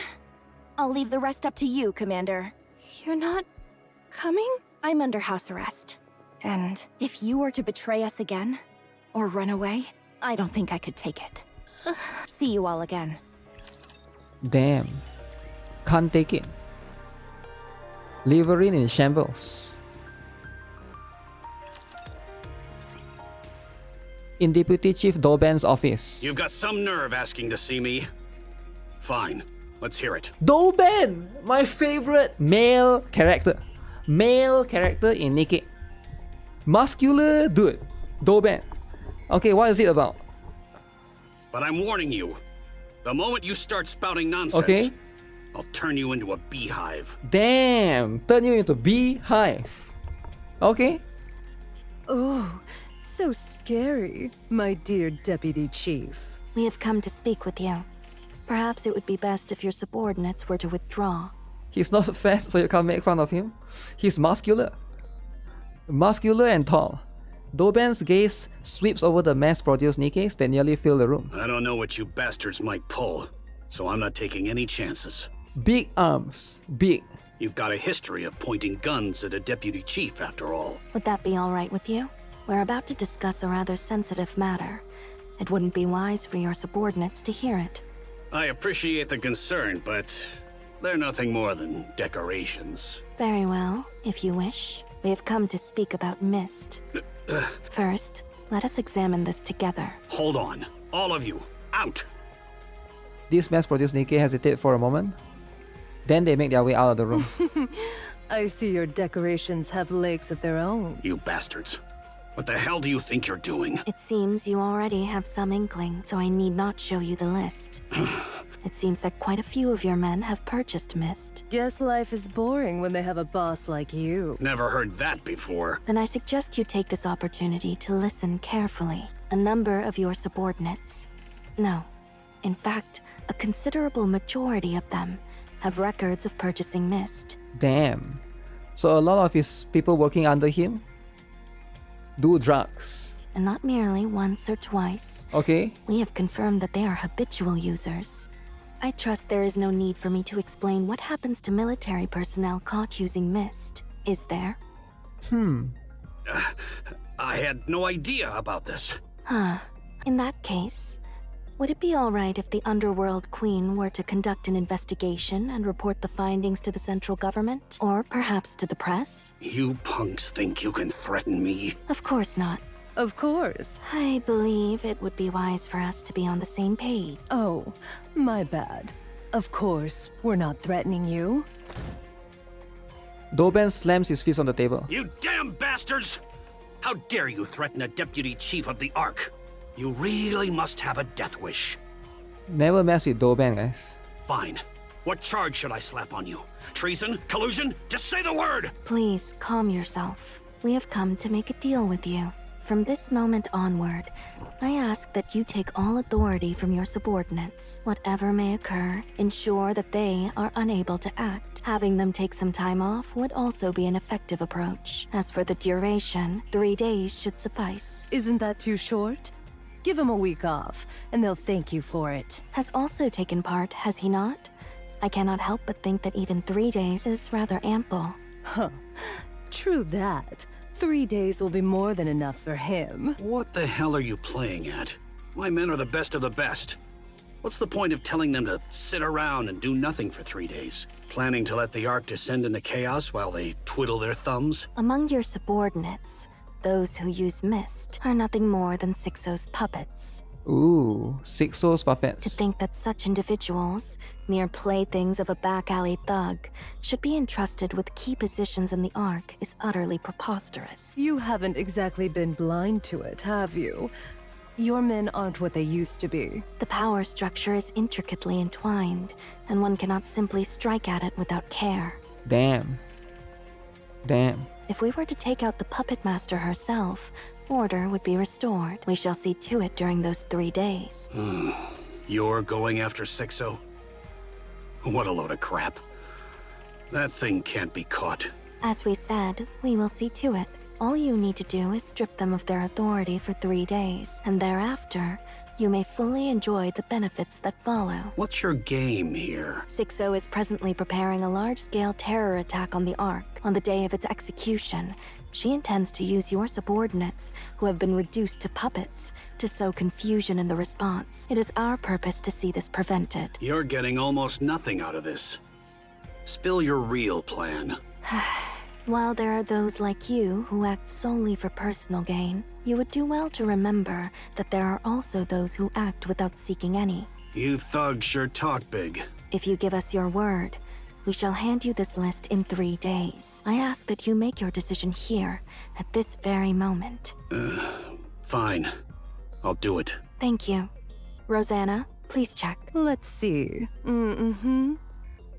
I'll leave the rest up to you, Commander. You're not coming? I'm under house arrest. And if you were to betray us again, or run away, I don't think I could take it. See you all again. Damn. Can't take it. Liverin in shambles. In Deputy Chief Doban's office. You've got some nerve asking to see me. Fine, let's hear it. Doban! My favorite male character. Male character in NIKKE. Muscular dude. Doban. Okay, what is it about? But I'm warning you. The moment you start spouting nonsense, okay, I'll turn you into a beehive. Damn! Turn you into beehive. Okay. Oh, so scary, my dear Deputy Chief. We have come to speak with you. Perhaps it would be best if your subordinates were to withdraw. He's not fat, so you can't make fun of him. He's muscular. Muscular and tall. Doban's gaze sweeps over the mass-produced NIKKEs that nearly fill the room. I don't know what you bastards might pull, so I'm not taking any chances. Big arms. Big. You've got a history of pointing guns at a deputy chief, after all. Would that be all right with you? We're about to discuss a rather sensitive matter. It wouldn't be wise for your subordinates to hear it. I appreciate the concern, but they're nothing more than decorations. Very well, if you wish. We have come to speak about Mist. First, let us examine this together. Hold on. All of you, out! These mass-produced NIKKE hesitate for a moment. Then they make their way out of the room. I see your decorations have legs of their own. You bastards. What the hell do you think you're doing? It seems you already have some inkling, so I need not show you the list. It seems that quite a few of your men have purchased Mist. Guess life is boring when they have a boss like you. Never heard that before. Then I suggest you take this opportunity to listen carefully. A number of your subordinates, no, in fact, a considerable majority of them, have records of purchasing Mist. Damn. So a lot of his people working under him do drugs. And not merely once or twice. Okay. We have confirmed that they are habitual users. I trust there is no need for me to explain what happens to military personnel caught using Mist, is there? I had no idea about this. In that case, would it be alright if the Underworld Queen were to conduct an investigation and report the findings to the central government? Or perhaps to the press? You punks think you can threaten me? Of course not. Of course. I believe it would be wise for us to be on the same page. Oh, my bad. Of course, we're not threatening you. Doban slams his fist on the table. You damn bastards! How dare you threaten a deputy chief of the Ark? You really must have a death wish. Never mess with Doban, guys. Fine. What charge should I slap on you? Treason? Collusion? Just say the word! Please, calm yourself. We have come to make a deal with you. From this moment onward, I ask that you take all authority from your subordinates. Whatever may occur, ensure that they are unable to act. Having them take some time off would also be an effective approach. As for the duration, 3 days should suffice. Isn't that too short? Give him a week off, and they'll thank you for it. Has also taken part, has he not? I cannot help but think that even 3 days is rather ample. Huh. True that. 3 days will be more than enough for him. What the hell are you playing at? My men are the best of the best. What's the point of telling them to sit around and do nothing for 3 days? Planning to let the Ark descend into chaos while they twiddle their thumbs? Among your subordinates, those who use mist are nothing more than Sixo's puppets. Ooh, Sixo's puppets. To think that such individuals, mere playthings of a back-alley thug, should be entrusted with key positions in the Ark is utterly preposterous. You haven't exactly been blind to it, have you? Your men aren't what they used to be. The power structure is intricately entwined, and one cannot simply strike at it without care. Damn. Damn. If we were to take out the puppet master herself, order would be restored. We shall see to it during those 3 days. You're going after Sixo? What a load of crap. That thing can't be caught. As we said, we will see to it. All you need to do is strip them of their authority for 3 days, and thereafter, you may fully enjoy the benefits that follow. What's your game here? Sixo is presently preparing a large-scale terror attack on the Ark. On the day of its execution, she intends to use your subordinates, who have been reduced to puppets, to sow confusion in the response. It is our purpose to see this prevented. You're getting almost nothing out of this. Spill your real plan. While there are those like you who act solely for personal gain, you would do well to remember that there are also those who act without seeking any. You thugs sure talk big. If you give us your word, we shall hand you this list in 3 days. I ask that you make your decision here, at this very moment. Fine. I'll do it. Thank you. Rosanna, please check. Let's see.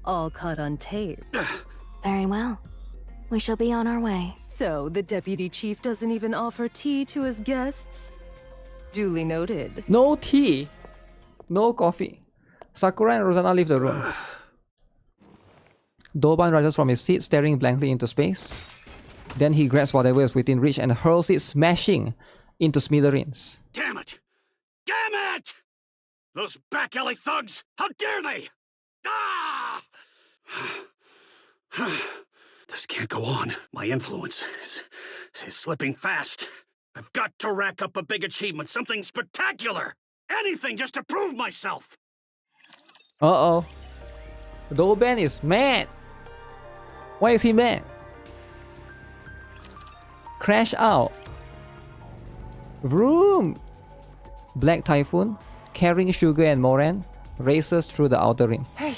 All caught on tape. Very well. We shall be on our way. So, the deputy chief doesn't even offer tea to his guests? Duly noted. No tea. No coffee. Sakura and Rosanna leave the room. Doban rises from his seat, staring blankly into space. Then he grabs whatever is within reach and hurls it, smashing into smithereens. Damn it! Damn it! Those back alley thugs! How dare they! Ah! This can't go on. My influence is slipping fast. I've got to rack up a big achievement, something spectacular! Anything just to prove myself! Uh-oh. Doban is mad. Why is he mad? Crash out. Vroom! Black Typhoon, carrying Sugar and Moran, races through the outer ring. Hey,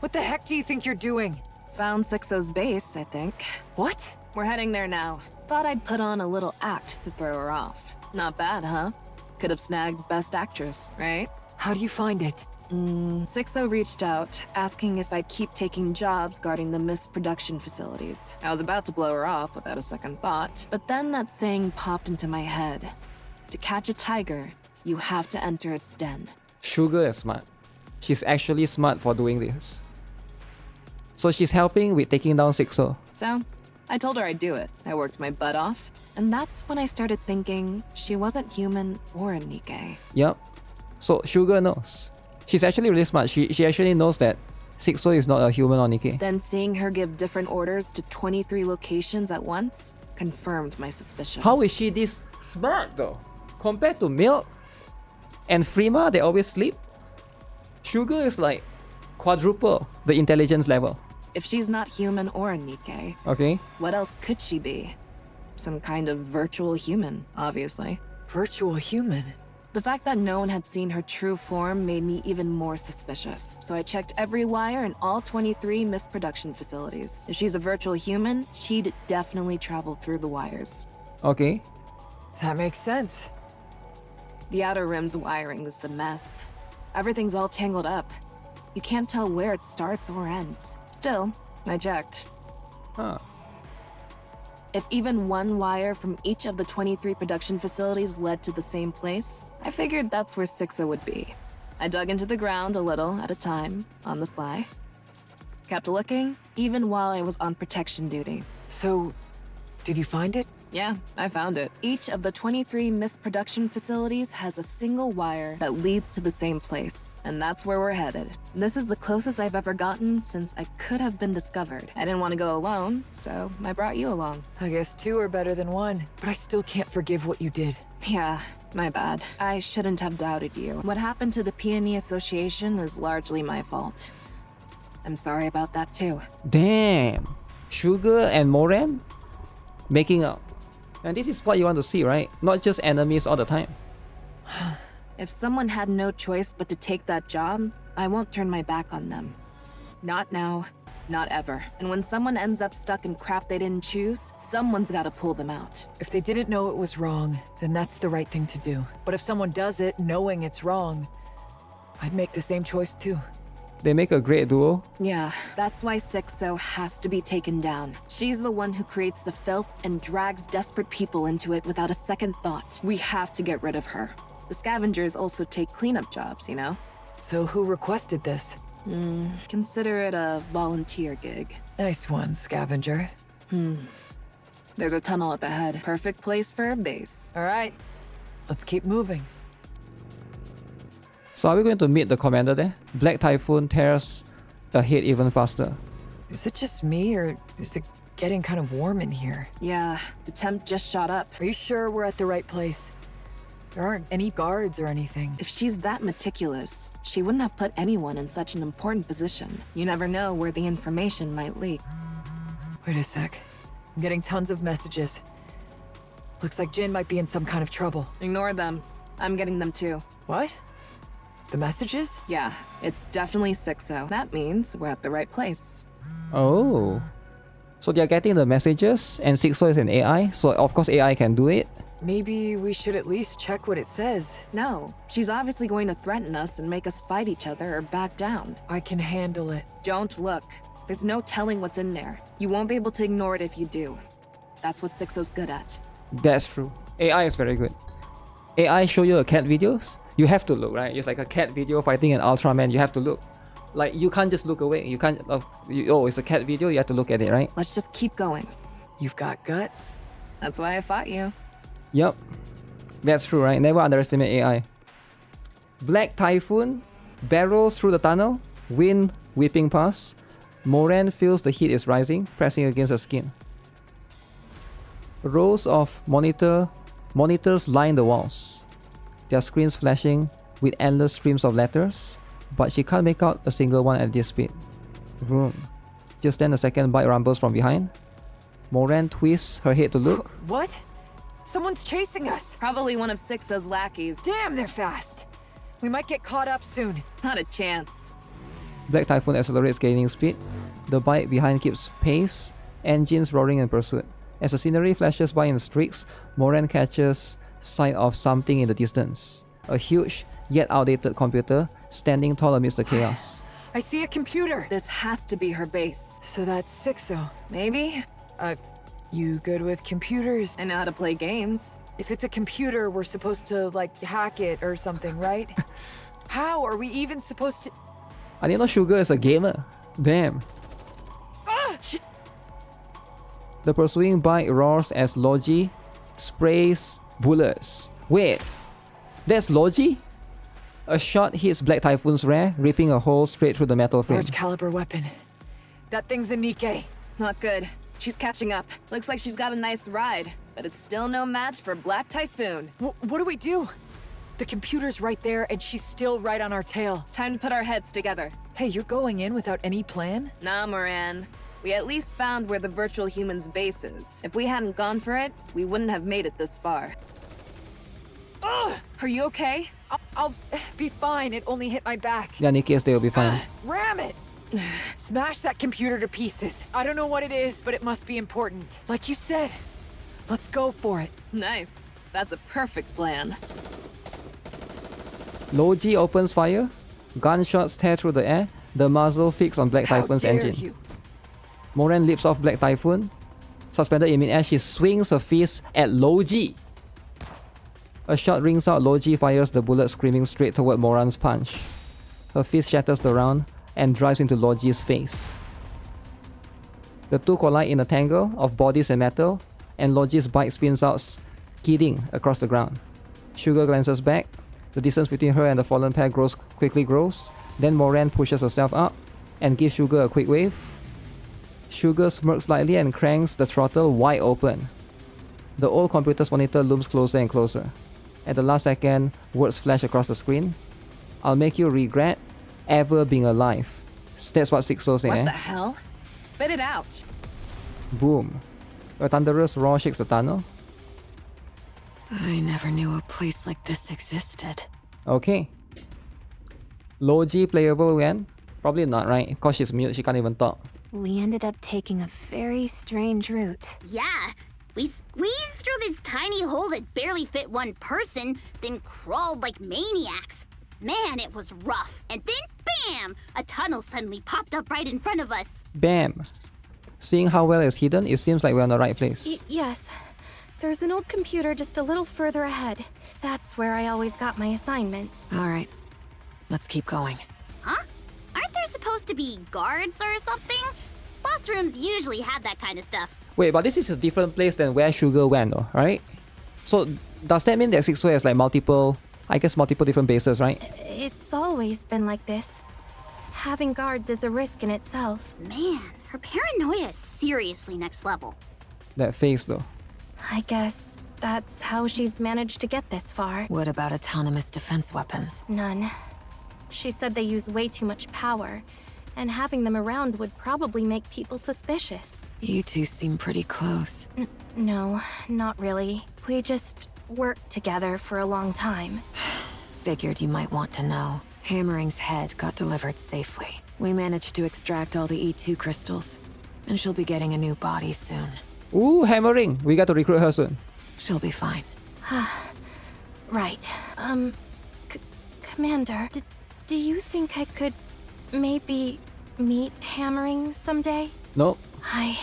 what the heck do you think you're doing? Found Sixo's base, I think. What? We're heading there now. Thought I'd put on a little act to throw her off. Not bad, huh? Could have snagged Best Actress, right? How do you find it? Sixo reached out, asking if I'd keep taking jobs guarding the mist production facilities. I was about to blow her off without a second thought, but then that saying popped into my head. To catch a tiger, you have to enter its den. Sugar is smart. She's actually smart for doing this. So she's helping with taking down Sixo. So, I told her I'd do it. I worked my butt off, and that's when I started thinking she wasn't human or a NIKKE. Yup. So Sugar knows. She's actually really smart. She actually knows that Sixo is not a human or NIKKE. Then seeing her give different orders to 23 locations at once confirmed my suspicions. How is she this smart though? Compared to Milk and Frima, they always sleep. Sugar is like quadruple the intelligence level. If she's not human or a NIKKE, Okay. what else could she be? Some kind of virtual human, obviously. Virtual human? The fact that no one had seen her true form made me even more suspicious. So I checked every wire in all 23 mist production facilities. If she's a virtual human, she'd definitely travel through the wires. Okay. That makes sense. The outer rim's wiring is a mess. Everything's all tangled up. You can't tell where it starts or ends. Still, I checked. Huh. If even one wire from each of the 23 production facilities led to the same place, I figured that's where Sixo would be. I dug into the ground a little at a time, on the sly. Kept looking, even while I was on protection duty. So, did you find it? Yeah, I found it. Each of the 23 mist production facilities has a single wire that leads to the same place, and that's where we're headed. This is the closest I've ever gotten since I could have been discovered. I didn't want to go alone, so I brought you along. I guess 2 are better than 1, but I still can't forgive what you did. Yeah, my bad. I shouldn't have doubted you. What happened to the Peony Association is largely my fault. I'm sorry about that too. Damn. Sugar and Moran making up. And this is what you want to see, right? Not just enemies all the time. If someone had no choice but to take that job, I won't turn my back on them. Not now, not ever. And when someone ends up stuck in crap they didn't choose, someone's gotta pull them out. If they didn't know it was wrong, then that's the right thing to do. But if someone does it knowing it's wrong, I'd make the same choice too. They make a great duo. Yeah, that's why Sixo has to be taken down. She's the one who creates the filth and drags desperate people into it without a second thought. We have to get rid of her. The scavengers also take cleanup jobs, you know? So who requested this? Consider it a volunteer gig. Nice one, scavenger. There's a tunnel up ahead. Perfect place for a base. All right, let's keep moving. So are we going to meet the commander there? Black Typhoon tears ahead even faster. Is it just me, or is it getting kind of warm in here? Yeah, the temp just shot up. Are you sure we're at the right place? There aren't any guards or anything. If she's that meticulous, she wouldn't have put anyone in such an important position. You never know where the information might leak. Wait a sec. I'm getting tons of messages. Looks like Jin might be in some kind of trouble. Ignore them. I'm getting them too. What? The messages? Yeah, it's definitely Sixo. That means we're at the right place. Oh. So they're getting the messages and Sixo is an AI, so of course AI can do it. Maybe we should at least check what it says. No, she's obviously going to threaten us and make us fight each other or back down. I can handle it. Don't look. There's no telling what's in there. You won't be able to ignore it if you do. That's what Sixo's good at. That's true. AI is very good. AI show you a cat videos, you have to look, right? It's like a cat video fighting an Ultraman, you have to look. Like, you can't just look away. You can't, oh, it's a cat video, you have to look at it, right? Let's just keep going. You've got guts. That's why I fought you. Yep. That's true, right? Never underestimate AI. Black Typhoon barrels through the tunnel, wind whipping past. Moran feels the heat is rising, pressing against her skin. Rows of monitors line the walls, their screens flashing with endless streams of letters, but she can't make out a single one at this speed. Vroom. Just then a second bike rumbles from behind. Moran twists her head to look. What? Someone's chasing us! Probably one of Sixo's lackeys. Damn, they're fast! We might get caught up soon. Not a chance. Black Typhoon accelerates, gaining speed. The bike behind keeps pace, engines roaring in pursuit. As the scenery flashes by in streaks, Moran catches sight of something in the distance. A huge, yet outdated computer standing tall amidst the chaos. I see a computer! This has to be her base. So that's Sixo. Maybe? You good with computers? I know how to play games. If it's a computer, we're supposed to, like, hack it or something, right? How are we even supposed to... I didn't know Sugar is a gamer. Damn. The pursuing bike roars as Logi sprays bullets. Wait, that's Logi? A shot hits Black Typhoon's rear, ripping a hole straight through the metal frame. Large caliber weapon. That thing's a NIKKE. Not good. She's catching up. Looks like she's got a nice ride, but it's still no match for Black Typhoon. What do we do? The computer's right there and she's still right on our tail. Time to put our heads together. Hey, you're going in without any plan? Nah, Moran. We at least found where the virtual human's base is. If we hadn't gone for it, we wouldn't have made it this far. Ugh! Are you okay? I'll be fine. It only hit my back. Yeah, NIKKE, they'll be fine. Ram it! Smash that computer to pieces. I don't know what it is, but it must be important. Like you said, let's go for it. Nice. That's a perfect plan. Logi opens fire. Gunshots tear through the air, the muzzle fixed on Black Typhoon's engine. You? Moran leaps off Black Typhoon. Suspended in mid-air, she swings her fist at Logi. A shot rings out, Logi fires the bullet screaming straight toward Moran's punch. Her fist shatters the round and drives into Logi's face. The two collide in a tangle of bodies and metal, and Logi's bike spins out, skidding across the ground. Sugar glances back. The distance between her and the fallen pair quickly grows. Then Moran pushes herself up and gives Sugar a quick wave. Sugar smirks slightly and cranks the throttle wide open. The old computer's monitor looms closer and closer. At the last second, words flash across the screen. I'll make you regret ever being alive. That's what Sixo said. What the hell? Spit it out. Boom. A thunderous roar shakes the tunnel. I never knew a place like this existed. Okay. Logi playable again? Probably not, right? Because she's mute, she can't even talk. We ended up taking a very strange route. Yeah, we squeezed through this tiny hole that barely fit one person, then crawled like maniacs. Man, it was rough. And then, bam! A tunnel suddenly popped up right in front of us. Bam! Seeing how well it's hidden, it seems like we're in the right place. Yes. There's an old computer just a little further ahead. That's where I always got my assignments. All right. Let's keep going. Huh? Aren't there supposed to be guards or something? Boss rooms usually have that kind of stuff. Wait, but this is a different place than where Sugar went though, right? So does that mean that Sixo has like multiple different bases, right? It's always been like this. Having guards is a risk in itself. Man, her paranoia is seriously next level. That face though. I guess that's how she's managed to get this far. What about autonomous defense weapons? None. She said they use way too much power, and having them around would probably make people suspicious. You two seem pretty close. No, not really. We just worked together for a long time. Figured you might want to know. Hammering's head got delivered safely. We managed to extract all the E2 crystals, and she'll be getting a new body soon. Ooh, Hammering! We got to recruit her soon. She'll be fine. Right. Commander, do you think I could maybe meet Hammering someday? Nope. I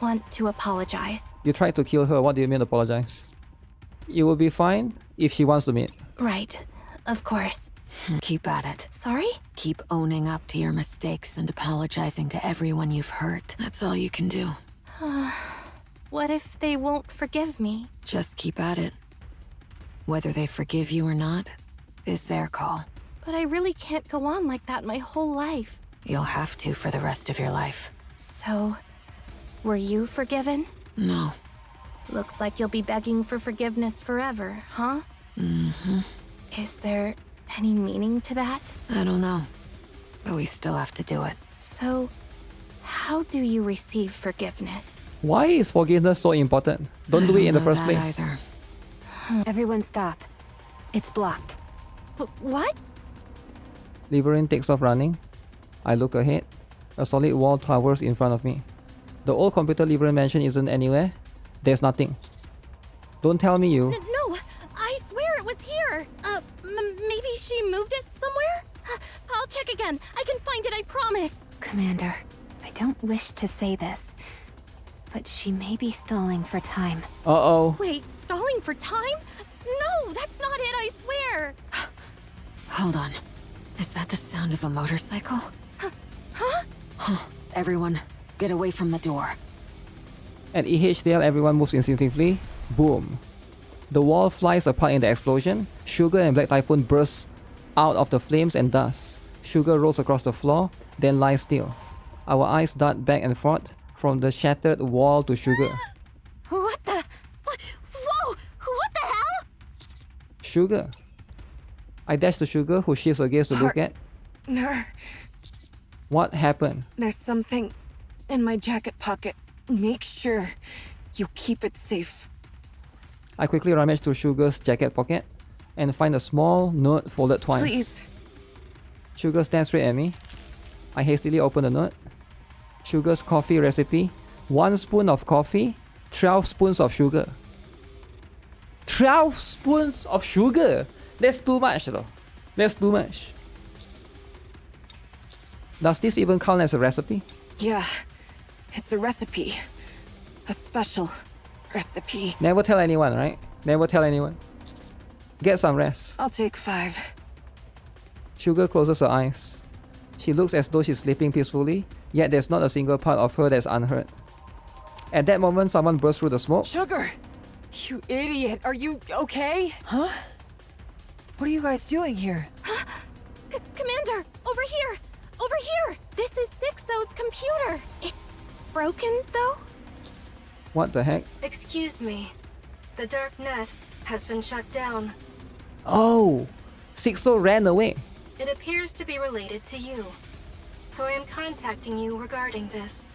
want to apologize. You tried to kill her, what do you mean apologize? It will be fine if she wants to meet. Right. Of course. Keep at it. Sorry? Keep owning up to your mistakes and apologizing to everyone you've hurt. That's all you can do. What if they won't forgive me? Just keep at it. Whether they forgive you or not is their call. But I really can't go on like that my whole life. You'll have to for the rest of your life. So, were you forgiven? No. Looks like you'll be begging for forgiveness forever, huh? Mm-hmm. Is there any meaning to that? I don't know. But we still have to do it. So, how do you receive forgiveness? Why is forgiveness so important? Don't do it in the first place. Either. Everyone stop. It's blocked. What? Liberin takes off running. I look ahead. A solid wall towers in front of me. The old computer Liberin mentioned isn't anywhere. There's nothing. Don't tell me you... No! I swear it was here! Maybe she moved it somewhere? I'll check again. I can find it, I promise. Commander, I don't wish to say this, but she may be stalling for time. Uh-oh. Wait, stalling for time? No, that's not it, I swear! Hold on. Is that the sound of a motorcycle? Huh? Everyone, get away from the door. At EHDL, everyone moves instinctively. Boom. The wall flies apart in the explosion. Sugar and Black Typhoon burst out of the flames and dust. Sugar rolls across the floor, then lies still. Our eyes dart back and forth from the shattered wall to Sugar. What the? Whoa! What the hell? Sugar. I dash to Sugar, who shifts her gaze to look at. No. What happened? There's something in my jacket pocket. Make sure you keep it safe. I quickly rummage through Sugar's jacket pocket and find a small note folded twice. Please. Sugar stands straight at me. I hastily open the note. Sugar's coffee recipe. 1 spoon of coffee, 12 spoons of sugar. 12 spoons of sugar! That's too much though. That's too much. Does this even count as a recipe? Yeah, it's a recipe. A special recipe. Never tell anyone, right? Never tell anyone. Get some rest. I'll take 5. Sugar closes her eyes. She looks as though she's sleeping peacefully, yet there's not a single part of her that's unhurt. At that moment, someone burst through the smoke. Sugar! You idiot! Are you okay? Huh? What are you guys doing here? Commander, over here! Over here! This is Sixo's computer! It's broken, though? What the heck? Excuse me. The dark net has been shut down. Oh! Sixo ran away. It appears to be related to you. So I am contacting you regarding this.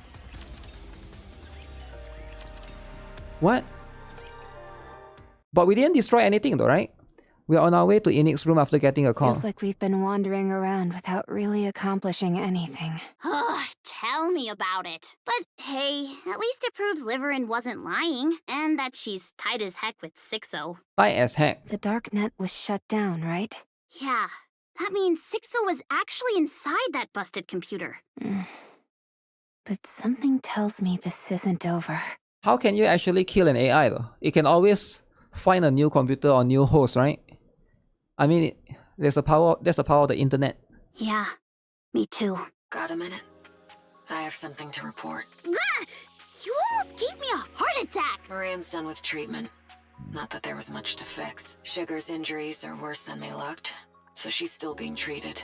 What? But we didn't destroy anything though, right? We are on our way to Enick's room after getting a call. Feels like we've been wandering around without really accomplishing anything. Tell me about it. But hey, at least it proves Liverin wasn't lying, and that she's tight as heck with Sixo. Tight as heck. The dark net was shut down, right? Yeah, that means Sixo was actually inside that busted computer. But something tells me this isn't over. How can you actually kill an AI though? It can always find a new computer or new host, right? I mean, that's the power of the internet. Yeah, me too. Got a minute? I have something to report. You almost gave me a heart attack! Moran's done with treatment. Not that there was much to fix. Sugar's injuries are worse than they looked, so she's still being treated.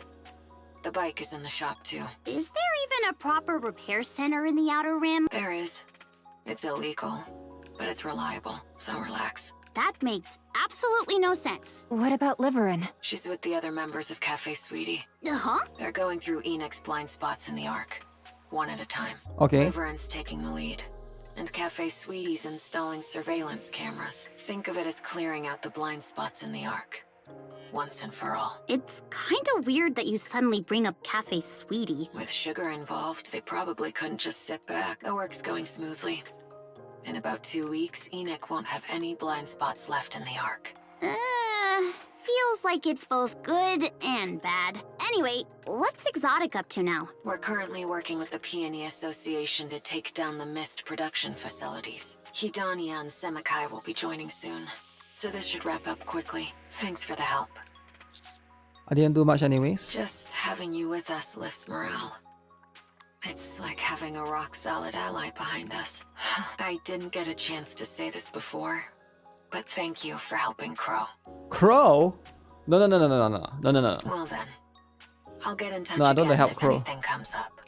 The bike is in the shop too. Is there even a proper repair center in the Outer Rim? There is. It's illegal, but it's reliable, so relax. That makes absolutely no sense. What about Liverin? She's with the other members of Cafe Sweetie. Uh-huh. They're going through Enick's blind spots in the Ark, one at a time. Okay. Liverin's taking the lead, and Cafe Sweetie's installing surveillance cameras. Think of it as clearing out the blind spots in the Ark, once and for all. It's kinda weird that you suddenly bring up Cafe Sweetie. With Sugar involved, they probably couldn't just sit back. The work's going smoothly. In about 2 weeks, Enick won't have any blind spots left in the Ark. Feels like it's both good and bad. Anyway, what's Exotic up to now? We're currently working with the Peony Association to take down the mist production facilities. Hedania and Semakai will be joining soon, so this should wrap up quickly. Thanks for the help. I didn't do much anyways. Just having you with us lifts morale. It's like having a rock-solid ally behind us. I didn't get a chance to say this before, but thank you for helping Crow. Crow? No. Well then, I'll get in touch No, I don't again help if Crow. anything comes up.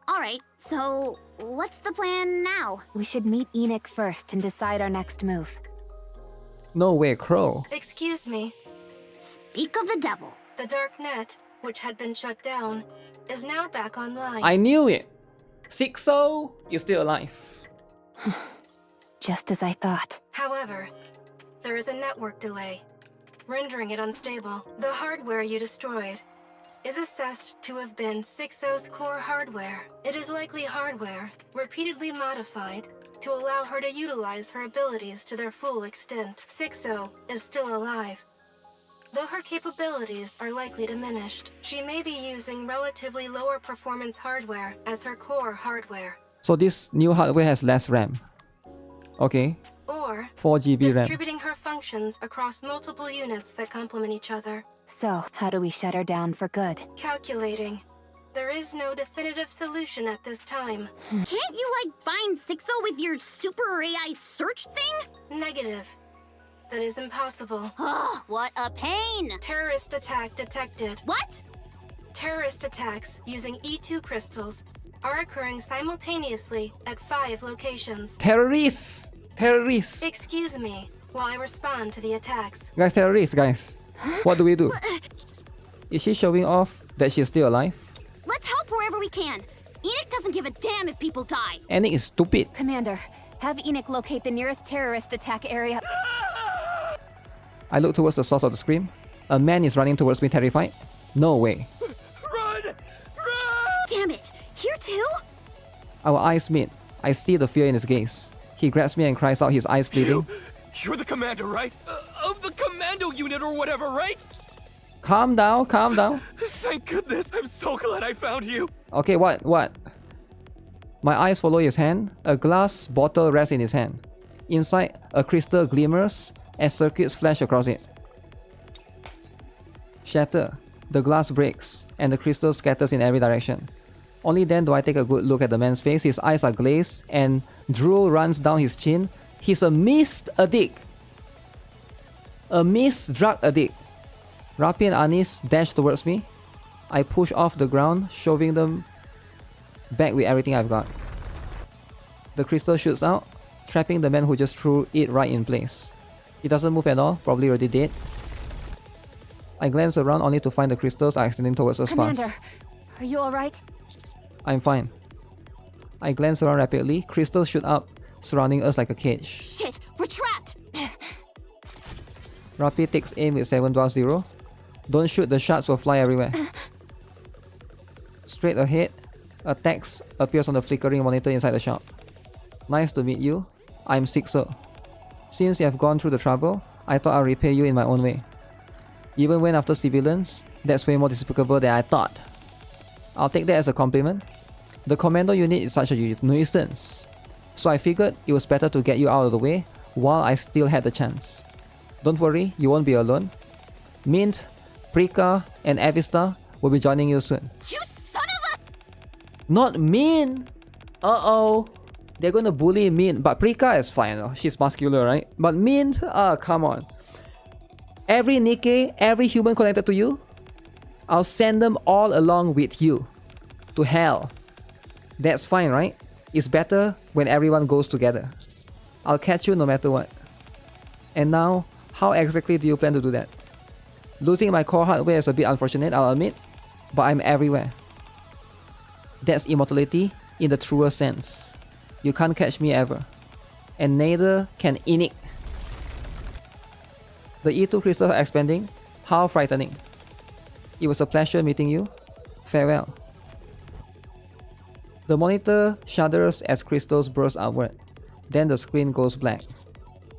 Alright, so what's the plan now? We should meet Enick first and decide our next move. No way, Crow. Excuse me. Speak of the devil. The dark net, which had been shut down, is now back online. I knew it! Sixo is still alive. Just as I thought. However, there is a network delay, rendering it unstable. The hardware you destroyed is assessed to have been Sixo's core hardware. It is likely hardware repeatedly modified to allow her to utilize her abilities to their full extent. Sixo is still alive. Though her capabilities are likely diminished, she may be using relatively lower performance hardware as her core hardware. So this new hardware has less RAM. Okay. Or 4 GB RAM. distributing her functions across multiple units that complement each other. So, how do we shut her down for good? Calculating. There is no definitive solution at this time. Can't you, find Sixo with your super AI search thing? Negative. That is impossible. Oh, what a pain! Terrorist attack detected. What? Terrorist attacks using E2 crystals are occurring simultaneously at 5 locations. Terrorists! Terrorists! Excuse me while I respond to the attacks. Guys, terrorists, guys. What do we do? Is she showing off that she's still alive? Let's help wherever we can. Enick doesn't give a damn if people die. Enick is stupid. Commander, have Enick locate the nearest terrorist attack area. I look towards the source of the scream. A man is running towards me terrified. No way. Run! Run! Damn it! Here too? Our eyes meet. I see the fear in his gaze. He grabs me and cries out, his eyes bleeding. You're the commander, right? Of the commando unit or whatever, right? Calm down, calm down. Thank goodness, I'm so glad I found you. Okay, what? My eyes follow his hand. A glass bottle rests in his hand. Inside, a crystal glimmers as circuits flash across it. Shatter. The glass breaks, and the crystal scatters in every direction. Only then do I take a good look at the man's face. His eyes are glazed and drool runs down his chin. He's a mist addict. A mist drug addict. Rapi and Anis dash towards me. I push off the ground, shoving them back with everything I've got. The crystal shoots out, trapping the man who just threw it right in place. He doesn't move at all, probably already dead. I glance around only to find the crystals are extending towards us Commander, fast. are you alright? I'm fine. I glance around rapidly. Crystals shoot up, surrounding us like a cage. Shit, we're trapped! Rapi takes aim with 7-0. Don't shoot, the shards will fly everywhere. Straight ahead, a text appears on the flickering monitor inside the shop. Nice to meet you. I'm Sixo. Since you have gone through the trouble, I thought I'll repay you in my own way. Even when after civilians, that's way more despicable than I thought. I'll take that as a compliment. The commando unit is such a nuisance. So I figured it was better to get you out of the way while I still had the chance. Don't worry, you won't be alone. Mint, Prika, and Avista will be joining you soon. You son of a... Not Mint! Uh-oh. They're gonna bully Mint, but Prika is fine though. She's muscular, right? But Mint, come on. Every NIKKE, every human connected to you, I'll send them all along with you. To hell. That's fine, right? It's better when everyone goes together. I'll catch you no matter what. And now, how exactly do you plan to do that? Losing my core hardware is a bit unfortunate, I'll admit, but I'm everywhere. That's immortality in the truest sense. You can't catch me ever. And neither can NIKKE. The E2 crystals are expanding. How frightening. It was a pleasure meeting you. Farewell. The monitor shudders as crystals burst outward. Then the screen goes black.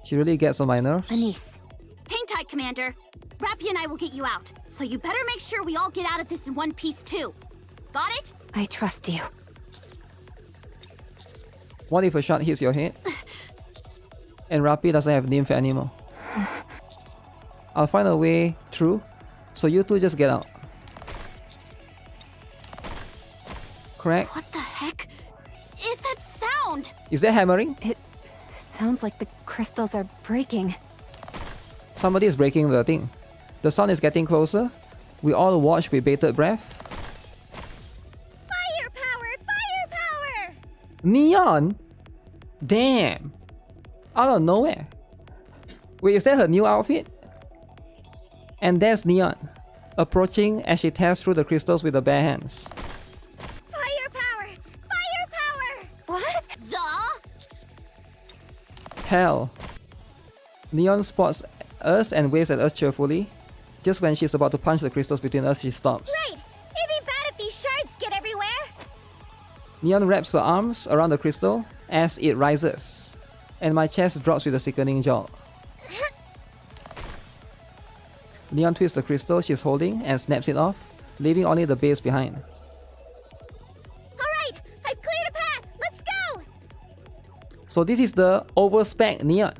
She really gets on my nerves. Anis. Hang tight, Commander. Rapi and I will get you out. So you better make sure we all get out of this in one piece too. Got it? I trust you. What if a shot hits your head? And Rapi doesn't have nymph anymore. I'll find a way through, so you two just get out. Crack. What the heck is that sound? Is that hammering? It sounds like the crystals are breaking. Somebody is breaking the thing. The sound is getting closer. We all watch with bated breath. Firepower! Firepower! Neon? Damn. Out of nowhere. Wait, is that her new outfit? And there's Neon, approaching as she tears through the crystals with her bare hands. Firepower! Firepower! What? The? Hell. Neon spots us and waves at us cheerfully. Just when she's about to punch the crystals between us, she stops. Right! It'd be bad if these shards get everywhere! Neon wraps her arms around the crystal as it rises, and my chest drops with a sickening jolt. Neon twists the crystal she's holding and snaps it off, leaving only the base behind. Alright! I've cleared a path! Let's go! So this is the overspec Neon.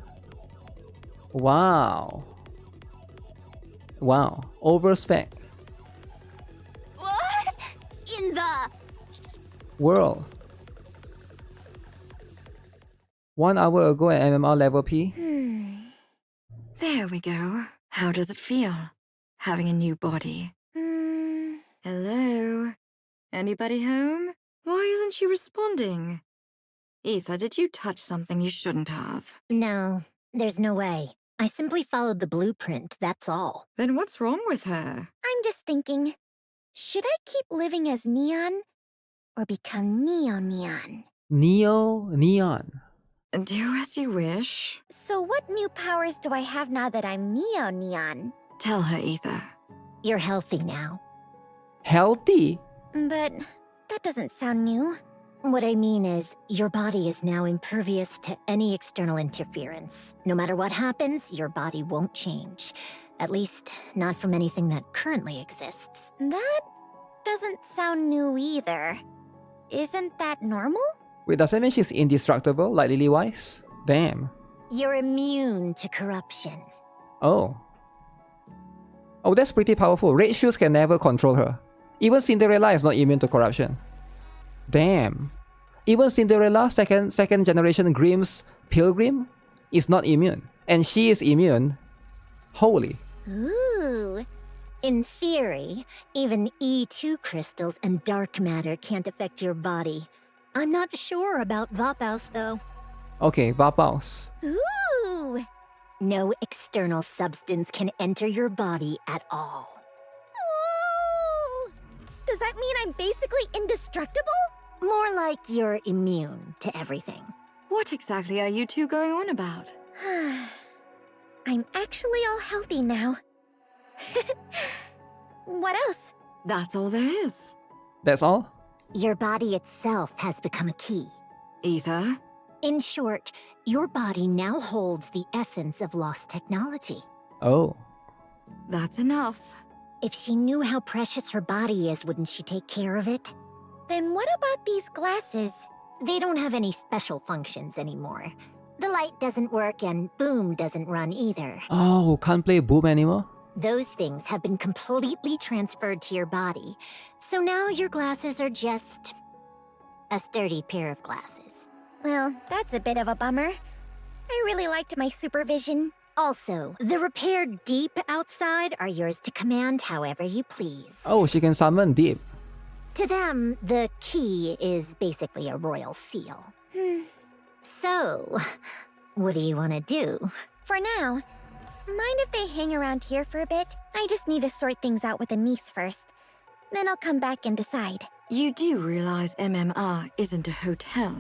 Wow. Wow. Overspec. What? In the... World. 1 hour ago at MMR level P. There we go. How does it feel, having a new body? Hello? Anybody home? Why isn't she responding? Ether, did you touch something you shouldn't have? No, there's no way. I simply followed the blueprint, that's all. Then what's wrong with her? I'm just thinking, should I keep living as Neon or become Neon? Neon. Do as you wish. So what new powers do I have now that I'm Neon? Tell her, Ether. You're healthy now. Healthy? But that doesn't sound new. What I mean is, your body is now impervious to any external interference. No matter what happens, your body won't change. At least, not from anything that currently exists. That doesn't sound new either. Isn't that normal? Wait, does that mean she's indestructible, like Lily-wise? Damn. You're immune to corruption. Oh. Oh, that's pretty powerful. Red shoes can never control her. Even Cinderella is not immune to corruption. Damn. Even Cinderella, second generation Grimm's pilgrim, is not immune. And she is immune. Holy. Ooh. In theory, even E2 crystals and dark matter can't affect your body. I'm not sure about Vapaus, though. Okay, Vapaus. Ooh! No external substance can enter your body at all. Ooh! Does that mean I'm basically indestructible? More like you're immune to everything. What exactly are you two going on about? I'm actually all healthy now. What else? That's all there is. That's all? Your body itself has become a key. Ether? In short, your body now holds the essence of lost technology. Oh. That's enough. If she knew how precious her body is, wouldn't she take care of it? Then what about these glasses? They don't have any special functions anymore. The light doesn't work and Boom doesn't run either. Oh, can't play Boom anymore? Those things have been completely transferred to your body. So now your glasses are just a sturdy pair of glasses. Well, that's a bit of a bummer. I really liked my supervision. Also, the repaired deep outside are yours to command however you please. Oh, she can summon Deep. To them, the key is basically a royal seal. So, what do you want to do? For now, mind if they hang around here for a bit? I just need to sort things out with a niece first. Then I'll come back and decide. You do realize MMR isn't a hotel,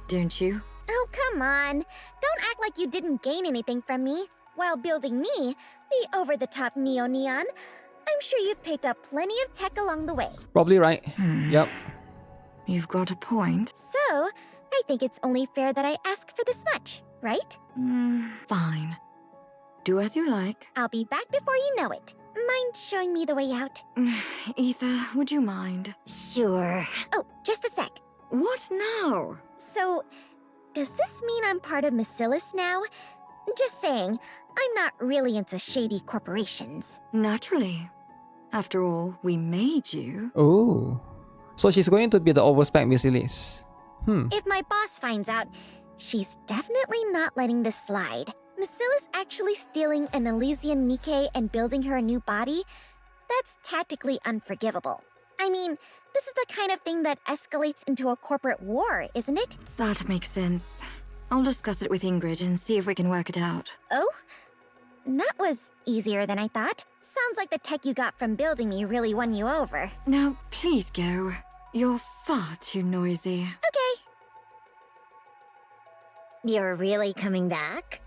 don't you? Oh, come on. Don't act like you didn't gain anything from me. While building me, the over-the-top Neo-Neon, I'm sure you've picked up plenty of tech along the way. Probably right. Yep. You've got a point. So, I think it's only fair that I ask for this much, right? Fine. Do as you like. I'll be back before you know it. Mind showing me the way out? Ether, would you mind? Sure. Oh, just a sec. What now? So, does this mean I'm part of Macillus now? Just saying, I'm not really into shady corporations. Naturally. After all, we made you. Oh. So she's going to be the overspec Macillus. If my boss finds out, she's definitely not letting this slide. Macillus actually stealing an Elysian NIKKE and building her a new body? That's tactically unforgivable. I mean, this is the kind of thing that escalates into a corporate war, isn't it? That makes sense. I'll discuss it with Ingrid and see if we can work it out. Oh? That was easier than I thought. Sounds like the tech you got from building me really won you over. Now, please go. You're far too noisy. Okay. You're really coming back?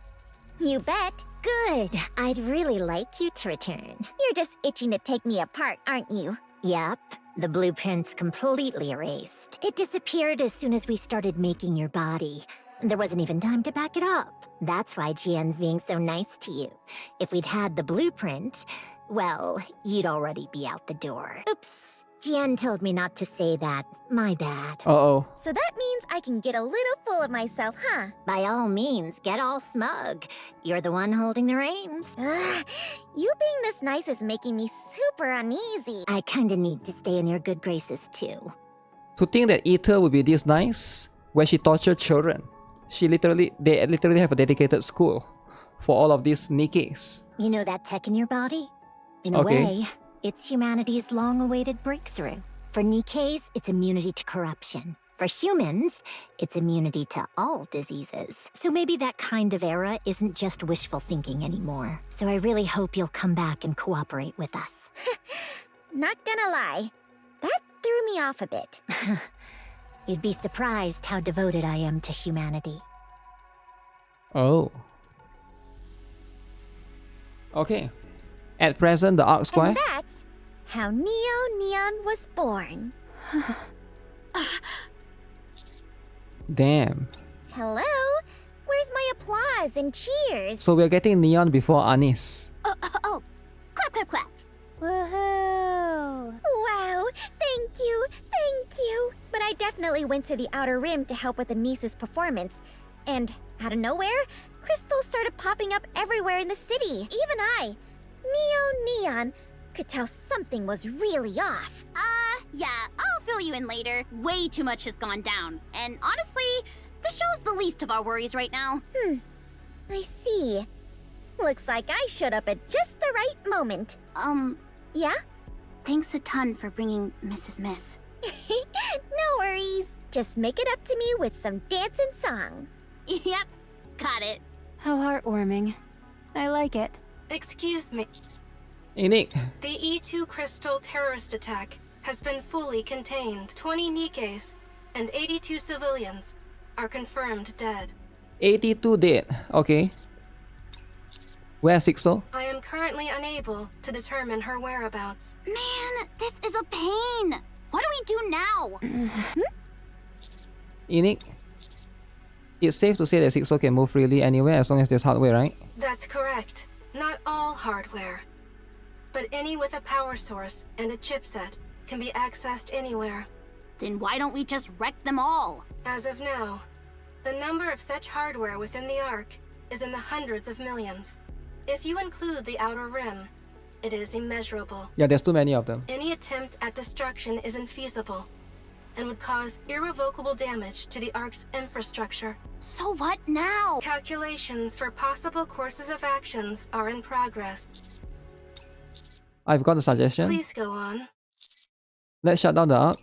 You bet. Good. I'd really like you to return. You're just itching to take me apart, aren't you? Yep. The blueprint's completely erased. It disappeared as soon as we started making your body. There wasn't even time to back it up. That's why Jian's being so nice to you. If we'd had the blueprint, well, you'd already be out the door. Oops. Jian told me not to say that. My bad. Uh-oh. So that means I can get a little full of myself, huh? By all means, get all smug. You're the one holding the reins. You being this nice is making me super uneasy. I kinda need to stay in your good graces too. To think that Ether would be this nice, where she tortured children. They literally have a dedicated school for all of these NIKKEs. You know that tech in your body? In a way, it's humanity's long-awaited breakthrough. For NIKKEs, it's immunity to corruption. For humans, it's immunity to all diseases. So maybe that kind of era isn't just wishful thinking anymore. So I really hope you'll come back and cooperate with us. Not gonna lie, that threw me off a bit. You'd be surprised how devoted I am to humanity. Oh. Okay. At present, the Arc Square. And that's how Neo-Neon was born. Damn. Hello? Where's my applause and cheers? So we're getting Neon before Anis. Oh, clap, clap, clap. Woohoo! Wow, thank you. But I definitely went to the Outer Rim to help with the niece's performance. And out of nowhere, crystals started popping up everywhere in the city. Even I, Neo-Neon, could tell something was really off. Yeah, I'll fill you in later. Way too much has gone down. And honestly, the show's the least of our worries right now. I see. Looks like I showed up at just the right moment. Yeah? Thanks a ton for bringing Mrs. Miss. No worries. Just make it up to me with some dance and song. Yep, got it. How heartwarming. I like it. Excuse me. Hey, Nick. The E2 Crystal terrorist attack has been fully contained. 20 Nikkes and 82 civilians are confirmed dead. 82 dead. Okay. Where's Sixo? I am currently unable to determine her whereabouts. Man, this is a pain. What do we do now? Hey, Nick. It's safe to say that Sixo can move freely anywhere as long as there's hardware, right? That's correct. Not all hardware, but any with a power source and a chipset can be accessed anywhere. Then why don't we just wreck them all? As of now, the number of such hardware within the Ark is in the hundreds of millions. If you include the Outer Rim, it is immeasurable. Yeah, there's too many of them. Any attempt at destruction is infeasible and would cause irrevocable damage to the Ark's infrastructure. So what now? Calculations for possible courses of actions are in progress. I've got a suggestion. Please go on. Let's shut down the Ark.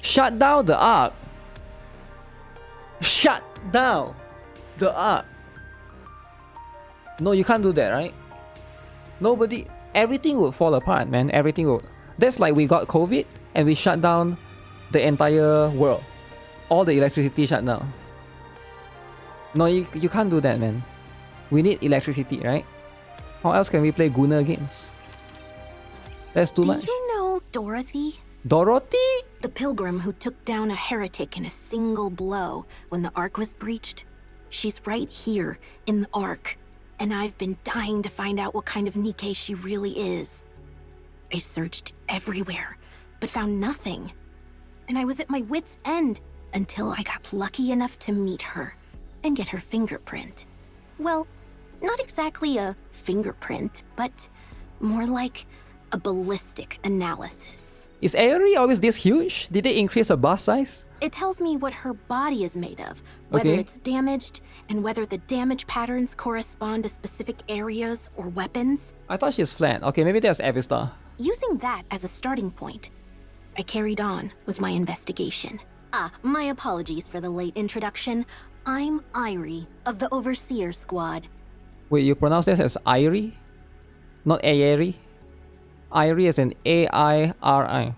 Shut down the Ark! Shut down the Ark! No, you can't do that, right? Everything would fall apart, man. Everything would. That's like we got COVID and we shut down the entire world. All the electricity shut down. No, you can't do that, man. We need electricity, right? How else can we play Gunner games? That's too much. Do you know Dorothy? Dorothy? The pilgrim who took down a heretic in a single blow when the Ark was breached? She's right here in the Ark, and I've been dying to find out what kind of Nikke she really is. I searched everywhere, but found nothing. And I was at my wit's end until I got lucky enough to meet her and get her fingerprint. Well, not exactly a fingerprint, but more like a ballistic analysis. Is Aerie always this huge? Did they increase her bust size? It tells me what her body is made of, whether Okay. it's damaged, and whether the damage patterns correspond to specific areas or weapons. I thought she's flat. Okay, maybe that's Avistar. Using that as a starting point, I carried on with my investigation. My apologies for the late introduction. I'm Irie of the Overseer Squad. Wait, you pronounce this as Irie? Not Aerie? Irie as in A-I-R-I.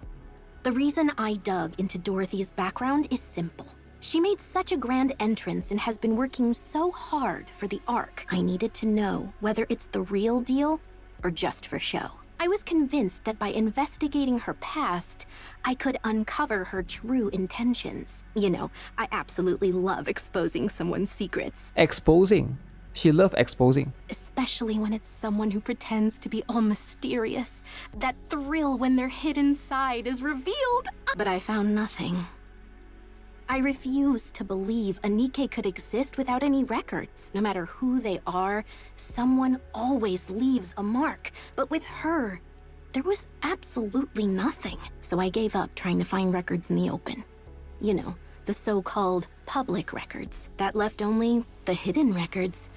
The reason I dug into Dorothy's background is simple. She made such a grand entrance and has been working so hard for the Ark. I needed to know whether it's the real deal or just for show. I was convinced that by investigating her past, I could uncover her true intentions. You know, I absolutely love exposing someone's secrets. Exposing. She loved exposing. Especially when it's someone who pretends to be all mysterious. That thrill when their hidden side is revealed. But I found nothing. I refuse to believe a Nikke could exist without any records. No matter who they are, someone always leaves a mark. But with her, there was absolutely nothing. So I gave up trying to find records in the open. You know, the so-called public records. That left only the hidden records.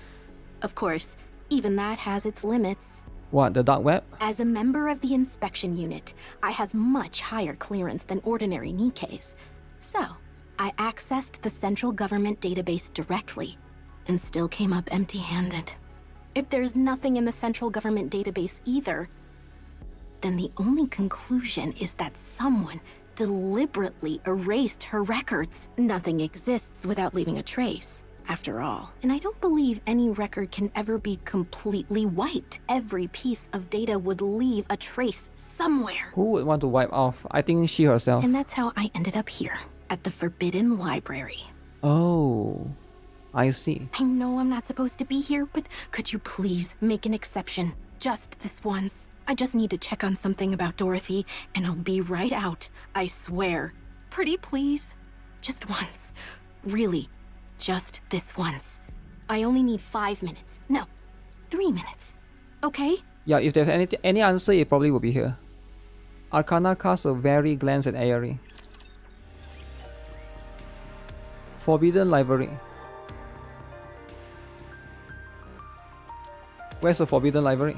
Of course, even that has its limits. What, the dark web? As a member of the inspection unit, I have much higher clearance than ordinary Nikkes. So, I accessed the central government database directly, and still came up empty-handed. If there's nothing in the central government database either, then the only conclusion is that someone deliberately erased her records. Nothing exists without leaving a trace, after all. And I don't believe any record can ever be completely wiped. Every piece of data would leave a trace somewhere. Who would want to wipe off? I think she herself. And that's how I ended up here, at the Forbidden Library. Oh, I see. I know I'm not supposed to be here, but could you please make an exception? Just this once. I just need to check on something about Dorothy, and I'll be right out. I swear. Pretty please. Just once. Really, just this once. I only need 5 minutes. No, 3 minutes. Okay? Yeah, if there's any answer, it probably will be here. Arcana casts a very glance at Aerie. Forbidden Library. Where's the Forbidden Library?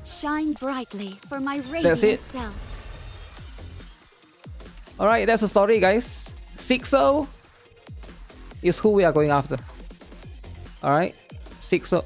Shine brightly for my That's it. radiant self. Alright, that's the story, guys. Sixo is who we are going after. Alright, Sixo.